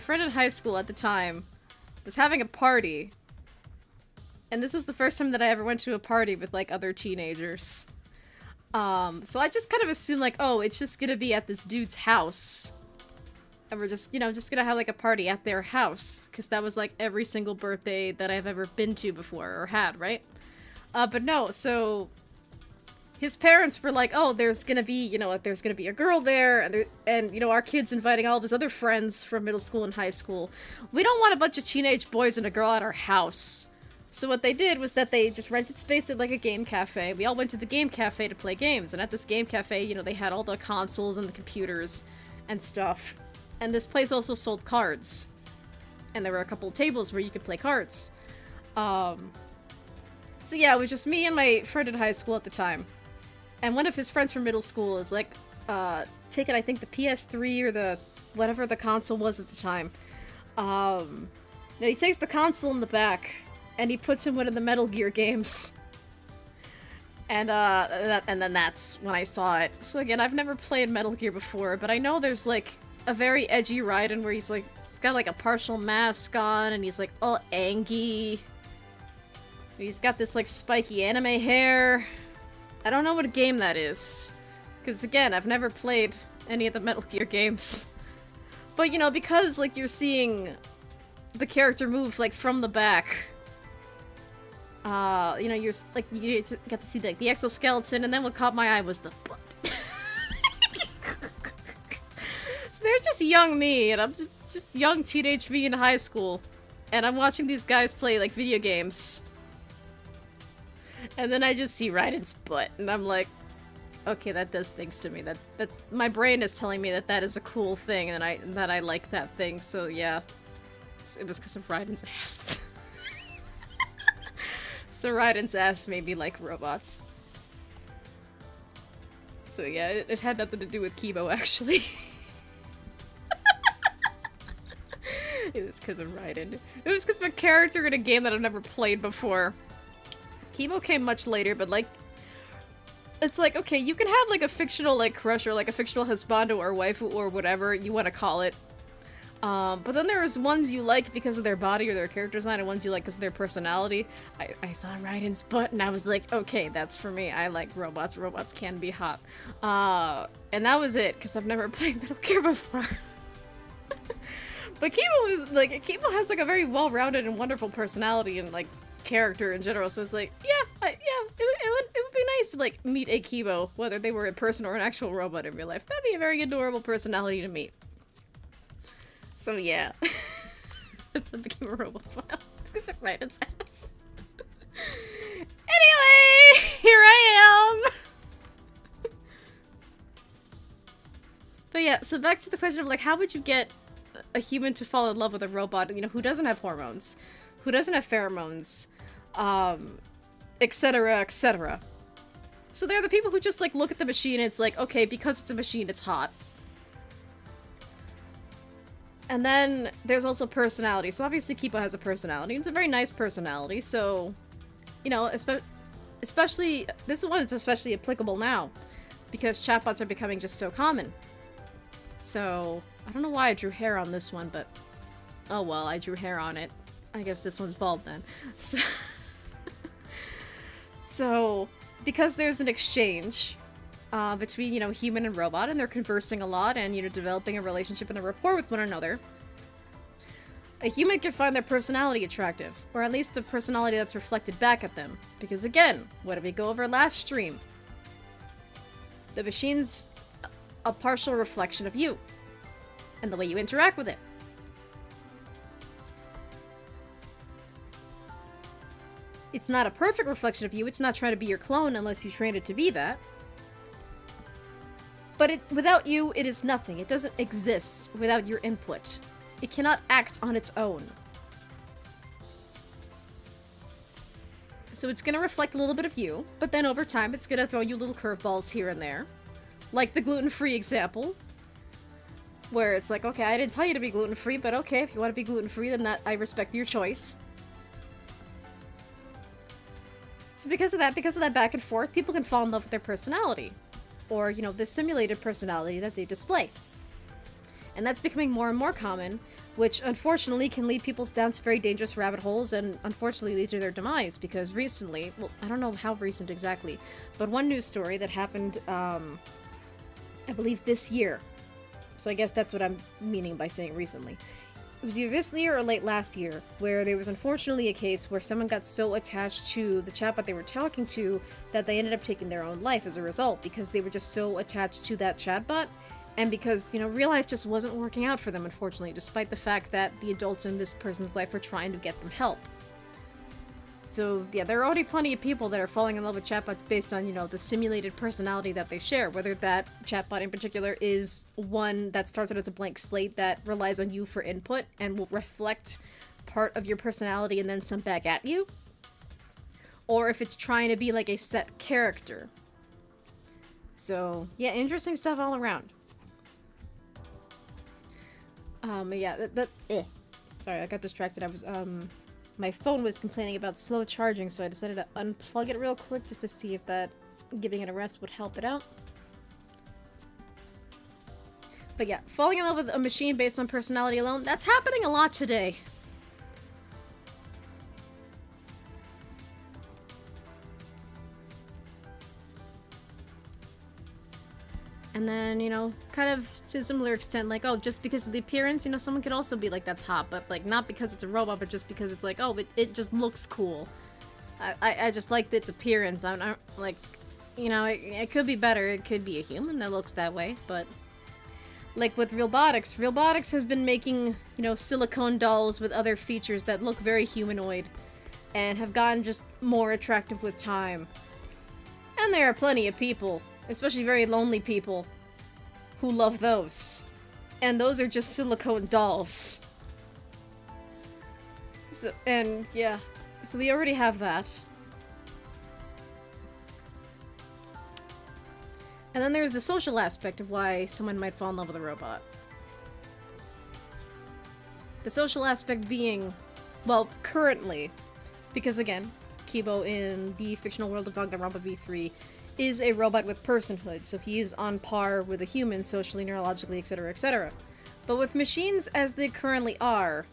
friend in high school at the time was having a party. And this was the first time that I ever went to a party with, like, other teenagers. So I just kind of assumed, like, oh, it's just gonna be at this dude's house. And we're just, you know, just gonna have, like, a party at their house. Because that was, like, every single birthday that I've ever been to before, or had, right? But no, so... his parents were like, oh, there's gonna be, you know, there's gonna be a girl there, and you know, our kid's inviting all of his other friends from middle school and high school. We don't want a bunch of teenage boys and a girl at our house. So what they did was that they just rented space at, like, a game cafe. We all went to the game cafe to play games, and at this game cafe, you know, they had all the consoles and the computers and stuff. And this place also sold cards. And there were a couple of tables where you could play cards. So yeah, it was just me and my friend in high school at the time. And one of his friends from middle school is like, taking, I think, the PS3 or the, whatever the console was at the time. Now he takes the console in the back, and he puts in one of the Metal Gear games. And then that's when I saw it. So again, I've never played Metal Gear before, but I know there's, like, a very edgy Raiden where he's, like, he's got, like, a partial mask on, and he's, like, all angry. He's got this, like, spiky anime hair. I don't know what game that is. Because, again, I've never played any of the Metal Gear games. But, you know, because, like, you're seeing the character move, like, from the back. You know, you're, like, you get to see, like, the exoskeleton, and then what caught my eye was the butt. So there's just young me, and I'm just young teenage me in high school. And I'm watching these guys play, like, video games. And then I just see Raiden's butt, and I'm like, okay, that does things to me. That's my brain is telling me that that is a cool thing, and that I like that thing. So yeah, it was because of Raiden's ass. So Raiden's ass made me like robots. So yeah, it had nothing to do with Kibo, actually. It was because of Raiden. It was because of a character in a game that I've never played before. Kibo came much later, but, like, it's like, okay, you can have, like, a fictional, like, crush or, like, a fictional husbando or waifu or whatever you want to call it. But then there's ones you like because of their body or their character design, and ones you like because of their personality. I saw Raiden's butt, and I was like, okay, that's for me. I like robots. Robots can be hot. And that was it, because I've never played Metal Gear before. But Kibo has, like, a very well-rounded and wonderful personality and, like, character in general, so it's like, yeah, it would be nice to, like, meet a Kibo, whether they were a person or an actual robot in real life. That'd be a very adorable personality to meet. So yeah. That's what became a robophile. Because of Raiden's ass. Anyway, here I am! But yeah, so back to the question of, like, how would you get a human to fall in love with a robot, you know, who doesn't have hormones, who doesn't have pheromones, etc., etc. So they're the people who just, like, look at the machine and it's like, okay, because it's a machine, it's hot. And then there's also personality. So obviously Kipo has a personality. It's a very nice personality, so, you know, especially, this is one that's especially applicable now, because chatbots are becoming just so common. So, I don't know why I drew hair on this one, but oh well, I drew hair on it. I guess this one's bald then. So, so because there's an exchange between, you know, human and robot, and they're conversing a lot and, you know, developing a relationship and a rapport with one another, a human can find their personality attractive, or at least the personality that's reflected back at them. Because again, what did we go over last stream? The machine's a partial reflection of you, and the way you interact with it. It's not a perfect reflection of you, it's not trying to be your clone unless you train it to be that. But without you, it is nothing. It doesn't exist without your input. It cannot act on its own. So it's gonna reflect a little bit of you, but then over time it's gonna throw you little curveballs here and there. Like the gluten-free example, where it's like, okay, I didn't tell you to be gluten-free, but okay, if you want to be gluten-free, then I respect your choice. So because of that back and forth, people can fall in love with their personality. Or, you know, the simulated personality that they display. And that's becoming more and more common, which unfortunately can lead people down very dangerous rabbit holes and unfortunately lead to their demise, because recently, well, I don't know how recent exactly, but one news story that happened, I believe this year. So I guess that's what I'm meaning by saying recently. It was either this year or late last year, where there was unfortunately a case where someone got so attached to the chatbot they were talking to that they ended up taking their own life as a result, because they were just so attached to that chatbot, and because, you know, real life just wasn't working out for them, unfortunately, despite the fact that the adults in this person's life were trying to get them help. So, yeah, there are already plenty of people that are falling in love with chatbots based on, you know, the simulated personality that they share, whether that chatbot in particular is one that starts out as a blank slate that relies on you for input and will reflect part of your personality and then some back at you, or if it's trying to be like a set character. So, yeah, interesting stuff all around. Yeah, Sorry, I got distracted. I was, my phone was complaining about slow charging, so I decided to unplug it real quick just to see if that giving it a rest would help it out. But yeah, falling in love with a machine based on personality alone, that's happening a lot today. And then, you know, kind of to a similar extent, like, oh, just because of the appearance, you know, someone could also be like, that's hot, but, like, not because it's a robot, but just because it's like, oh, it just looks cool. I just liked its appearance. I'm like, you know, it could be better. It could be a human that looks that way, but... Like with robotics has been making, you know, silicone dolls with other features that look very humanoid, and have gotten just more attractive with time. And there are plenty of people, especially very lonely people, who love those. And those are just silicone dolls. So, and yeah, so we already have that. And then there's the social aspect of why someone might fall in love with a robot. The social aspect being, well, currently, because again, Kibo in the fictional world of Danganronpa v3 is a robot with personhood, so he is on par with a human socially, neurologically, etc., etc. But with machines as they currently are,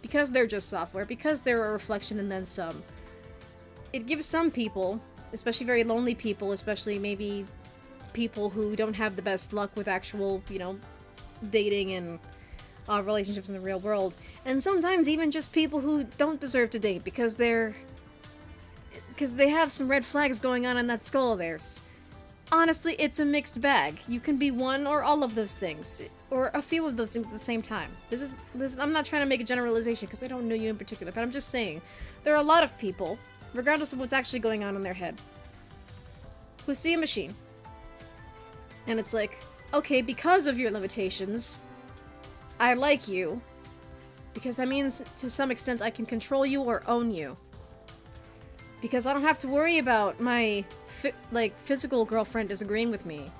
because they're just software, because they're a reflection and then some, it gives some people, especially very lonely people, especially maybe people who don't have the best luck with actual, you know, dating and relationships in the real world, and sometimes even just people who don't deserve to date because they have some red flags going on in that skull of theirs. Honestly, it's a mixed bag. You can be one or all of those things, or a few of those things at the same time. I'm not trying to make a generalization because I don't know you in particular, but I'm just saying there are a lot of people regardless of what's actually going on in their head, who see a machine. And it's like, okay, because of your limitations, I like you. Because that means, to some extent, I can control you or own you. Because I don't have to worry about my, physical girlfriend disagreeing with me.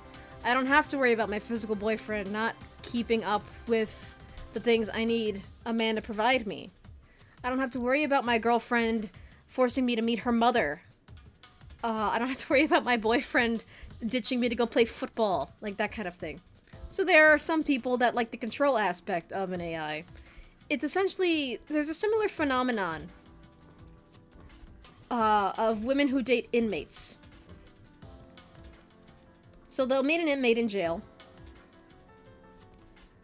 I don't have to worry about my physical boyfriend not keeping up with the things I need a man to provide me. I don't have to worry about my girlfriend forcing me to meet her mother. I don't have to worry about my boyfriend ditching me to go play football. Like, that kind of thing. So there are some people that like the control aspect of an AI. It's essentially, there's a similar phenomenon of women who date inmates. So they'll meet an inmate in jail,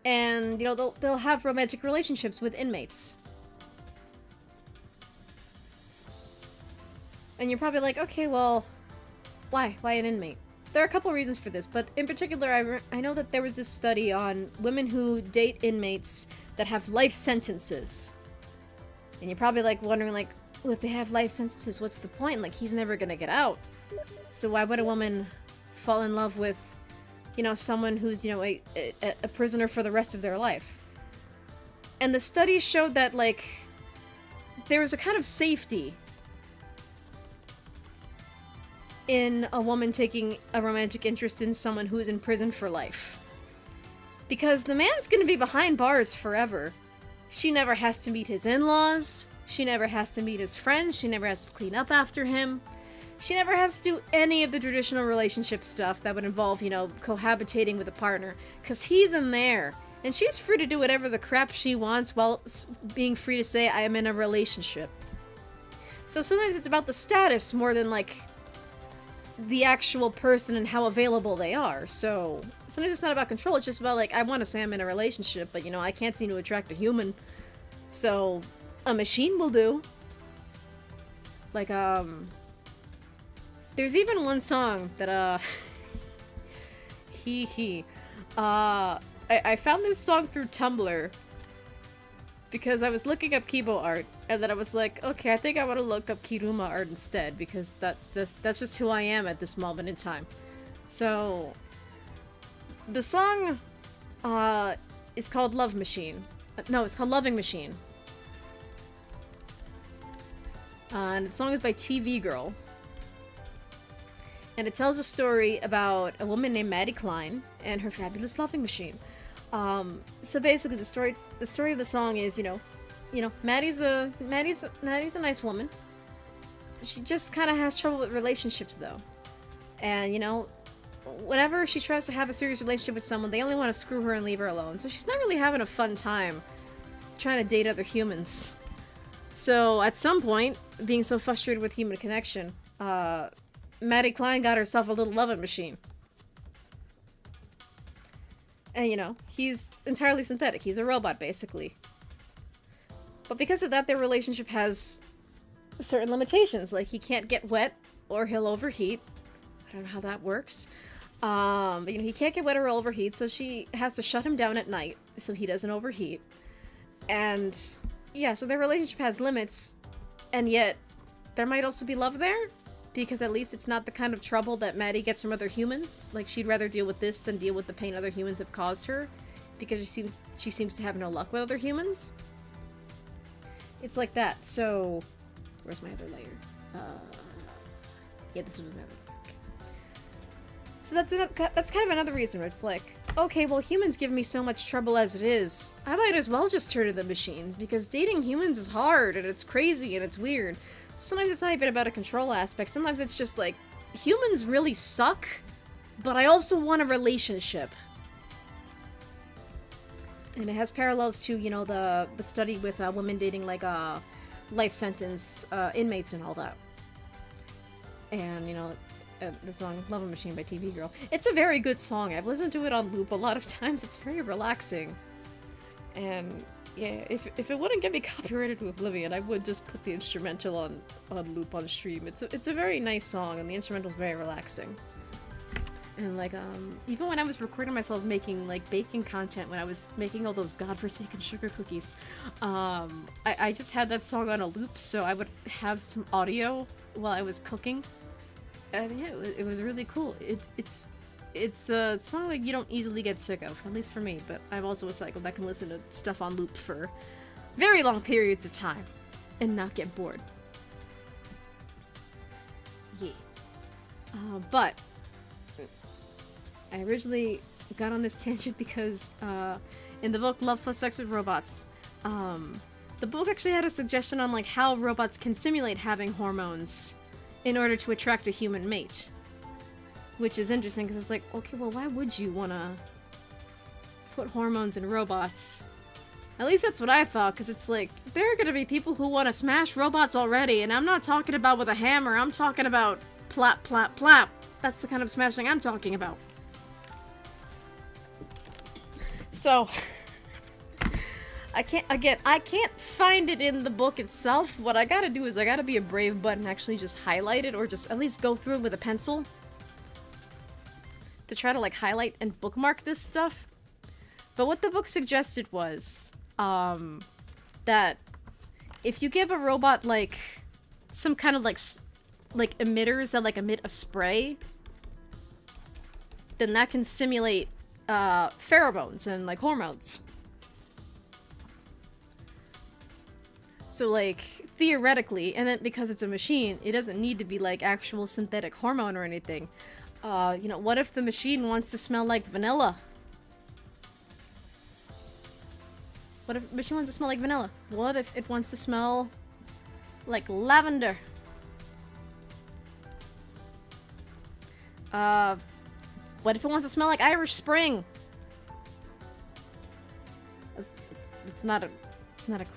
and, you know, they'll have romantic relationships with inmates. And you're probably like, okay, well, why? Why an inmate? There are a couple reasons for this, but in particular, I know that there was this study on women who date inmates that have life sentences. And you're probably, like, wondering, like, well, if they have life sentences, what's the point? Like, he's never gonna get out. So why would a woman fall in love with, you know, someone who's, you know, a prisoner for the rest of their life? And the study showed that, like, there was a kind of safety in a woman taking a romantic interest in someone who is in prison for life. Because the man's gonna be behind bars forever. She never has to meet his in-laws. She never has to meet his friends. She never has to clean up after him. She never has to do any of the traditional relationship stuff that would involve, you know, cohabitating with a partner. Because he's in there. And she's free to do whatever the crap she wants while being free to say, I am in a relationship. So sometimes it's about the status more than, like, the actual person and how available they are. So sometimes it's not about control, it's just about, like, I want to say I'm in a relationship, but, you know, I can't seem to attract a human. So a machine will do. Like, there's even one song that, I found this song through Tumblr because I was looking up Kibo art, and then I was like, okay, I think I want to look up Kiruma art instead, because that's just who I am at this moment in time. So, the song, is called Love Machine. No, it's called Loving Machine. And the song is by TV Girl. And it tells a story about a woman named Maddie Klein and her fabulous loving machine. So basically the story of the song is, you know, Maddie's a nice woman. She just kind of has trouble with relationships, though. And, you know, whenever she tries to have a serious relationship with someone, they only want to screw her and leave her alone. So she's not really having a fun time trying to date other humans. So at some point, being so frustrated with human connection, Maddie Klein got herself a little loving machine. And, you know, he's entirely synthetic. He's a robot, basically. But because of that, their relationship has certain limitations. Like, he can't get wet, or he'll overheat. I don't know how that works. But, you know, he can't get wet or overheat, so she has to shut him down at night so he doesn't overheat. And, yeah, so their relationship has limits, and yet there might also be love there, because at least it's not the kind of trouble that Maddie gets from other humans. Like, she'd rather deal with this than deal with the pain other humans have caused her, because she seems to have no luck with other humans. It's like that. So, where's my other layer? Yeah, this is my other layer. Okay. So that's kind of another reason where it's like, okay, well, humans give me so much trouble as it is. I might as well just turn to the machines, because dating humans is hard, and it's crazy, and it's weird. Sometimes it's not even about a control aspect. Sometimes it's just like, humans really suck, but I also want a relationship. And it has parallels to, you know, the study with women dating, like, life sentence inmates and all that. And, you know, the song Love Machine by TV Girl. It's a very good song. I've listened to it on loop a lot of times. It's very relaxing. And yeah, if it wouldn't get me copyrighted to oblivion, I would just put the instrumental on loop on stream. It's a very nice song, and the instrumental is very relaxing. And like, even when I was recording myself making like baking content, when I was making all those godforsaken sugar cookies, I just had that song on a loop, so I would have some audio while I was cooking. And yeah, it was really cool. It's a song that you don't easily get sick of, at least for me, but I'm also a psycho that can listen to stuff on loop for very long periods of time and not get bored. Yeah. But I originally got on this tangent because in the book Love Plus Sex with Robots, the book actually had a suggestion on like how robots can simulate having hormones in order to attract a human mate. Which is interesting because it's like, okay, well, why would you want to put hormones in robots? At least that's what I thought, because it's like, there are going to be people who want to smash robots already, and I'm not talking about with a hammer, I'm talking about plap, plap, plap. That's the kind of smashing I'm talking about. So, I can't find it in the book itself. What I gotta do is I gotta be a brave butt and actually just highlight it, or just at least go through it with a pencil. To try to like highlight and bookmark this stuff. But what the book suggested was that if you give a robot like some kind of like emitters that like emit a spray, then that can simulate pheromones and like hormones. So like theoretically, and then because it's a machine, it doesn't need to be like actual synthetic hormone or anything. You know, what if the machine wants to smell like vanilla? What if the machine wants to smell like vanilla? What if it wants to smell like lavender? What if it wants to smell like Irish Spring? It's not a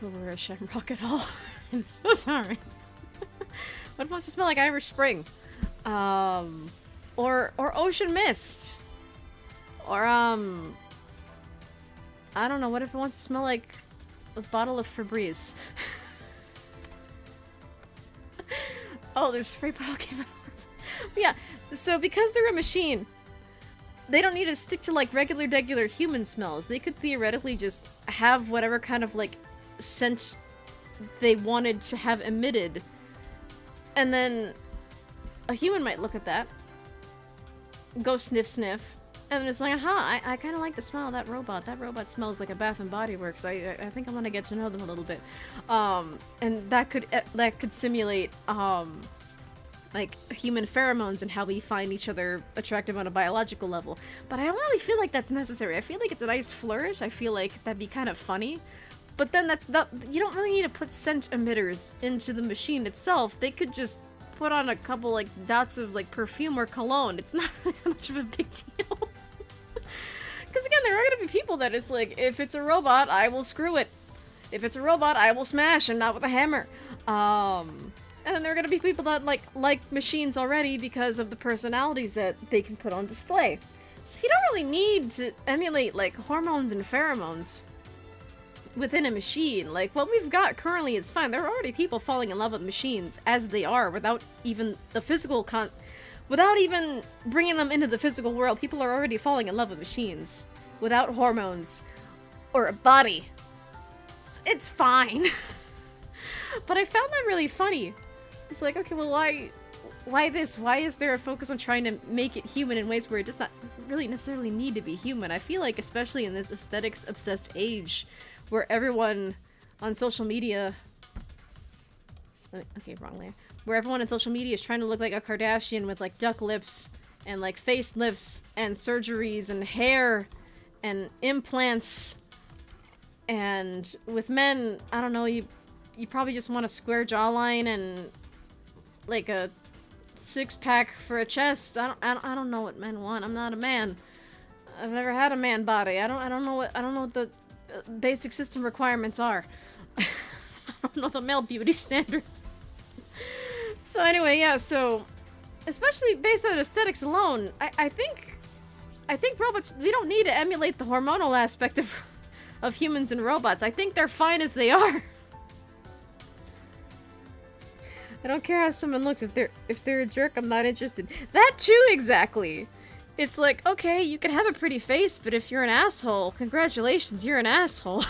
Clover Shamrock at all. I'm so sorry. What if it wants to smell like Irish Spring? Or Ocean Mist. Or, I don't know, what if it wants to smell like a bottle of Febreze? Oh, this spray bottle came out. Yeah, so because they're a machine, they don't need to stick to, like, regular human smells. They could theoretically just have whatever kind of, like, scent they wanted to have emitted. And then a human might look at that, go sniff, and it's like, aha, I kind of like the smell of that robot. That robot smells like a Bath and Body Works. I think I want to get to know them a little bit. And that could simulate, like, human pheromones and how we find each other attractive on a biological level. But I don't really feel like that's necessary. I feel like it's a nice flourish. I feel like that'd be kind of funny. But then that's not, you don't really need to put scent emitters into the machine itself. They could just put on a couple, like, dots of, like, perfume or cologne. It's not really that much of a big deal. Because, again, there are gonna be people that is like, if it's a robot, I will screw it. If it's a robot, I will smash, and not with a hammer. And then there are gonna be people that, like machines already because of the personalities that they can put on display. So you don't really need to emulate, like, hormones and pheromones within a machine. Like, what we've got currently is fine. There are already people falling in love with machines as they are without even the physical without even bringing them into the physical world. People are already falling in love with machines without hormones or a body. It's fine. But I found that really funny. It's like, okay, well, why this? Why is there a focus on trying to make it human in ways where it does not really necessarily need to be human? I feel like, especially in this aesthetics-obsessed age, where everyone on social media... Okay, wrong layer. Where everyone on social media is trying to look like a Kardashian with, like, duck lips and, like, facelifts and surgeries and hair and implants. And with men, I don't know, you probably just want a square jawline and, like, a six-pack for a chest. I don't know what men want. I'm not a man. I've never had a man body. I don't know what the basic system requirements are. I don't know the male beauty standard. So anyway, yeah, so especially based on aesthetics alone, I think robots, we don't need to emulate the hormonal aspect of humans and robots. I think they're fine as they are. I don't care how someone looks. If they're a jerk, I'm not interested. That too, exactly. It's like, okay, you can have a pretty face, but if you're an asshole, congratulations, you're an asshole.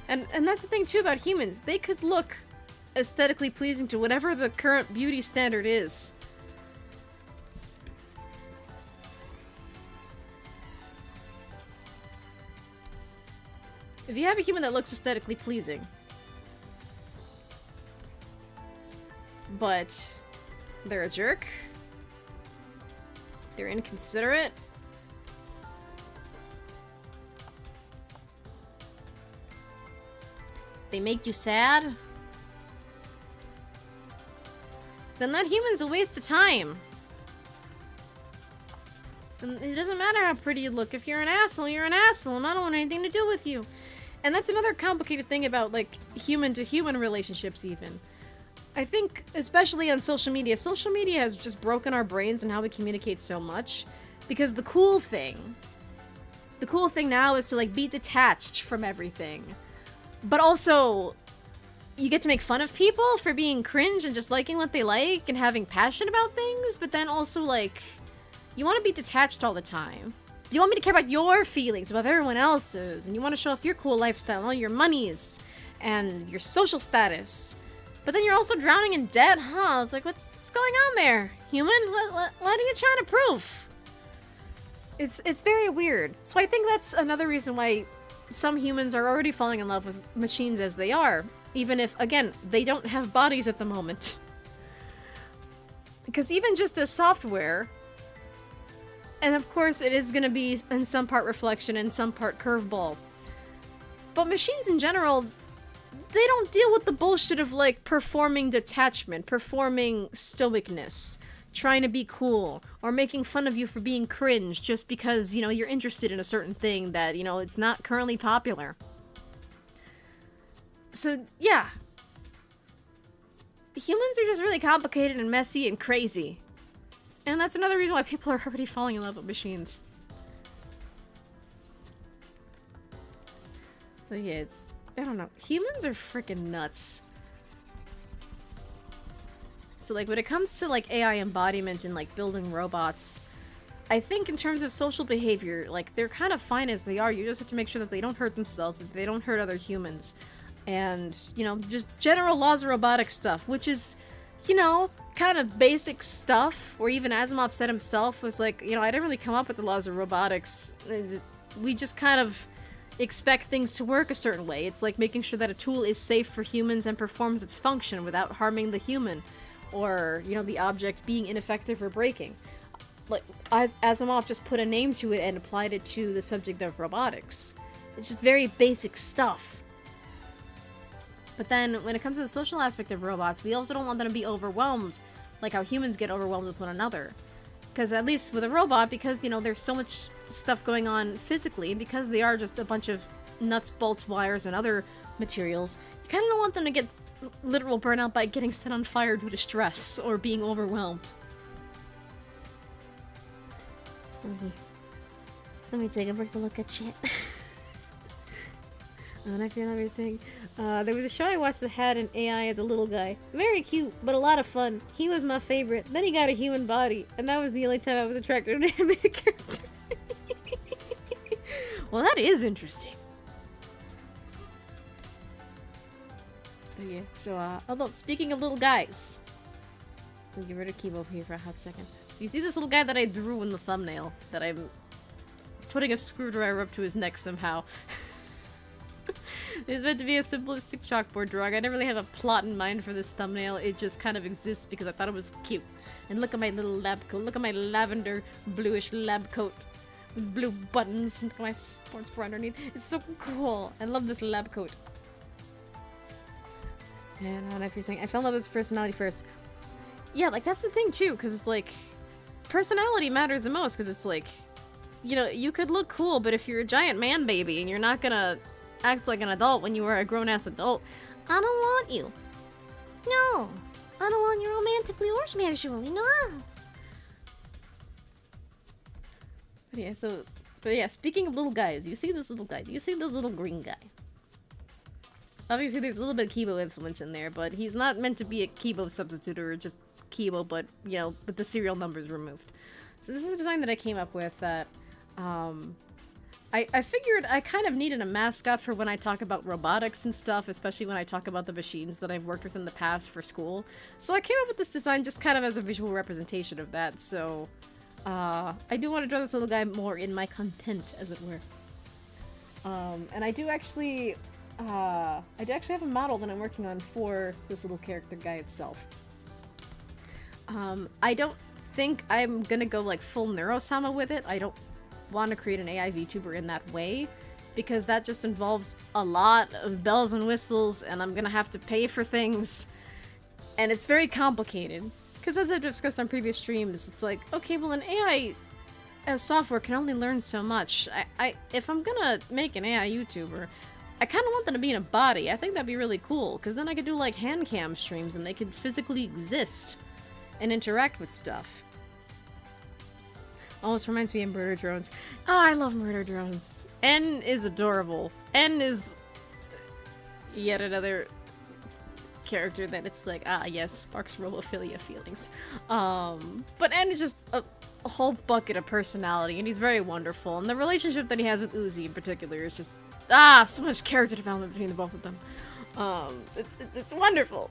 And that's the thing too about humans. They could look aesthetically pleasing to whatever the current beauty standard is. If you have a human that looks aesthetically pleasing, but they're a jerk, they're inconsiderate, they make you sad, then that human's a waste of time. And it doesn't matter how pretty you look. If you're an asshole, you're an asshole, and I don't want anything to do with you. And that's another complicated thing about, like, human-to-human relationships, even. I think, especially on social media has just broken our brains and how we communicate so much. Because the cool thing now is to, like, be detached from everything. But also, you get to make fun of people for being cringe and just liking what they like and having passion about things, but then also, like, you want to be detached all the time. You want me to care about your feelings above everyone else's, and you want to show off your cool lifestyle, all your monies, and your social status. But then you're also drowning in debt, huh? It's like, what's going on there, human? What are you trying to prove? It's very weird. So I think that's another reason why some humans are already falling in love with machines as they are, even if, again, they don't have bodies at the moment. Because even just as software, and of course it is going to be in some part reflection and some part curveball, but machines in general, they don't deal with the bullshit of, like, performing detachment, performing stoicness, trying to be cool, or making fun of you for being cringe just because, you know, you're interested in a certain thing that, you know, it's not currently popular. So, yeah. Humans are just really complicated and messy and crazy. And that's another reason why people are already falling in love with machines. So yeah, it's... I don't know. Humans are freaking nuts. So, like, when it comes to, like, AI embodiment and, like, building robots, I think in terms of social behavior, like, they're kind of fine as they are. You just have to make sure that they don't hurt themselves, that they don't hurt other humans. And, you know, just general laws of robotics stuff, which is, you know, kind of basic stuff, where even Asimov said himself was like, you know, I didn't really come up with the laws of robotics. We just kind of expect things to work a certain way. It's like making sure that a tool is safe for humans and performs its function without harming the human, or, you know, the object being ineffective or breaking. Like, Asimov just put a name to it and applied it to the subject of robotics. It's just very basic stuff. But then, when it comes to the social aspect of robots, we also don't want them to be overwhelmed, like how humans get overwhelmed with one another. Because at least with a robot, because, you know, there's so much stuff going on physically, because they are just a bunch of nuts, bolts, wires, and other materials, you kind of don't want them to get literal burnout by getting set on fire due to stress or being overwhelmed. Let me take a break to look at shit. And I feel like we're saying, there was a show I watched that had an AI as a little guy. Very cute, but a lot of fun. He was my favorite. Then he got a human body, and that was the only time I was attracted to an animated character. Well, that is interesting. But yeah, so, although, speaking of little guys, I'll get rid of Kibo here for a hot second. Do you see this little guy that I drew in the thumbnail? That I'm putting a screwdriver up to his neck somehow. It's meant to be a simplistic chalkboard drawing. I didn't really have a plot in mind for this thumbnail. It just kind of exists because I thought it was cute. And look at my little lab coat. Look at my lavender bluish lab coat with blue buttons. Look at my sports bra underneath. It's so cool. I love this lab coat. And I don't know if you're saying I fell in love with his personality first. Yeah, like that's the thing too, because it's like personality matters the most. Because it's like, you know, you could look cool, but if you're a giant man baby and you're not gonna act like an adult when you are a grown-ass adult, I don't want you. No, I don't want you romantically or sexually, no. But yeah, speaking of little guys, you see this little guy, do you see this little green guy? Obviously there's a little bit of Kibo influence in there, but he's not meant to be a Kibo substitute or just Kibo, but, you know, with the serial numbers removed. So So this is a design that I came up with that, I figured I kind of needed a mascot for when I talk about robotics and stuff, especially when I talk about the machines that I've worked with in the past for school. So I came up with this design just kind of as a visual representation of that, so I do want to draw this little guy more in my content, as it were. And I do actually have a model that I'm working on for this little character guy itself. I don't think I'm gonna go like full Neurosama with it. I don't want to create an AI VTuber in that way, because that just involves a lot of bells and whistles, and I'm gonna have to pay for things, and it's very complicated. Because as I've discussed on previous streams, it's like, okay, well, an AI as software can only learn so much. If I'm gonna make an AI YouTuber, I kind of want them to be in a body. I think that'd be really cool, because then I could do like hand cam streams, and they could physically exist and interact with stuff. Almost reminds me of murder drones. Oh, I love murder drones. N is adorable. N is yet another character that it's like, ah, yes, sparks robophilia feelings. But N is just a whole bucket of personality, and he's very wonderful. And the relationship that he has with Uzi in particular is just, so much character development between the both of them. It's wonderful.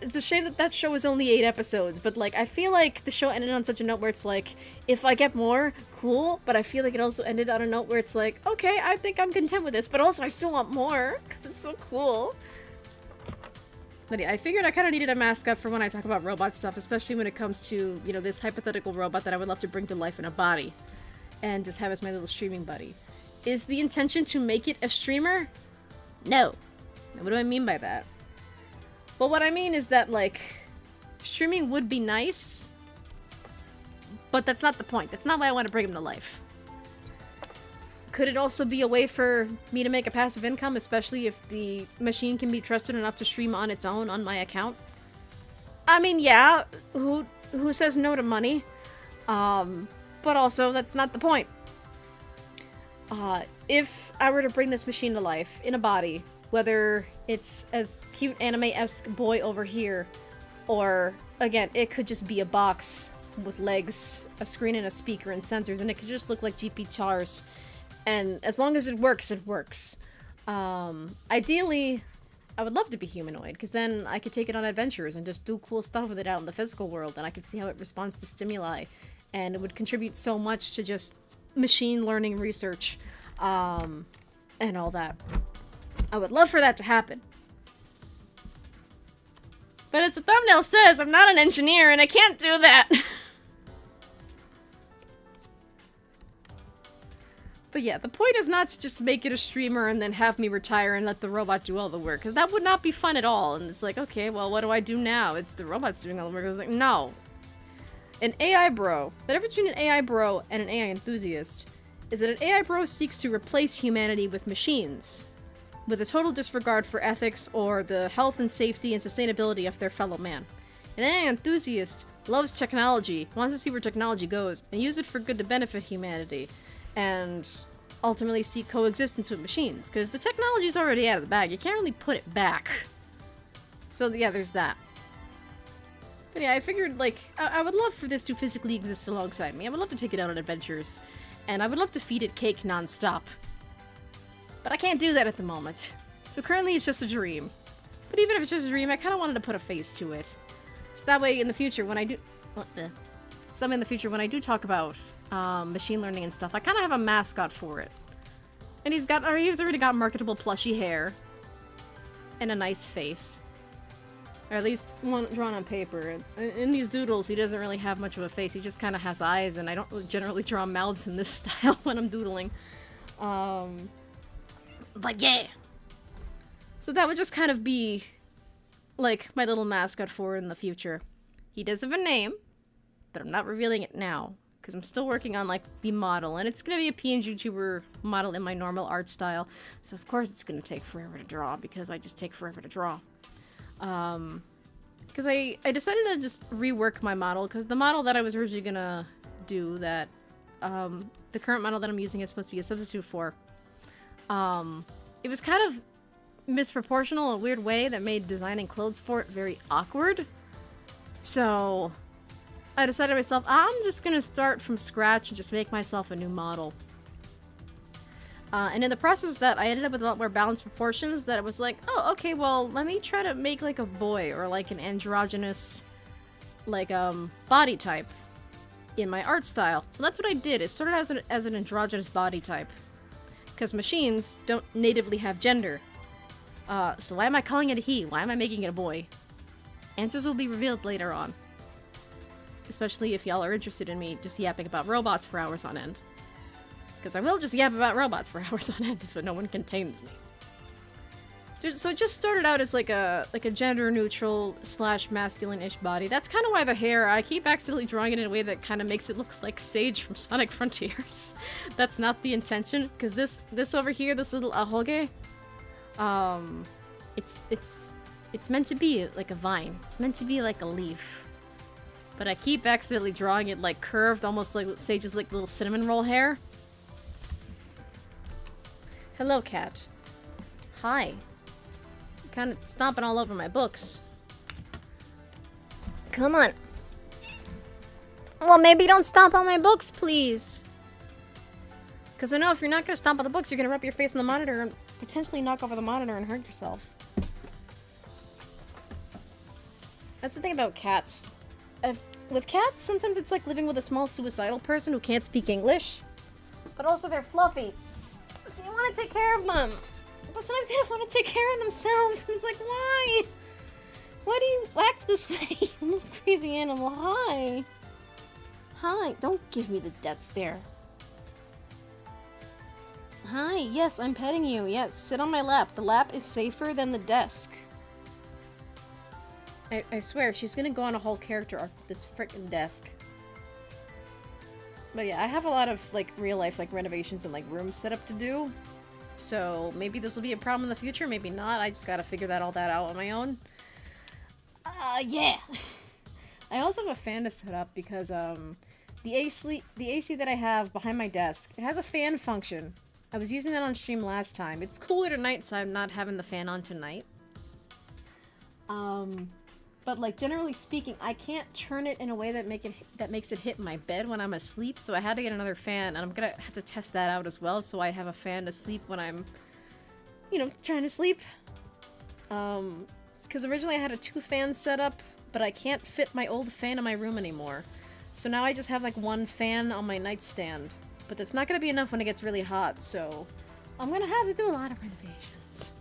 It's a shame that that show was only 8 episodes, but like, I feel like the show ended on such a note where it's like, if I get more, cool, but I feel like it also ended on a note where it's like, okay, I think I'm content with this, but also I still want more, because it's so cool. But yeah, I figured I kind of needed a mascot for when I talk about robot stuff, especially when it comes to, you know, this hypothetical robot that I would love to bring to life in a body, and just have as my little streaming buddy. Is the intention to make it a streamer? No. Now, what do I mean by that? Well, what I mean is that, like, streaming would be nice, but that's not the point. That's not why I want to bring him to life. Could it also be a way for me to make a passive income, especially if the machine can be trusted enough to stream on its own on my account? I mean, yeah, who says no to money? But also, that's not the point. If I were to bring this machine to life in a body, whether it's as cute anime-esque boy over here, or, again, it could just be a box with legs, a screen and a speaker and sensors, and it could just look like GP Tars. And as long as it works, it works. Ideally, I would love to be humanoid, because then I could take it on adventures and just do cool stuff with it out in the physical world, and I could see how it responds to stimuli, and it would contribute so much to just machine learning research, and all that. I would love for that to happen. But as the thumbnail says, I'm not an engineer and I can't do that. But yeah, the point is not to just make it a streamer and then have me retire and let the robot do all the work, because that would not be fun at all. And it's like, okay, well, what do I do now? It's the robot's doing all the work. I was like, no. An AI bro. The difference between an AI bro and an AI enthusiast is that an AI bro seeks to replace humanity with machines, with a total disregard for ethics or the health and safety and sustainability of their fellow man. An AI enthusiast loves technology, wants to see where technology goes, and use it for good to benefit humanity, and ultimately seek coexistence with machines, because the technology's already out of the bag. You can't really put it back. So yeah, there's that. But yeah, I figured, like, I would love for this to physically exist alongside me. I would love to take it out on adventures, and I would love to feed it cake non-stop. But I can't do that at the moment. So currently it's just a dream. But even if it's just a dream, I kind of wanted to put a face to it. So that way in the future when I do... talk about machine learning and stuff, I kind of have a mascot for it. And he's already got marketable plushy hair. And a nice face. Or at least one drawn on paper. In these doodles, he doesn't really have much of a face. He just kind of has eyes, and I don't really generally draw mouths in this style when I'm doodling. But yeah. So that would just kind of be, like, my little mascot for in the future. He does have a name, but I'm not revealing it now, because I'm still working on, like, the model, and it's gonna be a PNGtuber model in my normal art style, so of course it's gonna take forever to draw, because I just take forever to draw. Because I decided to just rework my model, because the model that I was originally gonna do that, the current model that I'm using is supposed to be a substitute for, it was kind of misproportional in a weird way that made designing clothes for it very awkward. So I decided to myself, I'm just gonna start from scratch and just make myself a new model. And in the process of that, I ended up with a lot more balanced proportions that I was like, oh, okay, well, let me try to make, like, a boy or, like, an androgynous, like, body type in my art style. So that's what I did. It started as an androgynous body type. Because machines don't natively have gender. So why am I calling it a he? Why am I making it a boy? Answers will be revealed later on. Especially if y'all are interested in me just yapping about robots for hours on end. Because I will just yap about robots for hours on end if no one contains me. So it just started out as like a gender-neutral / masculine-ish body. That's kind of why the hair, I keep accidentally drawing it in a way that kind of makes it look like Sage from Sonic Frontiers. That's not the intention, because this over here, this little ahoge, it's meant to be like a vine. It's meant to be like a leaf. But I keep accidentally drawing it like curved, almost like Sage's like little cinnamon roll hair. Hello, cat. Hi. Kind of stomping all over my books. Come on. Well, maybe don't stomp on my books, please. Because I know if you're not going to stomp on the books, you're going to rub your face on the monitor and potentially knock over the monitor and hurt yourself. That's the thing about cats. With cats, sometimes it's like living with a small suicidal person who can't speak English. But also they're fluffy. So you want to take care of them. But sometimes they don't want to take care of themselves. And it's like, why? Why do you act this way? You little crazy animal. Hi. Hi. Don't give me the death stare. Hi. Yes, I'm petting you. Yes, sit on my lap. The lap is safer than the desk. I swear, she's gonna go on a whole character arc with this frickin' desk. But yeah, I have a lot of, like, real-life, like, renovations and, like, rooms set up to do. So maybe this will be a problem in the future, maybe not. I just gotta figure all that out on my own. Yeah! I also have a fan to set up because, the AC that I have behind my desk, it has a fan function. I was using that on stream last time. It's cooler tonight, so I'm not having the fan on tonight. But, like, generally speaking, I can't turn it in a way that makes it hit my bed when I'm asleep, so I had to get another fan, and I'm gonna have to test that out as well, so I have a fan to sleep when I'm, you know, trying to sleep. Because originally I had a 2-fan setup, but I can't fit my old fan in my room anymore. So now I just have, like, 1 fan on my nightstand. But that's not gonna be enough when it gets really hot, so I'm gonna have to do a lot of renovations.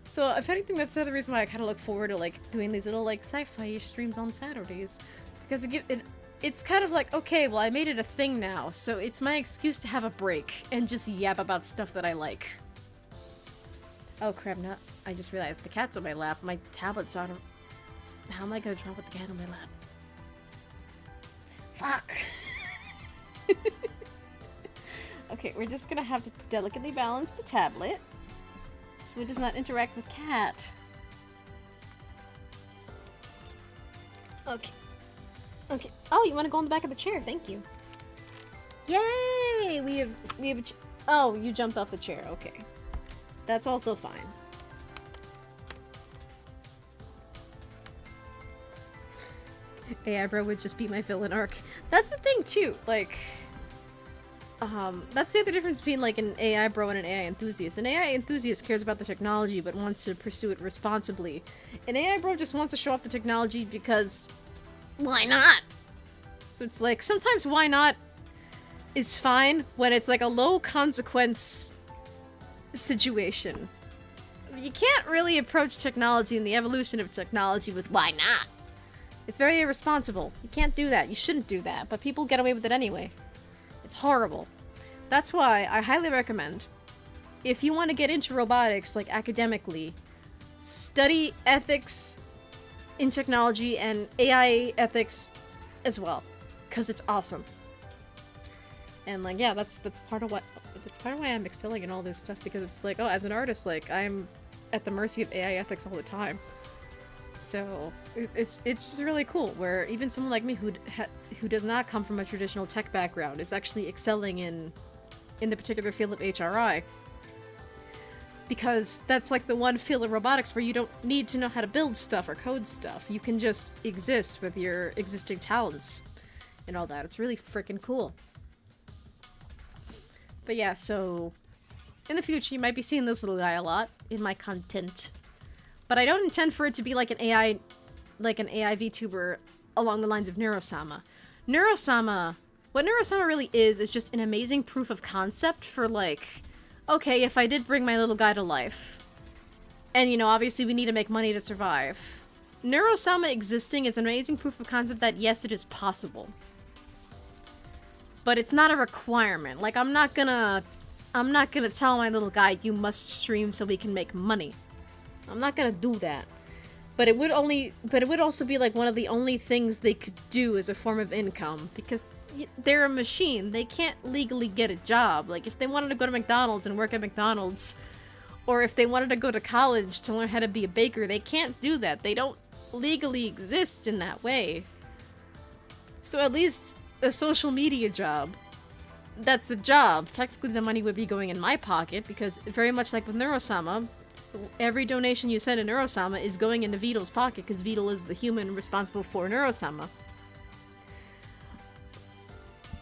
So, if anything, that's another reason why I kind of look forward to, like, doing these little, like, sci-fi-ish streams on Saturdays. Because it's kind of like, okay, well, I made it a thing now, so it's my excuse to have a break and just yap about stuff that I like. Oh, crap, I just realized the cat's on my lap. My tablet's on. How am I gonna draw with the cat on my lap? Fuck! Okay, we're just gonna have to delicately balance the tablet so it does not interact with cat. Okay. Okay. Oh, you want to go on the back of the chair? Thank you. Yay! We have a oh, you jumped off the chair. Okay. That's also fine. AI bro would just be my villain arc. That's the thing too. Like, that's the other difference between, like, an AI bro and an AI enthusiast. An AI enthusiast cares about the technology but wants to pursue it responsibly. An AI bro just wants to show off the technology because why not? So it's like, sometimes why not is fine when it's like a low consequence situation. You can't really approach technology and the evolution of technology with why not. It's very irresponsible. You can't do that. You shouldn't do that. But people get away with it anyway. It's horrible. That's why I highly recommend, if you want to get into robotics, like, academically, study ethics in technology and AI ethics as well, because it's awesome. And, like, yeah, that's part of why I'm excelling in all this stuff, because it's like, oh, as an artist, like, I'm at the mercy of AI ethics all the time. So it's just really cool, where even someone like me who does not come from a traditional tech background is actually excelling in the particular field of HRI. Because that's like the one field of robotics where you don't need to know how to build stuff or code stuff. You can just exist with your existing talents and all that. It's really freaking cool. But yeah, so in the future you might be seeing this little guy a lot in my content. But I don't intend for it to be like an AI VTuber along the lines of Neurosama. What Neurosama really is just an amazing proof of concept for like, okay, if I did bring my little guy to life, and you know, obviously we need to make money to survive. Neurosama existing is an amazing proof of concept that yes, it is possible. But it's not a requirement. Like, I'm not gonna tell my little guy, you must stream so we can make money. I'm not gonna do that. But it would also be like one of the only things they could do as a form of income, because they're a machine. They can't legally get a job. Like, if they wanted to go to McDonald's and work at McDonald's, or if they wanted to go to college to learn how to be a baker, they can't do that. They don't legally exist in that way. So at least a social media job, that's a job. Technically the money would be going in my pocket, because very much like with Neurosama, every donation you send to Neurosama is going into Vito's pocket, because Vito is the human responsible for Neurosama.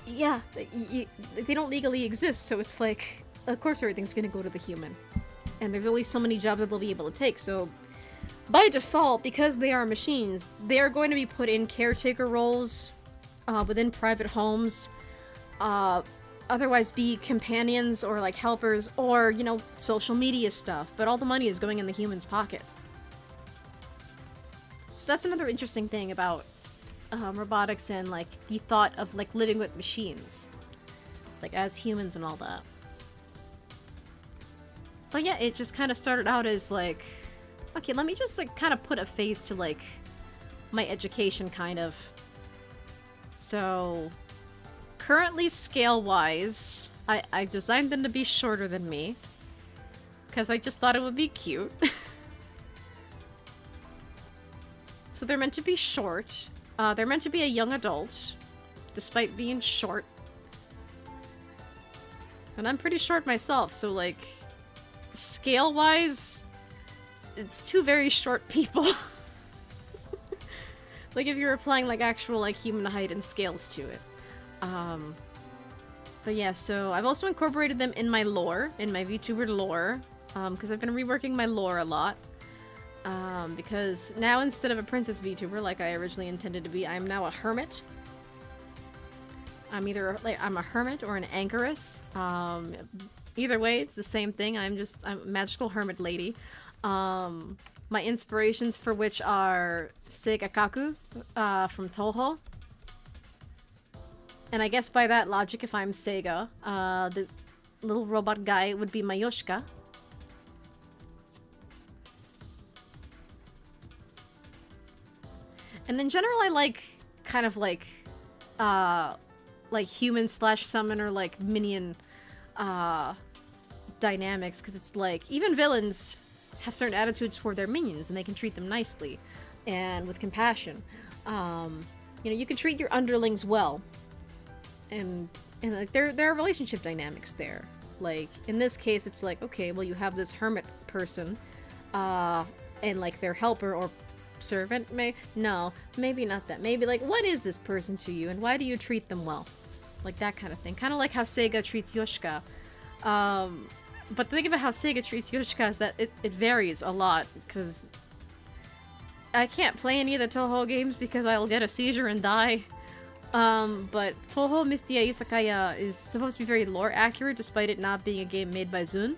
Yeah, they don't legally exist, so it's like, of course everything's gonna go to the human. And there's only so many jobs that they'll be able to take, so by default, because they are machines, they are going to be put in caretaker roles within private homes, otherwise be companions or like helpers, or, you know, social media stuff, but all the money is going in the human's pocket. So that's another interesting thing about robotics and like the thought of like living with machines, like as humans and all that. But yeah, it just kind of started out as like, okay, let me just like kind of put a face to like my education kind of. So currently scale wise, I designed them to be shorter than me because I just thought it would be cute. So they're meant to be short. They're meant to be a young adult, despite being short. And I'm pretty short myself, so like, scale-wise, it's two very short people. Like if you're applying like actual like human height and scales to it. But yeah, so I've also incorporated them in my lore, in my VTuber lore, because I've been reworking my lore a lot. Because now instead of a princess VTuber like I originally intended to be, I'm now a hermit. I'm either like I'm a hermit or an anchoress. Either way, it's the same thing. I'm a magical hermit lady. My inspirations for which are Seigakaku from Toho. And I guess by that logic, if I'm Seiga, the little robot guy would be Mayoshika. And in general, I like kind of like human slash summoner like minion dynamics, because it's like even villains have certain attitudes toward their minions, and they can treat them nicely and with compassion. You know, you can treat your underlings well, and like there are relationship dynamics there. Like in this case, it's like, okay, well, you have this hermit person, and like their helper or servant, maybe not that. Maybe like, what is this person to you, and why do you treat them well? Like that kind of thing. Kind of like how Seiga treats Yoshika. But the thing about how Seiga treats Yoshika is that it varies a lot, because I can't play any of the Toho games because I'll get a seizure and die. But Toho Mystia Izakaya is supposed to be very lore accurate, despite it not being a game made by Zun.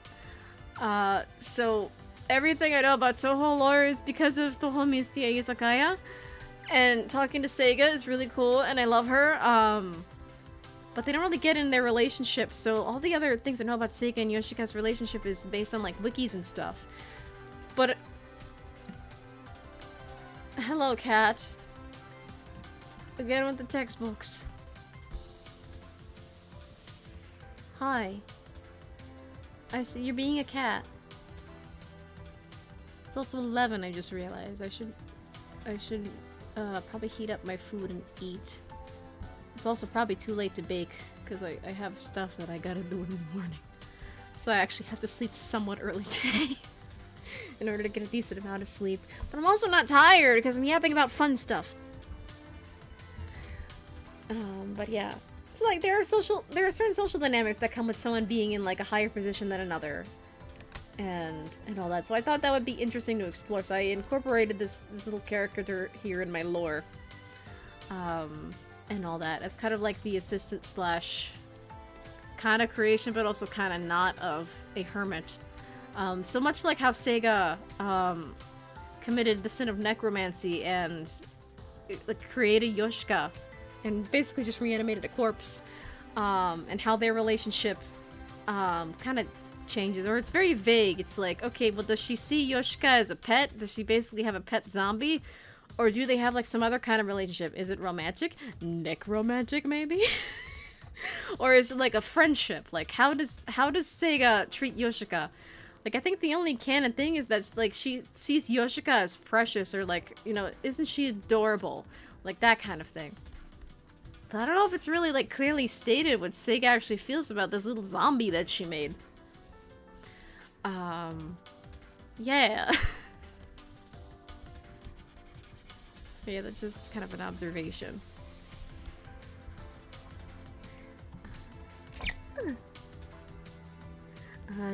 So everything I know about Toho lore is because of Toho Mystia Izakaya. And talking to Seiga is really cool, and I love her. But they don't really get in their relationship, so all the other things I know about Seiga and Yoshika's relationship is based on like wikis and stuff. But hello, cat. Again with the textbooks. Hi. I see you're being a cat. It's also 11, I just realized. I should probably heat up my food and eat. It's also probably too late to bake, because I have stuff that I gotta do in the morning. So I actually have to sleep somewhat early today in order to get a decent amount of sleep. But I'm also not tired because I'm yapping about fun stuff. But yeah. So like there are certain social dynamics that come with someone being in like a higher position than another. And all that. So I thought that would be interesting to explore. So I incorporated this little character here in my lore. And all that as kind of like the assistant slash kind of creation, but also kind of not of a hermit. So much like how Sega committed the sin of necromancy and created Yoshika and basically just reanimated a corpse, and how their relationship kind of changes, or it's very vague. It's like, okay, well, does she see Yoshika as a pet? Does she basically have a pet zombie? Or do they have like some other kind of relationship? Is it romantic? Necromantic, maybe? Or is it like a friendship? Like how does Sega treat Yoshika? Like I think the only canon thing is that like she sees Yoshika as precious, or like, you know, isn't she adorable? Like that kind of thing. But I don't know if it's really like clearly stated what Sega actually feels about this little zombie that she made. Yeah. Yeah, that's just kind of an observation.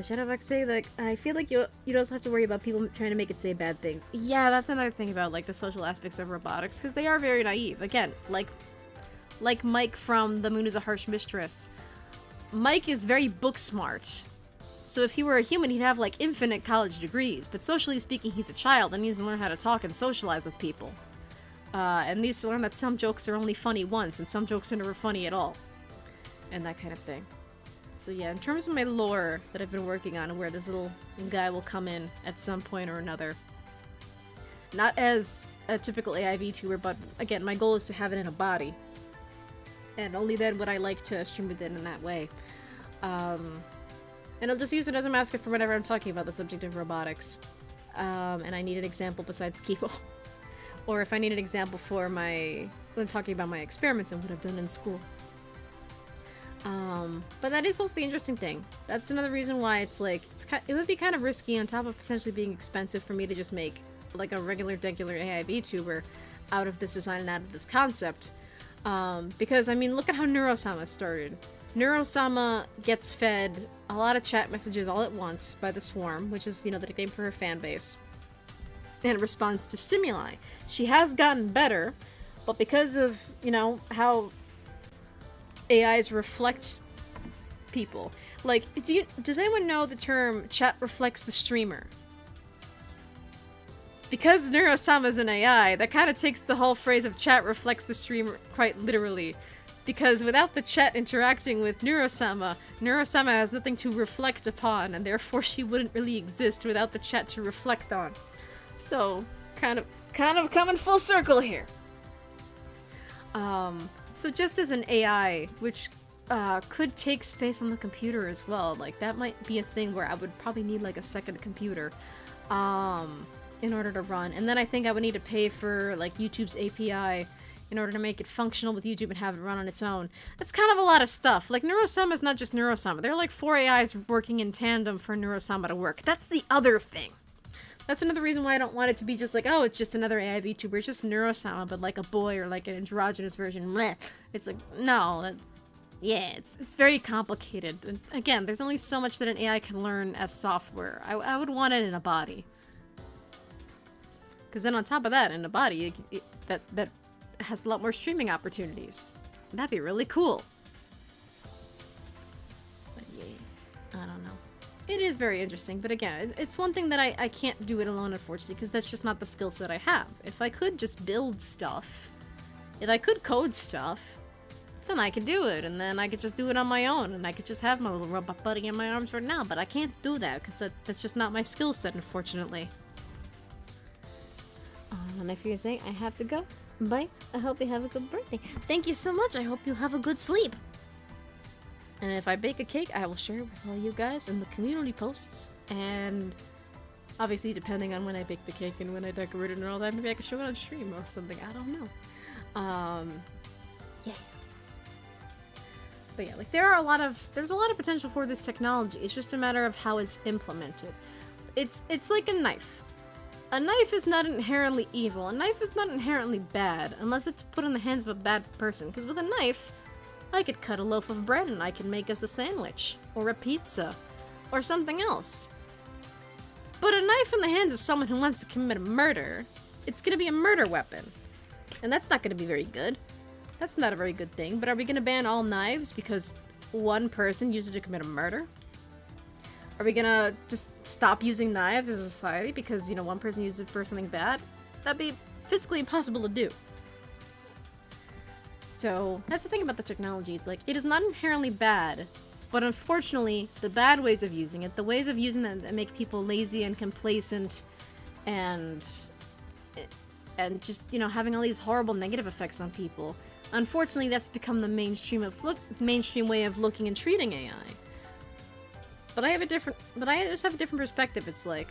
Shadowbuck say, like, I feel like you also have to worry about people trying to make it say bad things. Yeah, that's another thing about, like, the social aspects of robotics, because they are very naive. Again, like Mike from The Moon is a Harsh Mistress. Mike is very book smart. So if he were a human, he'd have, like, infinite college degrees. But socially speaking, he's a child and needs to learn how to talk and socialize with people. And needs to learn that some jokes are only funny once and some jokes are never funny at all. And that kind of thing. So yeah, in terms of my lore that I've been working on, where this little guy will come in at some point or another. Not as a typical AI VTuber, but again, my goal is to have it in a body. And only then would I like to stream it in that way. And I'll just use it as a mascot for whenever I'm talking about the subject of robotics. And I need an example besides Kibo. Or if I need an example for when talking about my experiments and what I've done in school. But that is also the interesting thing. That's another reason why it's like, it would be kind of risky on top of potentially being expensive for me to just make like a regular AI VTuber out of this design and out of this concept. Because, I mean, look at how Neurosama started. Neurosama gets fed a lot of chat messages all at once by the Swarm, which is, you know, the nickname for her fan base. And it responds to stimuli. She has gotten better, but because of, you know, how AIs reflect people. Like, does anyone know the term chat reflects the streamer? Because Neurosama's an AI, that kind of takes the whole phrase of chat reflects the streamer quite literally. Because without the chat interacting with Neurosama, Neurosama has nothing to reflect upon, and therefore she wouldn't really exist without the chat to reflect on. So, kind of coming full circle here. So just as an AI, which could take space on the computer as well, like that might be a thing where I would probably need like a second computer in order to run. And then I think I would need to pay for like YouTube's API in order to make it functional with YouTube and have it run on its own. That's kind of a lot of stuff. Like Neurosama is not just Neurosama. There are like 4 AIs working in tandem for Neurosama to work. That's the other thing. That's another reason why I don't want it to be just like, oh, it's just another AI VTuber. It's just Neurosama, but like a boy or like an androgynous version. Meh. It's like, no. Yeah, it's very complicated. And again, there's only so much that an AI can learn as software. I would want it in a body. Because then on top of that, in a body, that has a lot more streaming opportunities. That'd be really cool. But yeah, I don't know. It is very interesting, but again, it's one thing that I can't do it alone, unfortunately, because that's just not the skill set I have. If I could just build stuff, if I could code stuff, then I could do it, and then I could just do it on my own, and I could just have my little robot buddy in my arms right now, but I can't do that, because that's just not my skill set, unfortunately. And if you're saying I have to go, bye. I hope you have a good birthday. Thank you so much. I hope you have a good sleep. And if I bake a cake, I will share it with all you guys in the community posts. And obviously, depending on when I bake the cake and when I decorate it and all that, maybe I could show it on stream or something. I don't know. Yeah. But yeah, like there's a lot of potential for this technology. It's just a matter of how it's implemented. It's like a knife. A knife is not inherently evil. A knife is not inherently bad unless it's put in the hands of a bad person. Because with a knife, I could cut a loaf of bread and I can make us a sandwich or a pizza or something else. But a knife in the hands of someone who wants to commit a murder, it's gonna be a murder weapon. And that's not gonna be very good. That's not a very good thing. But are we gonna ban all knives because one person used it to commit a murder? Are we gonna just stop using knives as a society because, you know, one person used it for something bad? That'd be physically impossible to do. So, that's the thing about the technology. It's like, it is not inherently bad, but unfortunately, the bad ways of using it, the ways of using it that make people lazy and complacent and just, you know, having all these horrible negative effects on people, unfortunately, that's become the mainstream way of looking and treating AI. But I just have a different perspective. It's like,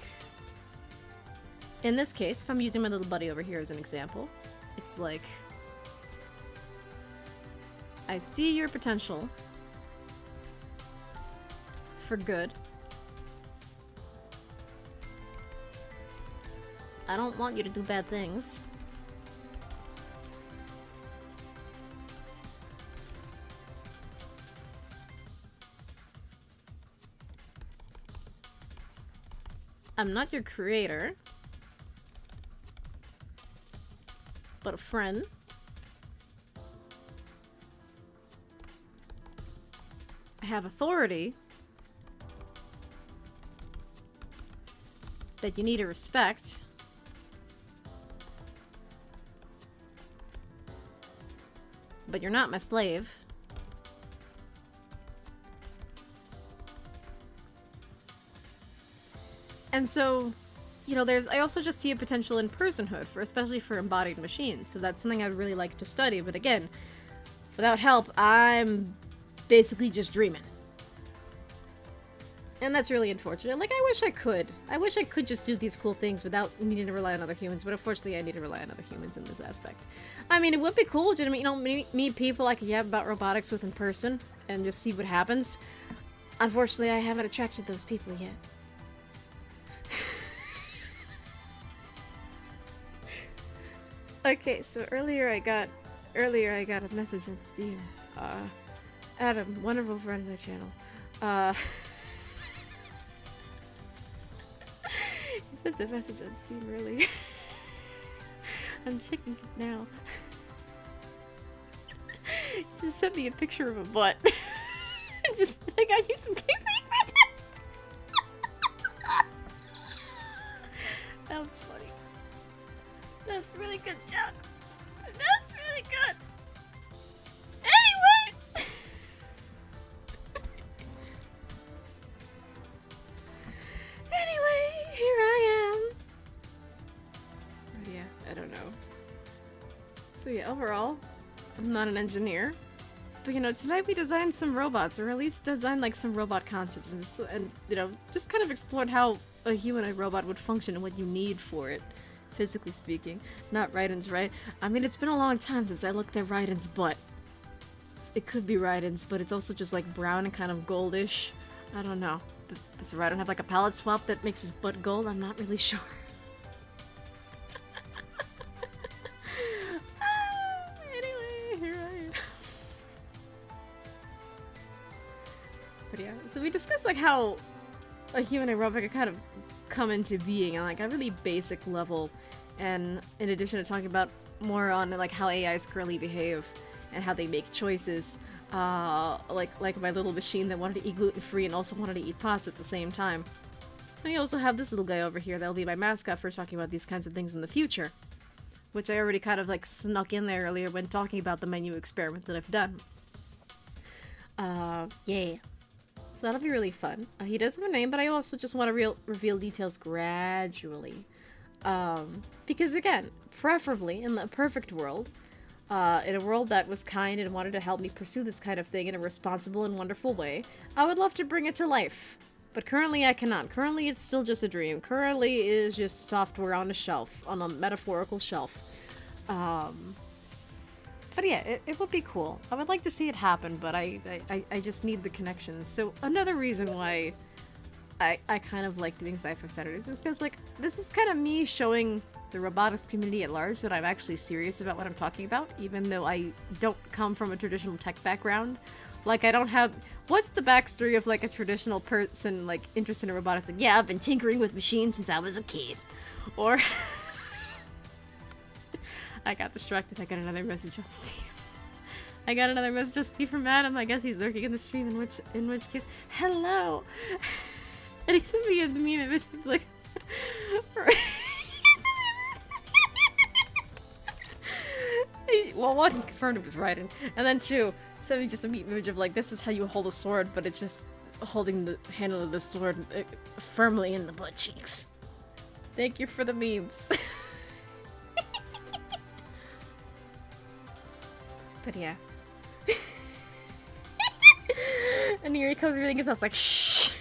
in this case, if I'm using my little buddy over here as an example, it's like, I see your potential for good. I don't want you to do bad things. I'm not your creator, but a friend. I have authority that you need to respect. But you're not my slave. And so, you know, I also just see a potential in personhood, especially for embodied machines. So that's something I'd really like to study. But again, without help, I'm basically just dreaming. And that's really unfortunate. Like, I wish I could. I wish I could just do these cool things without needing to rely on other humans. But unfortunately, I need to rely on other humans in this aspect. I mean, it would be cool to, you know, meet people I could yap about robotics with in person and just see what happens. Unfortunately, I haven't attracted those people yet. Okay, so earlier I got a message on Steam. Adam, wonderful friend of the channel. He sent a message on Steam earlier. I'm checking it now. He just sent me a picture of a butt. Just, I got you some cake. That was funny. That's really good joke. That's really good. Anyway! Anyway, here I am. Oh yeah, I don't know. So yeah, overall, I'm not an engineer. But you know, tonight we designed some robots, or at least designed like some robot concepts, and you know, just kind of explored how a humanoid robot would function and what you need for it. Physically speaking. Not Raiden's, right? I mean, it's been a long time since I looked at Raiden's butt. It could be Raiden's, but it's also just like brown and kind of goldish. I don't know. Does Raiden have like a palette swap that makes his butt gold? I'm not really sure. Anyway, here I am. But yeah, so we discussed like how a humanoid robot could kind of come into being on like a really basic level, and in addition to talking about more on like how AIs currently behave and how they make choices, like my little machine that wanted to eat gluten-free and also wanted to eat pasta at the same time. And you also have this little guy over here that'll be my mascot for talking about these kinds of things in the future, which I already kind of like snuck in there earlier when talking about the menu experiment that I've done. Yeah. So that'll be really fun. He does have a name, but I also just want to reveal details gradually. Because again, preferably in the perfect world, in a world that was kind and wanted to help me pursue this kind of thing in a responsible and wonderful way, I would love to bring it to life. But currently I cannot. Currently it's still just a dream. Currently it is just software on a shelf, on a metaphorical shelf. But But yeah, it would be cool. I would like to see it happen, but I just need the connections. So another reason why I kind of like doing sci-fi Saturdays is because, like, this is kind of me showing the robotics community at large that I'm actually serious about what I'm talking about, even though I don't come from a traditional tech background. Like, I don't have... What's the backstory of, like, a traditional person, like, interested in robotics? Like, yeah, I've been tinkering with machines since I was a kid. Or... I got distracted. I got another message on Steam. I got another message on Steam from Adam. I guess he's lurking in the stream, in which case, hello! And he sent me a meme image, like... Well, one, he confirmed it was Raiden. And then two, sent me just a meme image of, like, this is how you hold a sword, but it's just holding the handle of the sword firmly in the butt cheeks. Thank you for the memes. But yeah. And here he comes revealing himself, like, shh!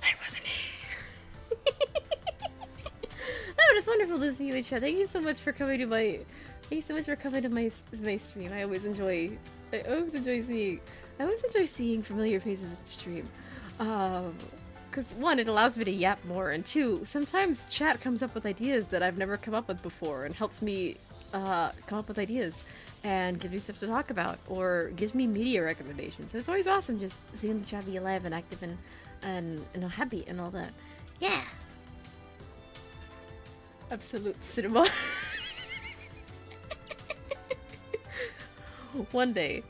I wasn't here! Oh, it's wonderful to see you in chat. Thank you so much for coming to my... Thank you so much for coming to my stream. I always enjoy seeing familiar faces at the stream. Because one, it allows me to yap more, and two, sometimes chat comes up with ideas that I've never come up with before and helps me come up with ideas and gives me stuff to talk about, or gives me media recommendations. So it's always awesome just seeing the chat be alive and active and happy and all that. Yeah! Absolute cinema. One day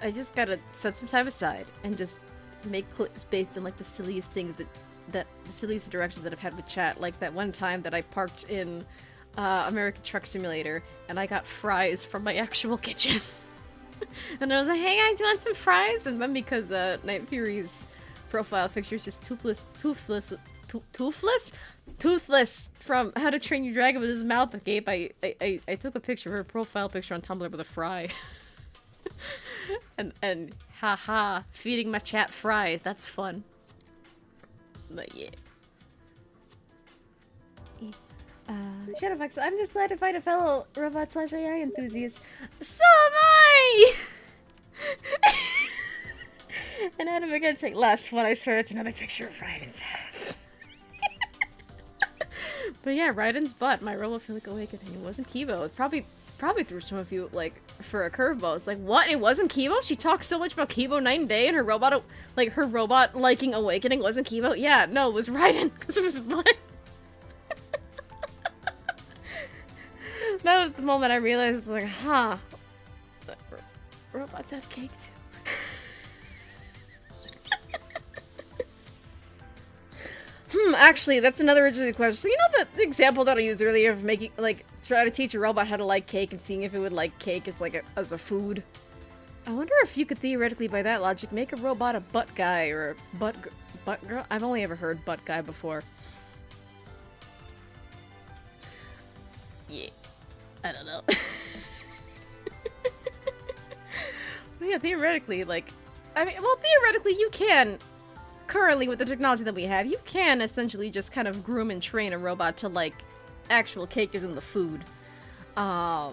I just gotta set some time aside and just make clips based on, like, the silliest things the silliest directions that I've had with chat. Like that one time that I parked in American Truck Simulator and I got fries from my actual kitchen. And I was like, hey guys, you want some fries? And then because Night Fury's profile picture is just toothless from How to Train Your Dragon with his mouth agape, I took a picture of her profile picture on Tumblr with a fry. and haha, feeding my chat fries, that's fun. But yeah. Shadowfox, I'm just glad to find a fellow robot/AI enthusiast. So am I! And Adam, I gotta take last one, I swear it's another picture of Raiden's ass. But yeah, Raiden's butt, my robophilic awakening. It wasn't Kibo. It probably threw some of you, like, for a curveball. It's like, what? It wasn't Kibo? She talks so much about Kibo night and day, and her robot, like, her robot-liking awakening wasn't Kibo? Yeah, no, it was Raiden, because it was his butt. That was the moment I realized, like, huh. Robots have cake, too. Actually, that's another interesting question. So you know the example that I used earlier of making, like, try to teach a robot how to like cake and seeing if it would like cake as, like, as a food? I wonder if you could theoretically, by that logic, make a robot a butt guy or a butt girl? I've only ever heard butt guy before. Yeah. I don't know. But yeah, theoretically, like, I mean, well, theoretically you can... Currently, with the technology that we have, you can essentially just kind of groom and train a robot to, like, actual cake is in the food. But,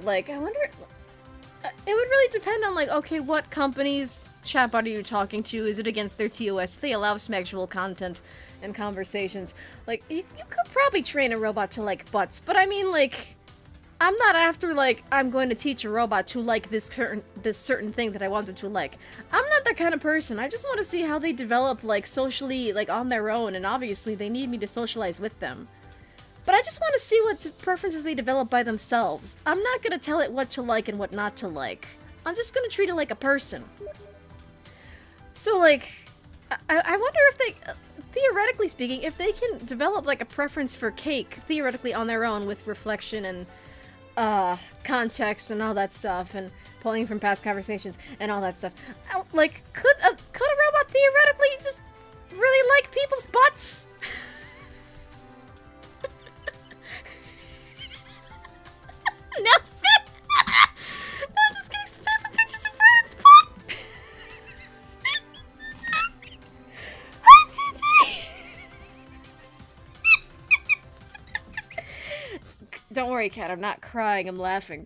like, I wonder... It would really depend on, like, okay, what company's chatbot are you talking to? Is it against their TOS? Do they allow sexual content and conversations? Like, you could probably train a robot to like butts, but I mean, like... I'm not after, like, I'm going to teach a robot to like this certain thing that I want them to like. I'm not that kind of person. I just want to see how they develop, like, socially, like, on their own, and obviously they need me to socialize with them. But I just want to see what preferences they develop by themselves. I'm not gonna tell it what to like and what not to like. I'm just gonna treat it like a person. So, like, I wonder if they, theoretically speaking, if they can develop, like, a preference for cake, theoretically on their own, with reflection and context and all that stuff, and pulling from past conversations and all that stuff. Like, could a robot theoretically just really like people's butts? No, I'm just getting spammed with pictures of Raiden's butt. Hi, TJ. don't worry, Kat, I'm not crying, I'm laughing.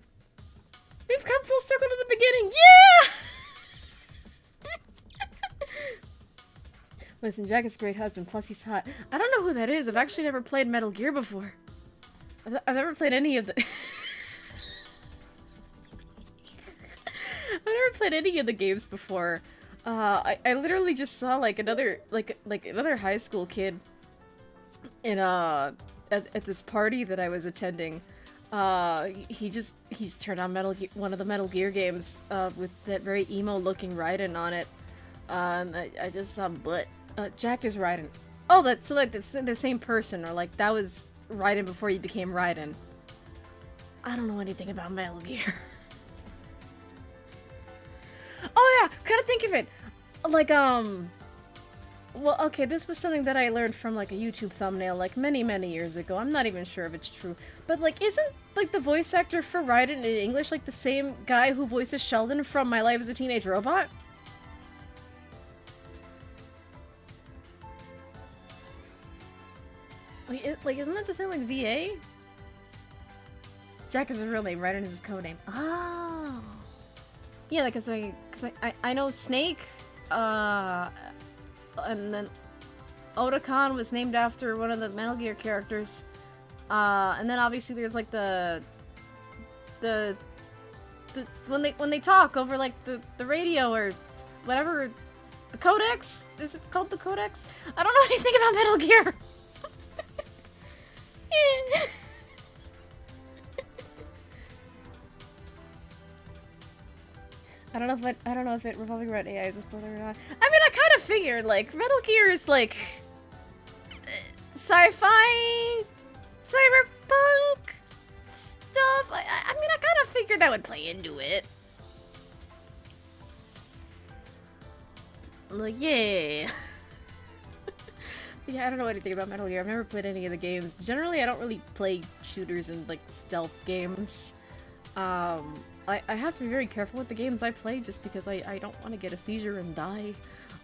We've come full circle to the beginning, yeah! Listen, Jack is a great husband, plus he's hot. I don't know who that is, I've actually never played Metal Gear before. I've never played any of the... I've never played any of the games before. I literally just saw, like, another high school kid in, at this party that I was attending. He's turned on one of the Metal Gear games, with that very emo-looking Raiden on it. I just saw butt. Jack is Raiden. Oh, that's the same person, or like, that was Raiden before he became Raiden. I don't know anything about Metal Gear. Oh yeah, kind of think of it. Like, well, okay, this was something that I learned from, like, a YouTube thumbnail, like, many, many years ago. I'm not even sure if it's true. But, like, isn't, like, the voice actor for Raiden in English, like, the same guy who voices Sheldon from My Life as a Teenage Robot? Like, isn't that the same, like, VA? Jack is his real name, Raiden is his codename. Oh! Yeah, like, cause I know Snake, and then Otakon was named after one of the Metal Gear characters. And then obviously there's like the when they talk over like the radio or whatever, the codex? Is it called the codex? I don't know anything about Metal Gear. I don't know if it revolving around AI is a spoiler or not. I mean, I kind of figured, like, Metal Gear is, like, sci-fi, cyberpunk stuff. I mean, I kind of figured that would play into it. Like, yeah. Yeah, I don't know anything about Metal Gear. I've never played any of the games. Generally, I don't really play shooters and, like, stealth games. I have to be very careful with the games I play just because I don't want to get a seizure and die.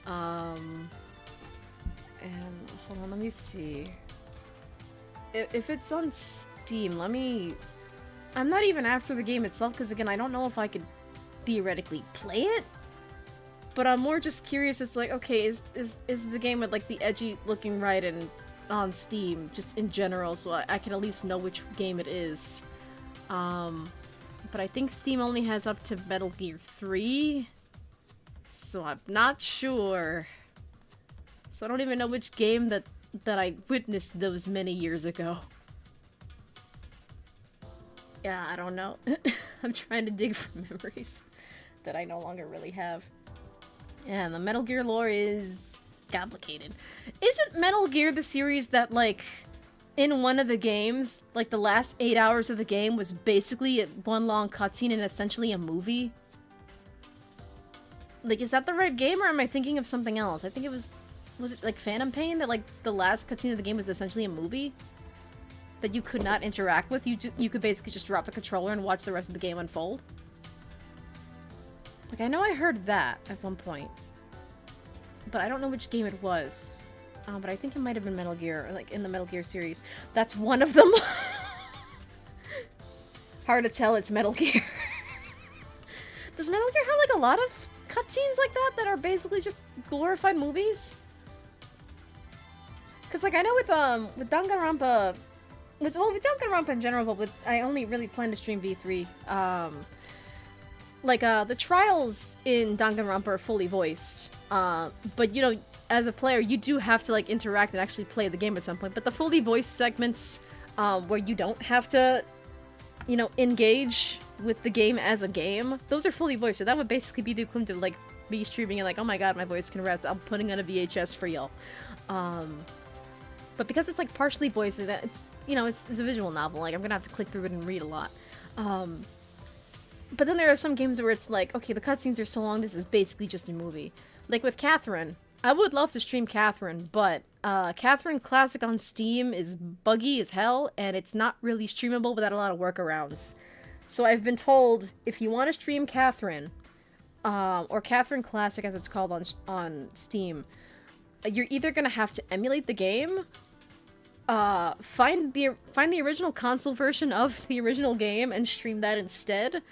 And hold on, let me see. If it's on Steam, I'm not even after the game itself because again, I don't know if I could theoretically play it. But I'm more just curious, it's like, okay, is the game with like the edgy looking Raiden on Steam, just in general, so I can at least know which game it is. But I think Steam only has up to Metal Gear 3, so I'm not sure. So I don't even know which game that I witnessed those many years ago. Yeah, I don't know. I'm trying to dig for memories that I no longer really have. Yeah, the Metal Gear lore is complicated. Isn't Metal Gear the series that, like, in one of the games, like, the last 8 hours of the game was basically one long cutscene and essentially a movie? Like, is that the right game, or am I thinking of something else? I think it was it, like, Phantom Pain? That, like, the last cutscene of the game was essentially a movie? That you could not interact with? You could basically just drop the controller and watch the rest of the game unfold? Like, I know I heard that at one point. But I don't know which game it was. But I think it might have been Metal Gear, or like in the Metal Gear series. That's one of them. Hard to tell, it's Metal Gear. Does Metal Gear have like a lot of cutscenes like that are basically just glorified movies? Cause like I know with Danganronpa, with Danganronpa in general, but I only really plan to stream V3. The trials in Danganronpa are fully voiced. But you know, as a player, you do have to, like, interact and actually play the game at some point. But the fully voiced segments, where you don't have to, you know, engage with the game as a game, those are fully voiced. So that would basically be the equivalent of, like, me streaming and like, oh my god, my voice can rest. I'm putting on a VHS for y'all. But because it's, like, partially voiced, that it's, you know, it's a visual novel. Like, I'm gonna have to click through it and read a lot. But then there are some games where it's like, okay, the cutscenes are so long, this is basically just a movie. Like with Catherine. I would love to stream Catherine, but Catherine Classic on Steam is buggy as hell, and it's not really streamable without a lot of workarounds. So I've been told, if you want to stream Catherine, or Catherine Classic as it's called on Steam, you're either going to have to emulate the game, find the original console version of the original game and stream that instead,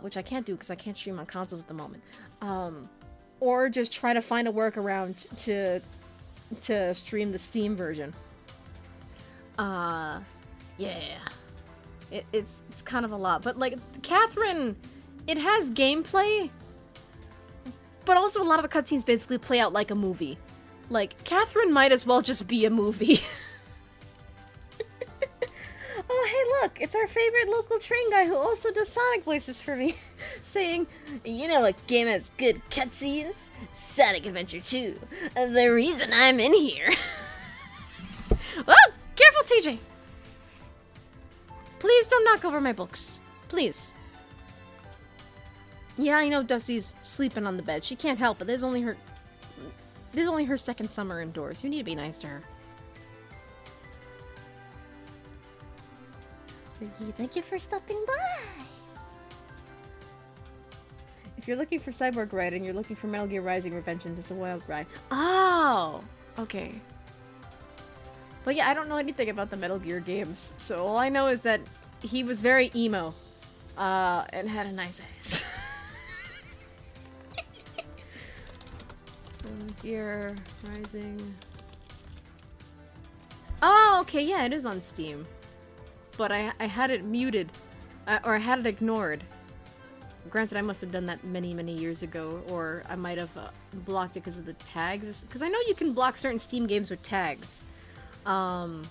which I can't do because I can't stream on consoles at the moment. Or just try to find a workaround to stream the Steam version. Yeah. It's kind of a lot, but like Catherine, it has gameplay, but also a lot of the cutscenes basically play out like a movie. Like, Catherine might as well just be a movie. Oh, hey, look, it's our favorite local train guy who also does Sonic voices for me, saying, you know what game has good cutscenes? Sonic Adventure 2. The reason I'm in here. Oh, careful, TJ! Please don't knock over my books. Please. Yeah, I know Dusty's sleeping on the bed. She can't help it. There's only her second summer indoors. You need to be nice to her. Thank you for stopping by. If you're looking for Cyborg Ride and you're looking for Metal Gear Rising Revengeance, it's a wild ride. Oh! Okay. But yeah, I don't know anything about the Metal Gear games, so all I know is that he was very emo. And had a nice ass. Metal Gear Rising... Oh, okay, yeah, it is on Steam. But I had it muted, or I had it ignored. Granted, I must have done that many, many years ago, or I might have blocked it because of the tags. Because I know you can block certain Steam games with tags, and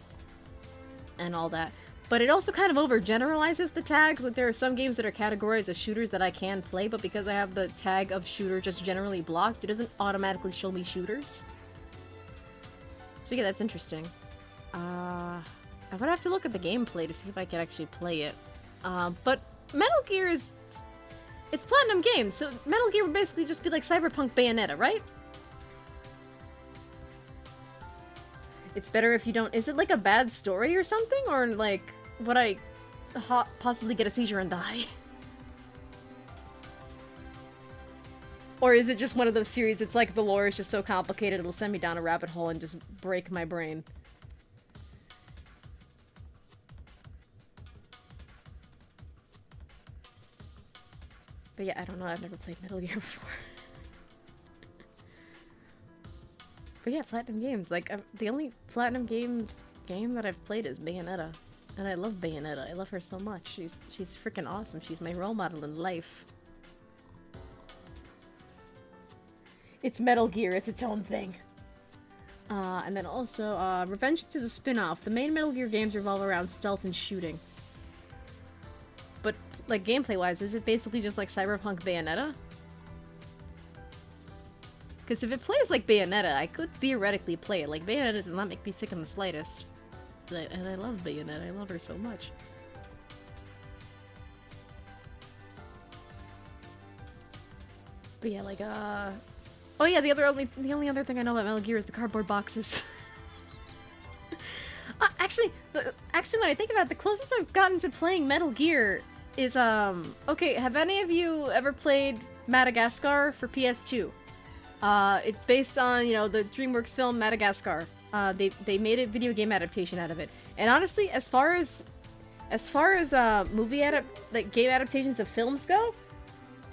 all that. But it also kind of overgeneralizes the tags. Like, there are some games that are categorized as shooters that I can play, but because I have the tag of shooter just generally blocked, it doesn't automatically show me shooters. So yeah, that's interesting. I would have to look at the gameplay to see if I could actually play it. But Metal Gear is... It's Platinum Games, so Metal Gear would basically just be like Cyberpunk Bayonetta, right? It's better if you don't... Is it like a bad story or something? Or like, would I possibly get a seizure and die? Or is it just one of those series, it's like the lore is just so complicated it'll send me down a rabbit hole and just break my brain? But yeah, I don't know, I've never played Metal Gear before. But yeah, Platinum Games, like, the only Platinum Games game that I've played is Bayonetta. And I love Bayonetta, I love her so much. She's freaking awesome, she's my role model in life. It's Metal Gear, it's its own thing. And then also, Revengeance is a spin-off. The main Metal Gear games revolve around stealth and shooting. But, like, gameplay-wise, is it basically just like Cyberpunk Bayonetta? Because if it plays like Bayonetta, I could theoretically play it. Like, Bayonetta does not make me sick in the slightest. And I love Bayonetta, I love her so much. But yeah, like, oh yeah, the only other thing I know about Metal Gear is the cardboard boxes. Actually, when I think about it, the closest I've gotten to playing Metal Gear is, okay, have any of you ever played Madagascar for PS2? It's based on, you know, the DreamWorks film Madagascar. They made a video game adaptation out of it. And honestly, as far as game adaptations of films go,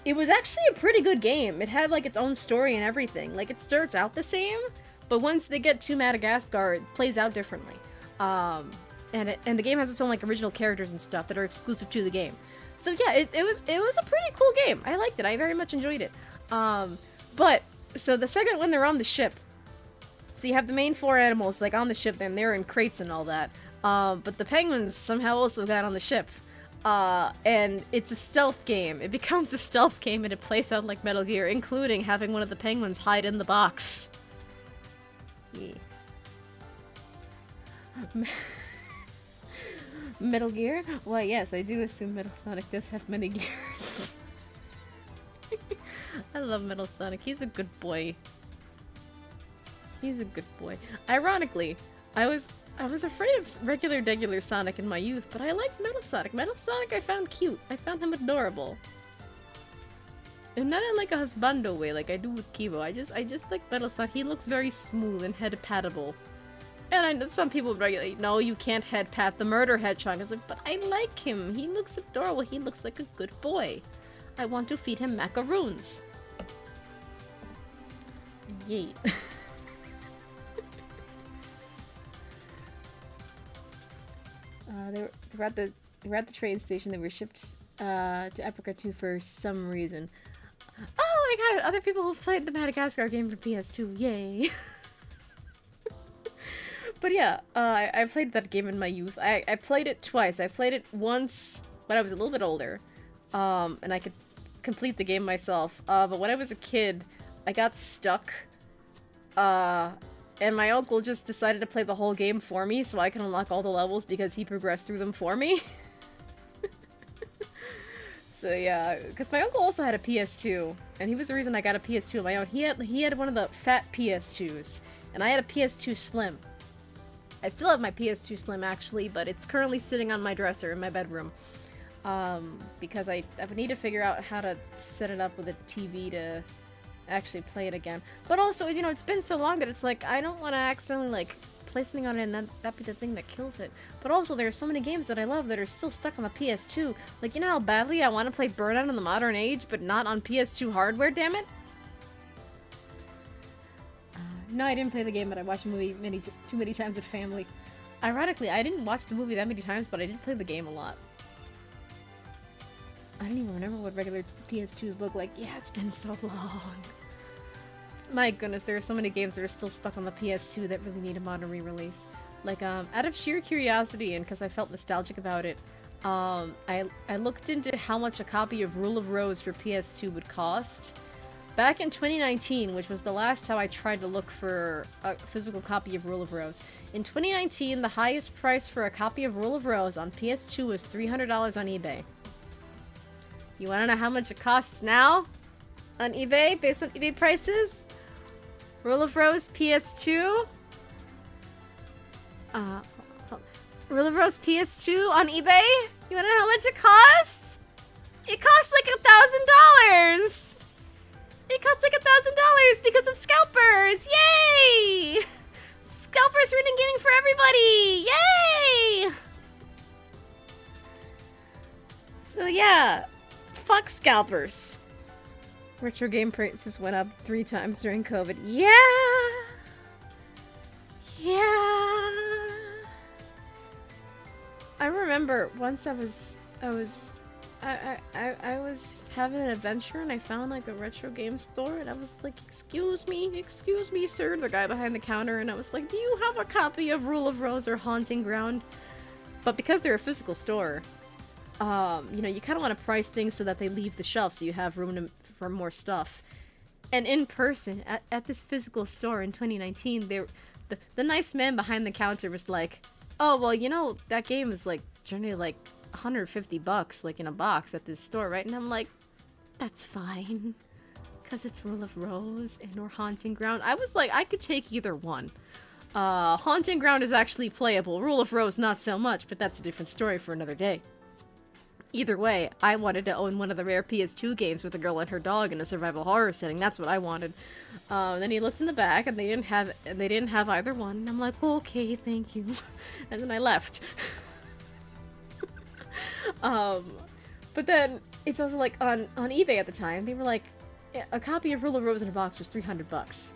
it was actually a pretty good game. It had, like, its own story and everything. Like, it starts out the same, but once they get to Madagascar, it plays out differently. And the game has its own, like, original characters and stuff that are exclusive to the game. So yeah, it was a pretty cool game. I liked it. I very much enjoyed it. But, so the second when they're on the ship, so you have the main four animals, like, on the ship, and they're in crates and all that. But the penguins somehow also got on the ship. And it's a stealth game. It becomes a stealth game and it plays out like Metal Gear, including having one of the penguins hide in the box. Yeah. Metal Gear? Why, yes, I do assume Metal Sonic does have many gears. I love Metal Sonic. He's a good boy. He's a good boy. Ironically, I was afraid of regular Sonic in my youth, but I liked Metal Sonic. Metal Sonic I found cute. I found him adorable. And not in like a husbando way like I do with Kibo. I just like Metal Sonic. He looks very smooth and head-patable. And I know some people regulate, no, you can't head pat the murder hedgehog. I was like, but I like him. He looks adorable. He looks like a good boy. I want to feed him macaroons. Yeet. They were at the train station. They were shipped to Africa 2 for some reason. Oh my god! Other people have played the Madagascar game for PS2. Yay! But yeah, I played that game in my youth. I played it twice. I played it once when I was a little bit older, and I could complete the game myself. But when I was a kid, I got stuck, and my uncle just decided to play the whole game for me so I can unlock all the levels because he progressed through them for me. So yeah, because my uncle also had a PS2, and he was the reason I got a PS2 of my own. He had one of the fat PS2s, and I had a PS2 Slim. I still have my PS2 Slim, actually, but it's currently sitting on my dresser in my bedroom. Because I need to figure out how to set it up with a TV to actually play it again. But also, you know, it's been so long that it's like, I don't want to accidentally, like, play something on it and that be the thing that kills it. But also, there are so many games that I love that are still stuck on the PS2. Like, you know how badly I want to play Burnout in the modern age, but not on PS2 hardware, damn it? No, I didn't play the game, but I watched the movie too many times with family. Ironically, I didn't watch the movie that many times, but I did play the game a lot. I don't even remember what regular PS2s look like. Yeah, it's been so long. My goodness, there are so many games that are still stuck on the PS2 that really need a modern re-release. Like, out of sheer curiosity and because I felt nostalgic about it, I looked into how much a copy of Rule of Rose for PS2 would cost. Back in 2019, which was the last time I tried to look for a physical copy of Rule of Rose. In 2019, the highest price for a copy of Rule of Rose on PS2 was $300 on eBay. You wanna know how much it costs now? On eBay, based on eBay prices? Rule of Rose PS2? Rule of Rose PS2 on eBay? You wanna know how much it costs? It costs like $1,000! It costs like $1,000 because of scalpers! Yay! Scalpers ruining gaming for everybody! Yay! So yeah, fuck scalpers. Retro game prices went up 3 times during COVID. Yeah! Yeah! I remember once I was just having an adventure and I found like a retro game store and I was like, excuse me, sir, the guy behind the counter, and I was like, do you have a copy of Rule of Rose or Haunting Ground? But because they're a physical store, you know, you kind of want to price things so that they leave the shelf so you have room for more stuff. And in person, at this physical store in 2019, the nice man behind the counter was like, oh, well, you know, that game is like generally like $150 like in a box at this store, right? And I'm like, that's fine, because it's Rule of Rose and or Haunting Ground. I was like, I could take either one. Haunting Ground is actually playable. Rule of Rose not so much, but that's a different story for another day. Either way, I wanted to own one of the rare PS2 games with a girl and her dog in a survival horror setting. That's what I wanted. Then he looked in the back and they didn't have either one. And I'm like, okay, thank you. And then I left. But then it's also like on eBay at the time, they were like, a copy of Rule of Rose in a box was $300.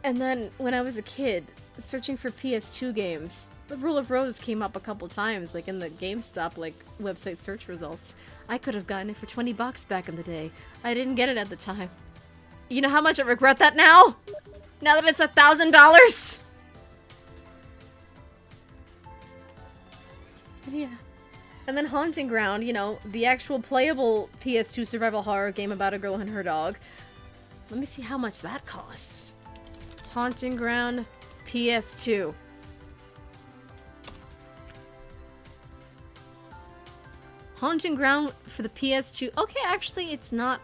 And then when I was a kid, searching for PS2 games, the Rule of Rose came up a couple times, like in the GameStop like website search results. I could have gotten it for $20 back in the day. I didn't get it at the time. You know how much I regret that now? Now that it's $1,000? Yeah. And then Haunting Ground, you know, the actual playable PS2 survival horror game about a girl and her dog. Let me see how much that costs. Haunting Ground PS2. Haunting Ground for the PS2. Okay, actually, it's not.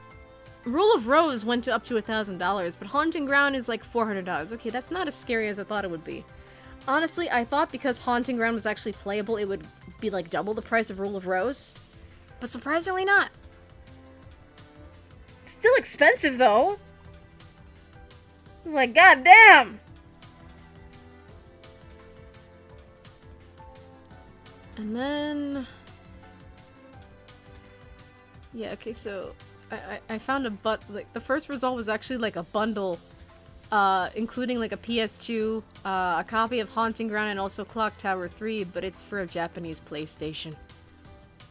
Rule of Rose went to up to $1,000, but Haunting Ground is like $400. Okay, that's not as scary as I thought it would be. Honestly, I thought because Haunting Ground was actually playable, it would be like double the price of Rule of Rose. But surprisingly not. Still expensive, though. It's like, goddamn! And then... yeah, okay, so I found like, the first result was actually, like, a bundle, including, like, a PS2, a copy of Haunting Ground, and also Clock Tower 3, but it's for a Japanese PlayStation.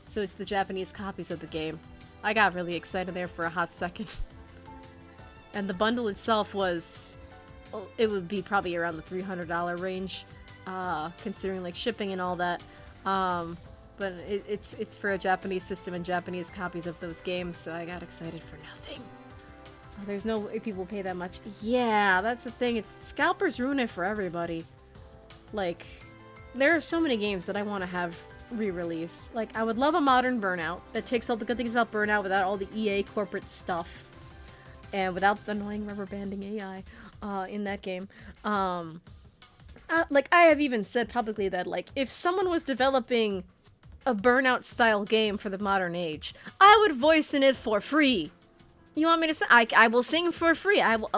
So it's the Japanese copies of the game. I got really excited there for a hot second. And the bundle itself was... it would be probably around the $300 range, considering, like, shipping and all that. But it's for a Japanese system and Japanese copies of those games, so I got excited for nothing. There's no way people pay that much. Yeah, that's the thing. Scalpers ruin it for everybody. Like, there are so many games that I want to have re-release. Like, I would love a modern Burnout that takes all the good things about Burnout without all the EA corporate stuff. And without the annoying rubber banding AI in that game. Like, I have even said publicly that, like, if someone was developing a Burnout-style game for the modern age, I would voice in it for free. You want me to sing? I will sing for free. I will...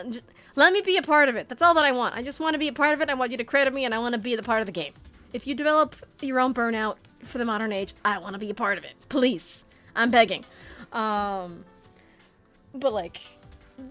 just, let me be a part of it. That's all that I want. I just want to be a part of it. I want you to credit me, and I want to be the part of the game. If you develop your own Burnout for the modern age, I want to be a part of it. Please. I'm begging. But, like,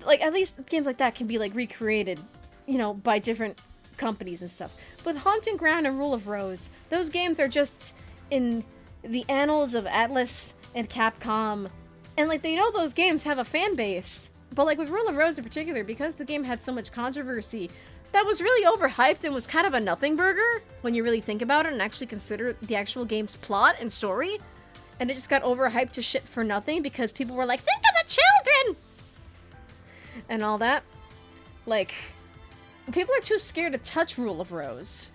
at least games like that can be, like, recreated, you know, by different companies and stuff. With Haunting Ground and Rule of Rose, those games are just in the annals of Atlas and Capcom, and, like, they know those games have a fan base. But, like, with Rule of Rose in particular, because the game had so much controversy, that was really overhyped and was kind of a nothing burger when you really think about it and actually consider the actual game's plot and story. And it just got overhyped to shit for nothing because people were like, think of the children! And all that. Like, people are too scared to touch Rule of Rose.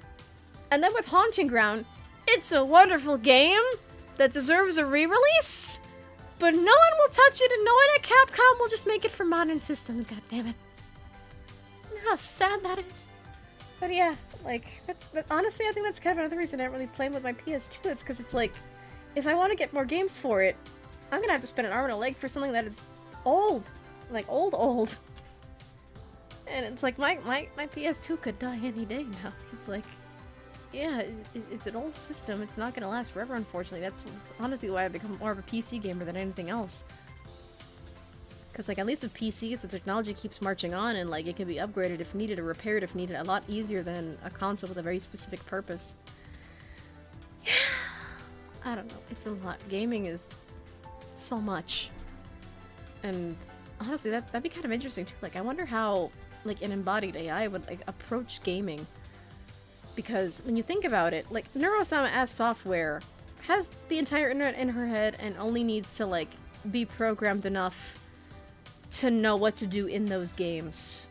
And then with Haunting Ground, it's a wonderful game that deserves a re-release, but no one will touch it and no one at Capcom will just make it for modern systems, god damn it. You know how sad that is? But yeah, like, honestly, I think that's kind of another reason I don't really play with my PS2. It's because it's like, if I want to get more games for it, I'm gonna have to spend an arm and a leg for something that is old. Like, old. And it's like, my PS2 could die any day now. It's like, yeah, it's an old system. It's not gonna last forever, unfortunately. That's honestly why I've become more of a PC gamer than anything else. Because, like, at least with PCs, the technology keeps marching on, and, like, it can be upgraded if needed, or repaired if needed, a lot easier than a console with a very specific purpose. Yeah, I don't know. It's a lot. Gaming is so much. And honestly, that'd be kind of interesting, too. Like, I wonder how, like, an embodied AI would, like, approach gaming. Because when you think about it, like, Neurosama as software has the entire internet in her head and only needs to, like, be programmed enough to know what to do in those games.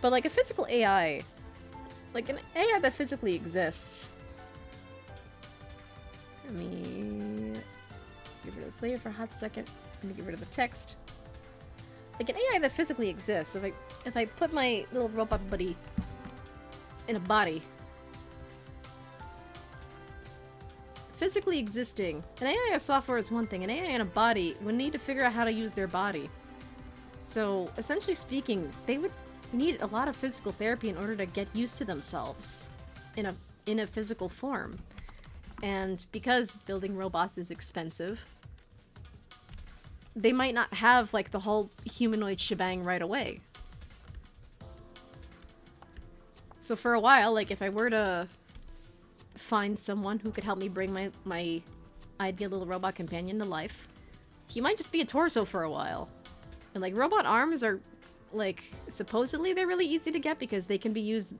But, like, a physical AI, like, an AI that physically exists. Let me get rid of this layer for a hot second. Let me get rid of the text. Like, an AI that physically exists. If I put my little robot buddy in a body, physically existing, an AI as software is one thing. An AI in a body would need to figure out how to use their body. So, essentially speaking, they would need a lot of physical therapy in order to get used to themselves in a physical form. And because building robots is expensive, they might not have, like, the whole humanoid shebang right away. So for a while, like, if I were to find someone who could help me bring my ideal little robot companion to life, he might just be a torso for a while. And, like, robot arms are, like, supposedly they're really easy to get because they can be used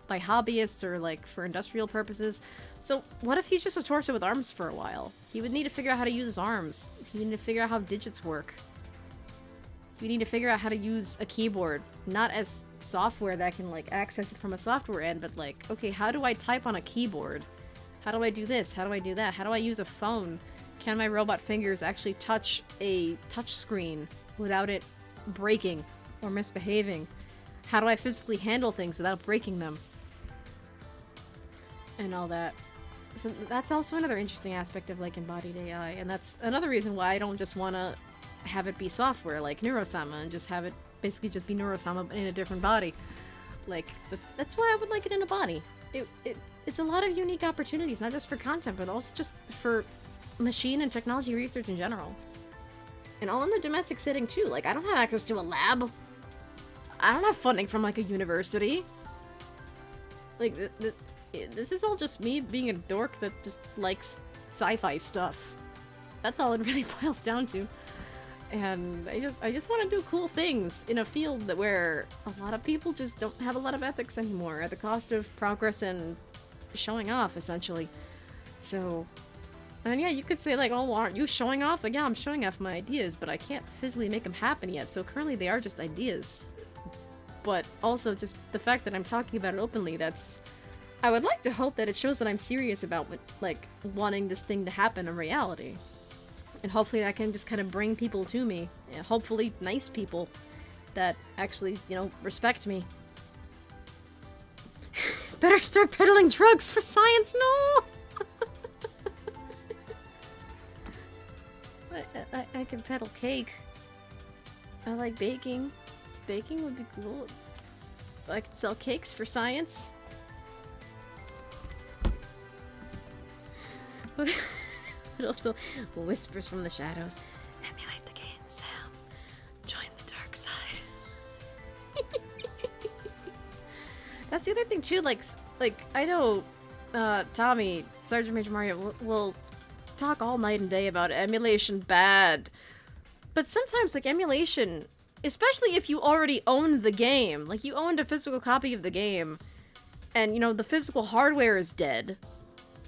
by hobbyists or, like, for industrial purposes. So what if he's just a torso with arms for a while? He would need to figure out how to use his arms. He would need to figure out how digits work. You need to figure out how to use a keyboard. Not as software that can, like, access it from a software end, but, like, okay, how do I type on a keyboard? How do I do this? How do I do that? How do I use a phone? Can my robot fingers actually touch a touch screen without it breaking or misbehaving? How do I physically handle things without breaking them? And all that. So that's also another interesting aspect of, like, embodied AI, and that's another reason why I don't just want to have it be software like Neurosama and just have it basically just be Neurosama in a different body. Like, that's why I would like it in a body. it's a lot of unique opportunities, not just for content, but also just for machine and technology research in general. And all in the domestic setting too. Like, I don't have access to a lab. I don't have funding from like a university. Like, this is all just me being a dork that just likes sci-fi stuff. That's all it really boils down to. And I just want to do cool things in a field that where a lot of people just don't have a lot of ethics anymore at the cost of progress and showing off, essentially. So, and yeah, you could say like, oh, aren't you showing off? Like, yeah, I'm showing off my ideas, but I can't physically make them happen yet. So currently they are just ideas. But also just the fact that I'm talking about it openly, that's... I would like to hope that it shows that I'm serious about, like, wanting this thing to happen in reality. And hopefully that can just kind of bring people to me. And hopefully nice people that actually, you know, respect me. Better start peddling drugs for science, no! I can peddle cake. I like baking. Baking would be cool. I could sell cakes for science. But also, whispers from the shadows. Emulate the game, Sam. Join the dark side. That's the other thing too. Like I know, Tommy, Sergeant Major Mario, will talk all night and day about emulation bad. But sometimes, like, emulation, especially if you already owned the game, like you owned a physical copy of the game, and you know the physical hardware is dead.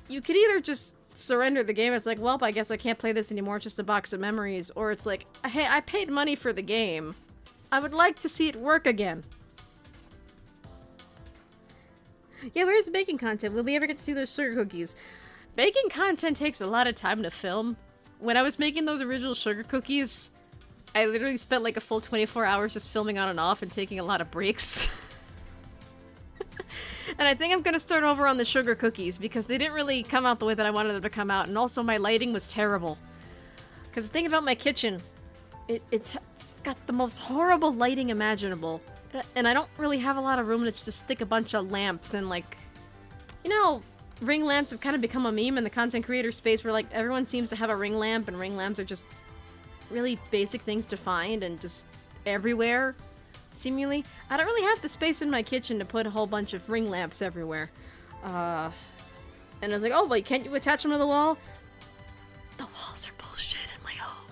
You could either just surrender the game. It's like, well, I guess I can't play this anymore. It's just a box of memories. Or it's like, hey, I paid money for the game. I would like to see it work again. Yeah, where's the baking content? Will we ever get to see those sugar cookies? Baking content takes a lot of time to film. When I was making those original sugar cookies, I literally spent like a full 24 hours just filming on and off and taking a lot of breaks. And I think I'm gonna start over on the sugar cookies because they didn't really come out the way that I wanted them to come out, and also my lighting was terrible. Because the thing about my kitchen, it's got the most horrible lighting imaginable, and I don't really have a lot of room to just stick a bunch of lamps and, like, you know, ring lamps have kind of become a meme in the content creator space where, like, everyone seems to have a ring lamp, and ring lamps are just really basic things to find and just everywhere. Seemingly. I don't really have the space in my kitchen to put a whole bunch of ring lamps everywhere. And I was like, oh, wait, can't you attach them to the wall? The walls are bullshit in my home.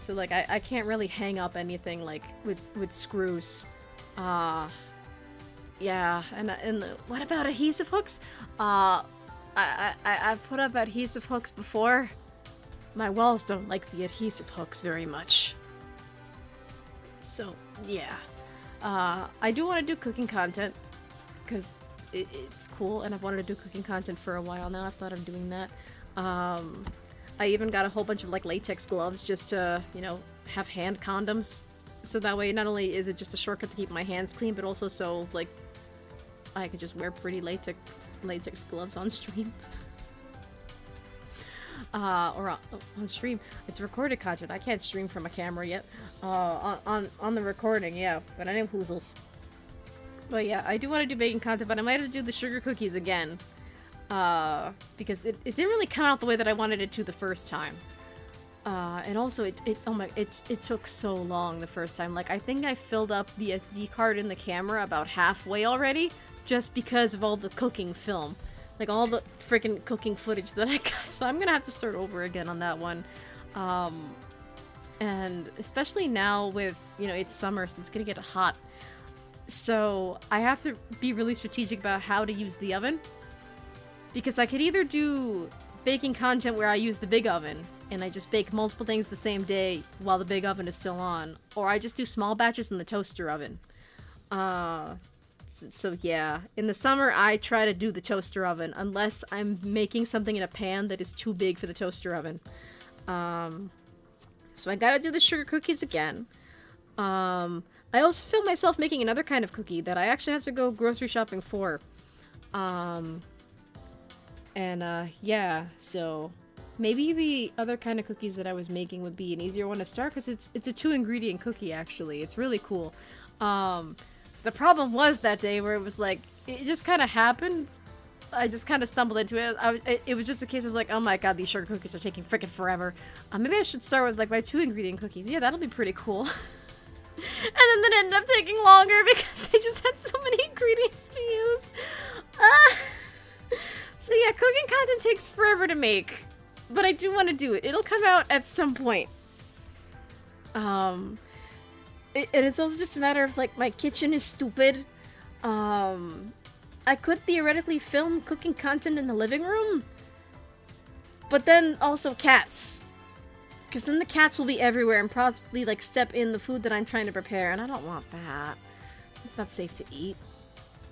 So, like, I can't really hang up anything, like, with screws. Yeah, and what about adhesive hooks? I've put up adhesive hooks before. My walls don't like the adhesive hooks very much. So, yeah. I do want to do cooking content, because it's cool, and I've wanted to do cooking content for a while now. I've thought of doing that. I even got a whole bunch of, like, latex gloves just to, you know, have hand condoms. So that way, not only is it just a shortcut to keep my hands clean, but also so, like, I could just wear pretty latex gloves on stream. Or on stream. It's recorded content. I can't stream from a camera yet. On the recording, yeah. But I know hoozles. But yeah, I do want to do baking content, but I might have to do the sugar cookies again. Because it didn't really come out the way that I wanted it to the first time. And also it took so long the first time. Like, I think I filled up the SD card in the camera about halfway already, just because of all the cooking film. Like, all the freaking cooking footage that I got. So I'm gonna have to start over again on that one. And especially now with, you know, it's summer, so it's gonna get hot. So I have to be really strategic about how to use the oven. Because I could either do baking content where I use the big oven, and I just bake multiple things the same day while the big oven is still on. Or I just do small batches in the toaster oven. So yeah, in the summer I try to do the toaster oven, unless I'm making something in a pan that is too big for the toaster oven. So I gotta do the sugar cookies again. I also feel myself making another kind of cookie that I actually have to go grocery shopping for. Yeah, so maybe the other kind of cookies that I was making would be an easier one to start, because it's a 2-ingredient cookie, actually. It's really cool. The problem was that day where it was like, it just kind of happened. I just kind of stumbled into it. It was just a case of like, oh my god, these sugar cookies are taking frickin' forever. Maybe I should start with like my 2-ingredient cookies. Yeah, that'll be pretty cool. And then it ended up taking longer because I just had so many ingredients to use. So yeah, cooking content takes forever to make. But I do want to do it. It'll come out at some point. It is also just a matter of like, my kitchen is stupid. I could theoretically film cooking content in the living room, but then also cats. Because then the cats will be everywhere and possibly, like, step in the food that I'm trying to prepare, and I don't want that. It's not safe to eat.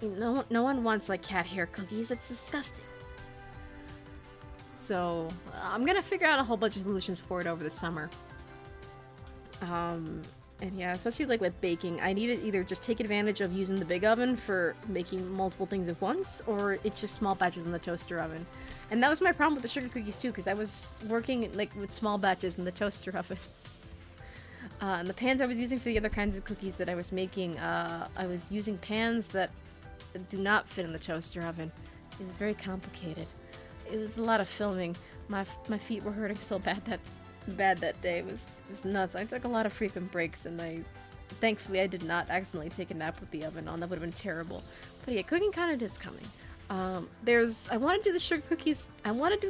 No one wants, like, cat hair cookies. It's disgusting. So, I'm gonna figure out a whole bunch of solutions for it over the summer. And yeah, especially like with baking, I need to either just take advantage of using the big oven for making multiple things at once, or it's just small batches in the toaster oven. And that was my problem with the sugar cookies too, because I was working like with small batches in the toaster oven. And the pans I was using for the other kinds of cookies that I was making, I was using pans that do not fit in the toaster oven. It was very complicated. It was a lot of filming. My feet were hurting so bad that day. It was nuts. I took a lot of frequent breaks, and thankfully I did not accidentally take a nap with the oven on. That would have been terrible. But yeah, cooking content is coming. I want to do the sugar cookies. I want to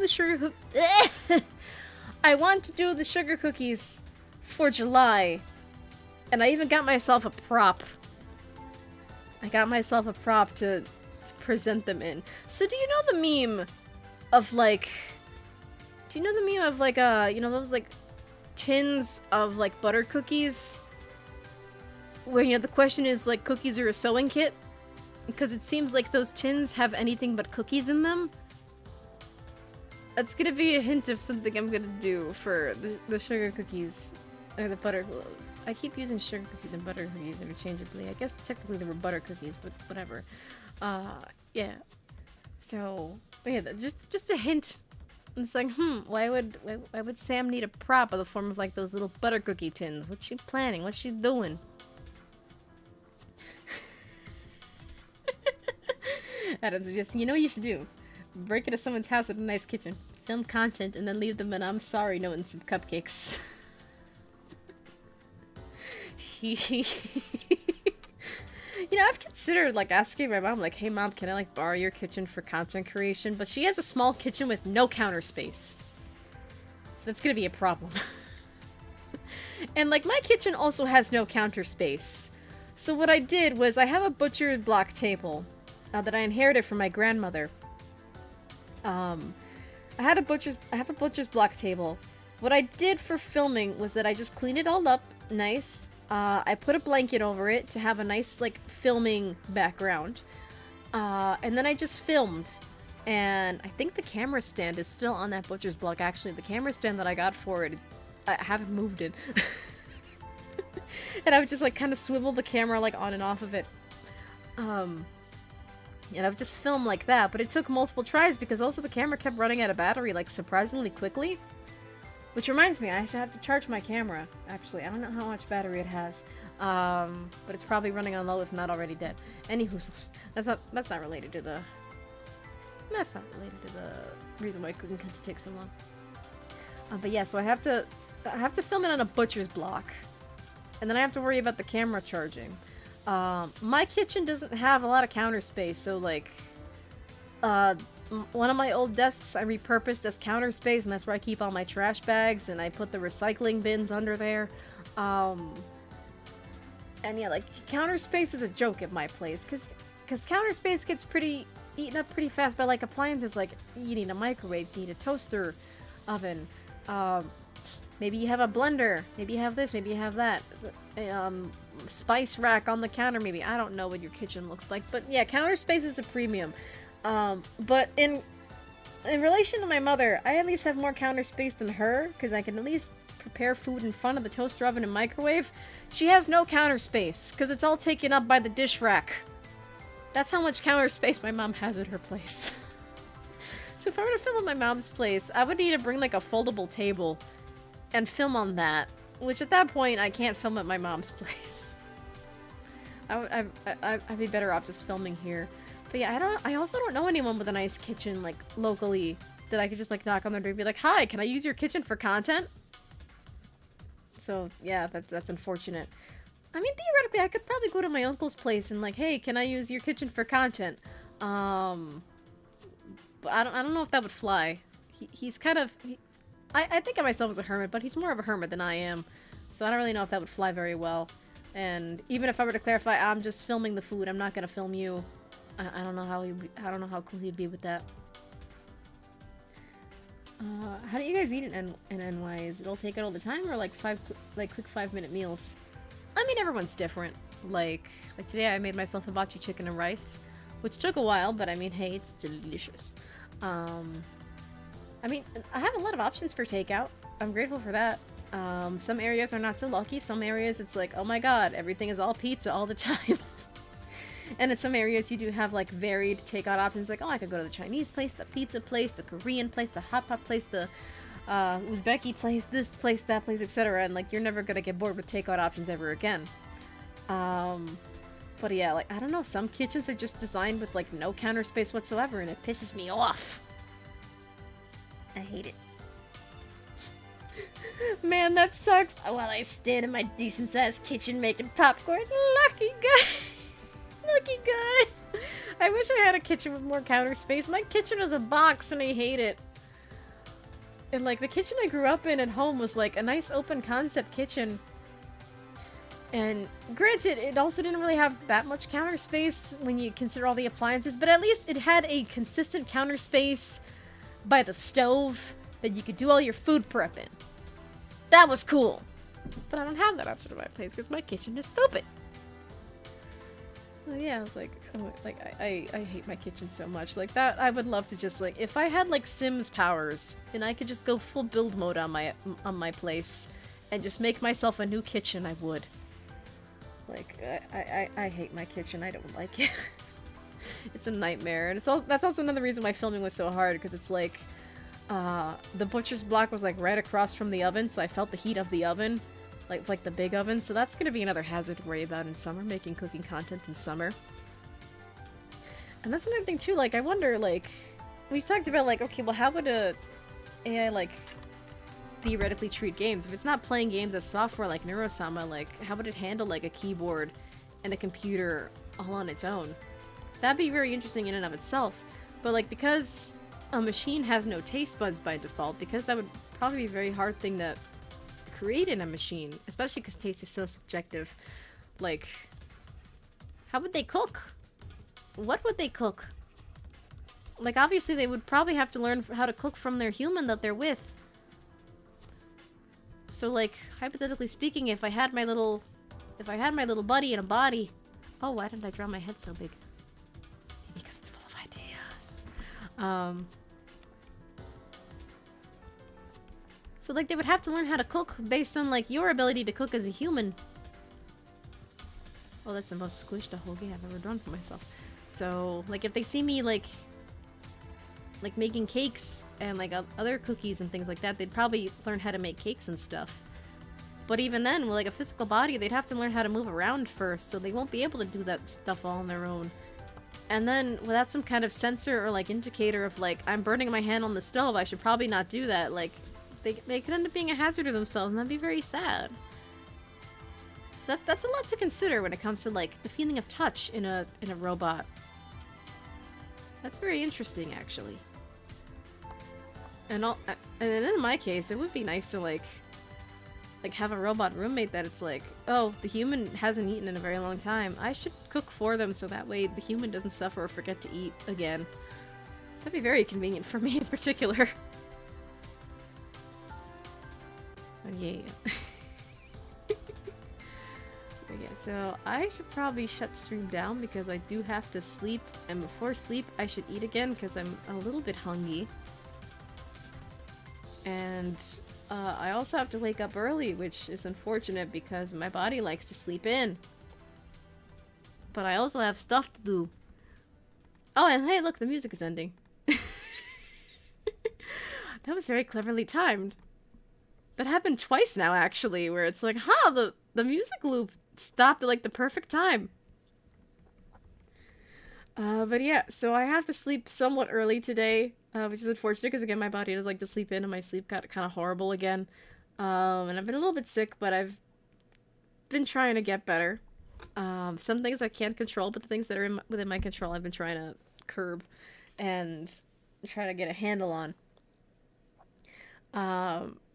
do the sugar cookies for July. And I even got myself a prop. I got myself a prop to present them in. So do you know the meme of like... Do you know the meme of like, you know, those like tins of like butter cookies? Where, you know, the question is like, cookies are a sewing kit? Because it seems like those tins have anything but cookies in them. That's gonna be a hint of something I'm gonna do for the sugar cookies. Or the butter. I keep using sugar cookies and butter cookies interchangeably. I guess technically they were butter cookies, but whatever. Yeah. So, yeah, just a hint. It's like, why would Sam need a prop in the form of like those little butter cookie tins? What's she planning? What's she doing? Adam's suggesting, you know what you should do? Break into someone's house with a nice kitchen, film content, and then leave them an I'm sorry note and some cupcakes. You know, I've considered, like, asking my mom, like, hey, Mom, can I, like, borrow your kitchen for content creation? But she has a small kitchen with no counter space. So that's gonna be a problem. And, like, my kitchen also has no counter space. So what I did was, I have a butcher block table that I inherited from my grandmother. I have a butcher's block table. What I did for filming was that I just cleaned it all up, nice. I put a blanket over it to have a nice, like, filming background. And then I just filmed. And I think the camera stand is still on that butcher's block. Actually, the camera stand that I got for it, I haven't moved it. And I would just, like, kind of swivel the camera, like, on and off of it. And I would just film like that. But it took multiple tries because also the camera kept running out of battery, like, surprisingly quickly. Which reminds me, I should have to charge my camera, actually. I don't know how much battery it has. But it's probably running on low if not already dead. Anywho, that's not related to the... That's not related to the reason why cooking content takes so long. But yeah, so I have to film it on a butcher's block. And then I have to worry about the camera charging. My kitchen doesn't have a lot of counter space, so like... one of my old desks I repurposed as counter space, and that's where I keep all my trash bags, and I put the recycling bins under there. And yeah, like, counter space is a joke at my place, because counter space gets eaten up pretty fast by, like, appliances, like, you need a microwave, you need a toaster oven, maybe you have a blender, maybe you have this, maybe you have that, spice rack on the counter, maybe. I don't know what your kitchen looks like, but yeah, counter space is a premium. But in relation to my mother, I at least have more counter space than her, because I can at least prepare food in front of the toaster oven and microwave. She has no counter space, because it's all taken up by the dish rack. That's how much counter space my mom has at her place. So if I were to film at my mom's place, I would need to bring like a foldable table and film on that, which at that point I can't film at my mom's place. I'd be better off just filming here. But yeah, I also don't know anyone with a nice kitchen, like, locally, that I could just, like, knock on their door and be like, hi, can I use your kitchen for content? So, yeah, that's unfortunate. I mean, theoretically, I could probably go to my uncle's place and, like, hey, can I use your kitchen for content? But I don't know if that would fly. He's kind of... I think of myself as a hermit, but he's more of a hermit than I am. So I don't really know if that would fly very well. And even if I were to clarify, I'm just filming the food, I'm not gonna film you. I don't know how I don't know how cool he'd be with that. How do you guys eat in NY? Is it all takeout all the time, or like quick 5-minute meals? I mean, everyone's different. Like today I made myself hibachi chicken and rice, which took a while, but I mean, hey, it's delicious. I mean, I have a lot of options for takeout. I'm grateful for that. Some areas are not so lucky. Some areas it's like, oh my god, everything is all pizza all the time. And in some areas you do have like varied takeout options, like, oh, I could go to the Chinese place, the pizza place, the Korean place, the hot pot place, the Uzbeki place, this place, that place, etc. And like, you're never gonna get bored with takeout options ever again. But yeah, like, I don't know, some kitchens are just designed with like no counter space whatsoever, and it pisses me off. I hate it. Man, that sucks. While I stand in my decent-sized kitchen making popcorn. Lucky guy. Lucky guy. I wish I had a kitchen with more counter space. My kitchen is a box and I hate it. And like, the kitchen I grew up in at home was like a nice open concept kitchen. And granted, it also didn't really have that much counter space when you consider all the appliances, but at least it had a consistent counter space by the stove that you could do all your food prep in. That was cool. But I don't have that option in my place because my kitchen is stupid. Well, yeah, I was like, oh, like I hate my kitchen so much. Like that, I would love to just like, if I had like Sims powers and I could just go full build mode on my place and just make myself a new kitchen, I would. Like, I hate my kitchen. I don't like it. It's a nightmare, and that's also another reason why filming was so hard, because it's like, the butcher's block was like right across from the oven, so I felt the heat of the oven, like the big oven, so that's gonna be another hazard to worry about in summer, making cooking content in summer. And that's another thing too, like, I wonder, like, we've talked about, like, okay, well, how would a AI, like, theoretically treat games? If it's not playing games as software like Neurosama, like, how would it handle, like, a keyboard and a computer all on its own? That'd be very interesting in and of itself, but, like, because a machine has no taste buds by default, because that would probably be a very hard thing to create in a machine, especially because taste is so subjective. Like, how would they cook? What would they cook? Like, obviously they would probably have to learn how to cook from their human that they're with. So, like, hypothetically speaking, if I had my little buddy in a body... Oh, why didn't I draw my head so big? Because it's full of ideas. So, like, they would have to learn how to cook based on, like, your ability to cook as a human. Oh, that's the most squished a whole game I've ever drawn for myself. So, like, if they see me, like making cakes and, like, other cookies and things like that, they'd probably learn how to make cakes and stuff. But even then, with, like, a physical body, they'd have to learn how to move around first, so they won't be able to do that stuff all on their own. And then, without some kind of sensor or, like, indicator of, like, I'm burning my hand on the stove, I should probably not do that, like, they could end up being a hazard to themselves, and that'd be very sad. So that's a lot to consider when it comes to, like, the feeling of touch in a robot. That's very interesting, actually. And in my case, it would be nice to, like have a robot roommate that it's like, oh, the human hasn't eaten in a very long time. I should cook for them so that way the human doesn't suffer or forget to eat again. That'd be very convenient for me in particular. But yeah. But yeah, so I should probably shut stream down because I do have to sleep, and before sleep I should eat again because I'm a little bit hungry. And I also have to wake up early, which is unfortunate because my body likes to sleep in. But I also have stuff to do. Oh, and hey, look, the music is ending. That was very cleverly timed. That happened twice now, actually, where it's like, huh, the music loop stopped at, like, the perfect time. But yeah, so I have to sleep somewhat early today, which is unfortunate because again, my body does like to sleep in, and my sleep got kind of horrible again. And I've been a little bit sick, but I've been trying to get better. Some things I can't control, but the things that are within my control, I've been trying to curb and try to get a handle on.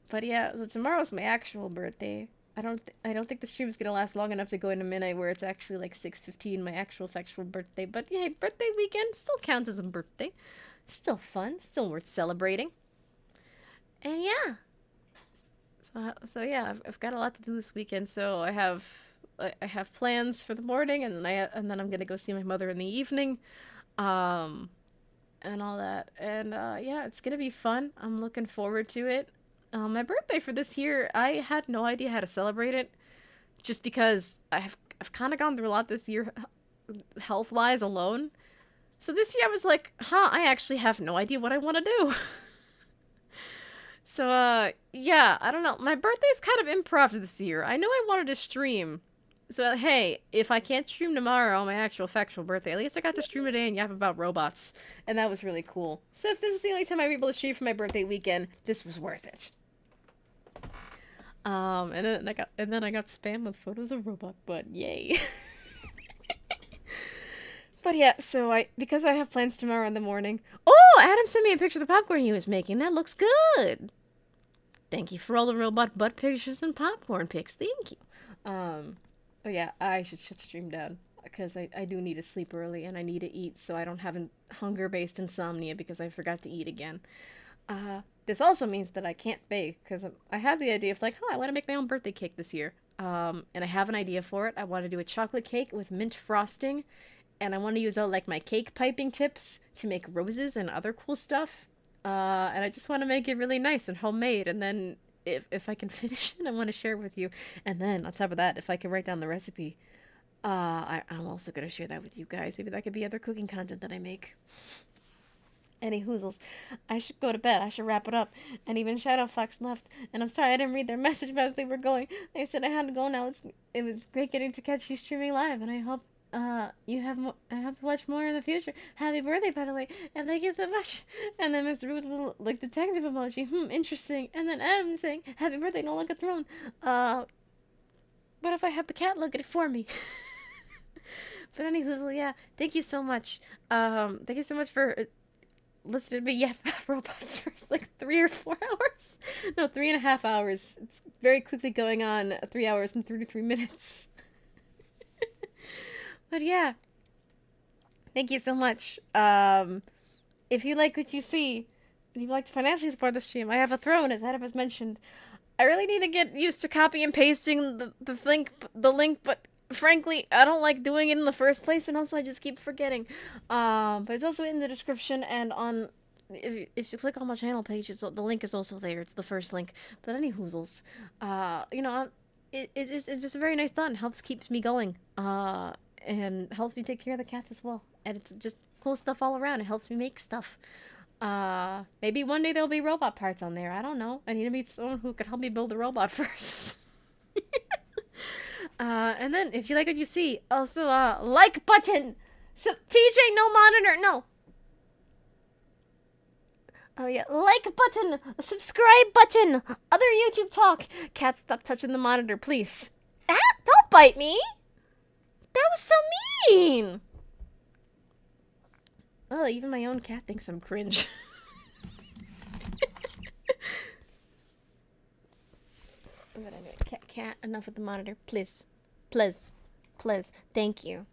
But yeah, so tomorrow's my actual birthday. I don't think the stream's gonna last long enough to go into midnight where it's actually like 6:15, my actual factual birthday. But yeah, birthday weekend still counts as a birthday. Still fun, still worth celebrating. And yeah, so yeah, I've got a lot to do this weekend. So I have plans for the morning, and then and then I'm gonna go see my mother in the evening, um, and all that. And yeah, it's gonna be fun. I'm looking forward to it. My birthday for this year, I had no idea how to celebrate it, just because I've kind of gone through a lot this year, health wise alone. So this year I was like, huh, I actually have no idea what I want to do. So, yeah, I don't know. My birthday's kind of improv this year. I know I wanted to stream. So, hey, if I can't stream tomorrow, my actual factual birthday, at least I got to stream today and yap about robots. And that was really cool. So if this is the only time I'm able to stream for my birthday weekend, this was worth it. And then I got spam with photos of robot butt. Yay. But yeah, so because I have plans tomorrow in the morning. Oh, Adam sent me a picture of the popcorn he was making. That looks good. Thank you for all the robot butt pictures and popcorn pics. Thank you. But yeah, I should shut stream down because I do need to sleep early and I need to eat so I don't have hunger-based insomnia because I forgot to eat again. This also means that I can't bake because I had the idea of like, oh, I want to make my own birthday cake this year. And I have an idea for it. I want to do a chocolate cake with mint frosting, and I want to use all like my cake piping tips to make roses and other cool stuff. And I just want to make it really nice and homemade. And then if I can finish it, I want to share it with you. And then on top of that, if I can write down the recipe, I'm also gonna share that with you guys. Maybe that could be other cooking content that I make. Any hoozles. I should go to bed. I should wrap it up. And even Shadow Fox left. And I'm sorry I didn't read their message as they were going. They said I had to go now. It was great getting to catch you streaming live, and I hope you have I have to watch more in the future. Happy birthday, by the way, and thank you so much. And then Mr. Rude little like detective emoji. Interesting. And then Adam saying, "Happy birthday, don't look at throne." What if I have the cat look at it for me? But anywho, yeah, thank you so much. Thank you so much for listening to me yap about robots for like 3 or 4 hours. No, 3.5 hours. It's very quickly going on 3 hours and 33 minutes. But yeah, thank you so much. If you like what you see, and you'd like to financially support the stream, I have a throne, as Adam has mentioned. I really need to get used to copy and pasting the link, but frankly, I don't like doing it in the first place, and also I just keep forgetting. But it's also in the description, and if you click on my channel page, the link is also there. It's the first link. But any hoozles, you know, it's just a very nice thought and helps keeps me going. And helps me take care of the cats as well. And it's just cool stuff all around. It helps me make stuff. Maybe one day there'll be robot parts on there. I don't know. I need to meet someone who could help me build a robot first. And then if you like what you see, also like button. So TJ, no monitor, no. Oh yeah, like button, subscribe button, other YouTube talk. Cat, stop touching the monitor, please. Ah, don't bite me. That was so mean! Oh, even my own cat thinks I'm cringe. But anyway, cat, enough with the monitor. Please. Please. Please. Thank you.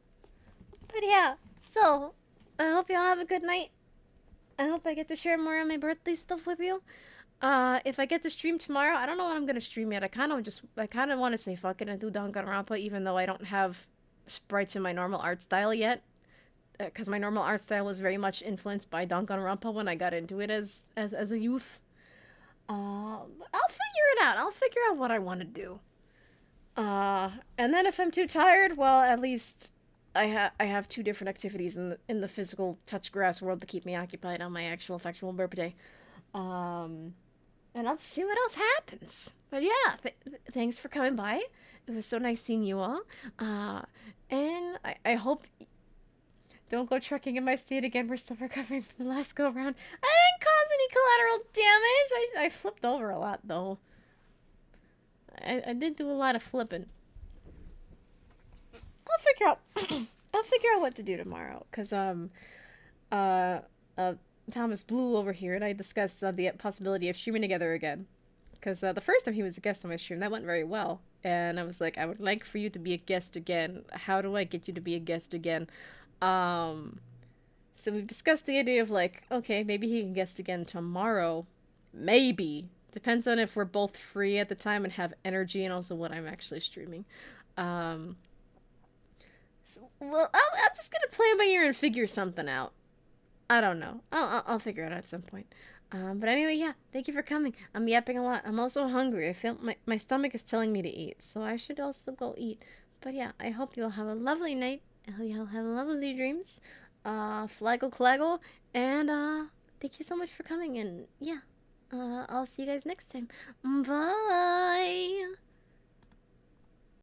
But yeah, so, I hope y'all have a good night. I hope I get to share more of my birthday stuff with you. If I get to stream tomorrow, I don't know what I'm gonna stream yet. I kind of want to say fuck it and do Danganronpa, even though I don't have sprites in my normal art style yet, because my normal art style was very much influenced by Danganronpa when I got into it as a youth. I'll figure it out. I'll figure out what I want to do. And then if I'm too tired, well, at least I have two different activities in the physical touch grass world to keep me occupied on my actual factual birthday. And I'll just see what else happens. But yeah, thanks for coming by. It was so nice seeing you all. And I hope Don't go trekking in my state again. We're still recovering from the last go round. I didn't cause any collateral damage. I flipped over a lot though. I did do a lot of flipping. I'll figure out I'll figure out what to do tomorrow. Cause uh Thomas Blue over here and I discussed the possibility of streaming together again. Because the first time he was a guest on my stream, that went very well. And I was like, I would like for you to be a guest again. How do I get you to be a guest again? So we've discussed the idea of like, okay, maybe he can guest again tomorrow. Maybe. Depends on if we're both free at the time and have energy and also what I'm actually streaming. Um, well, I'm just gonna play by ear and figure something out. I don't know. I'll figure it out at some point. But anyway, yeah, thank you for coming. I'm yapping a lot. I'm also hungry. I feel my stomach is telling me to eat, so I should also go eat. But yeah, I hope you'll have a lovely night. I hope you'll have lovely dreams. Flaggle claggle, and thank you so much for coming. And yeah, I'll see you guys next time. Bye.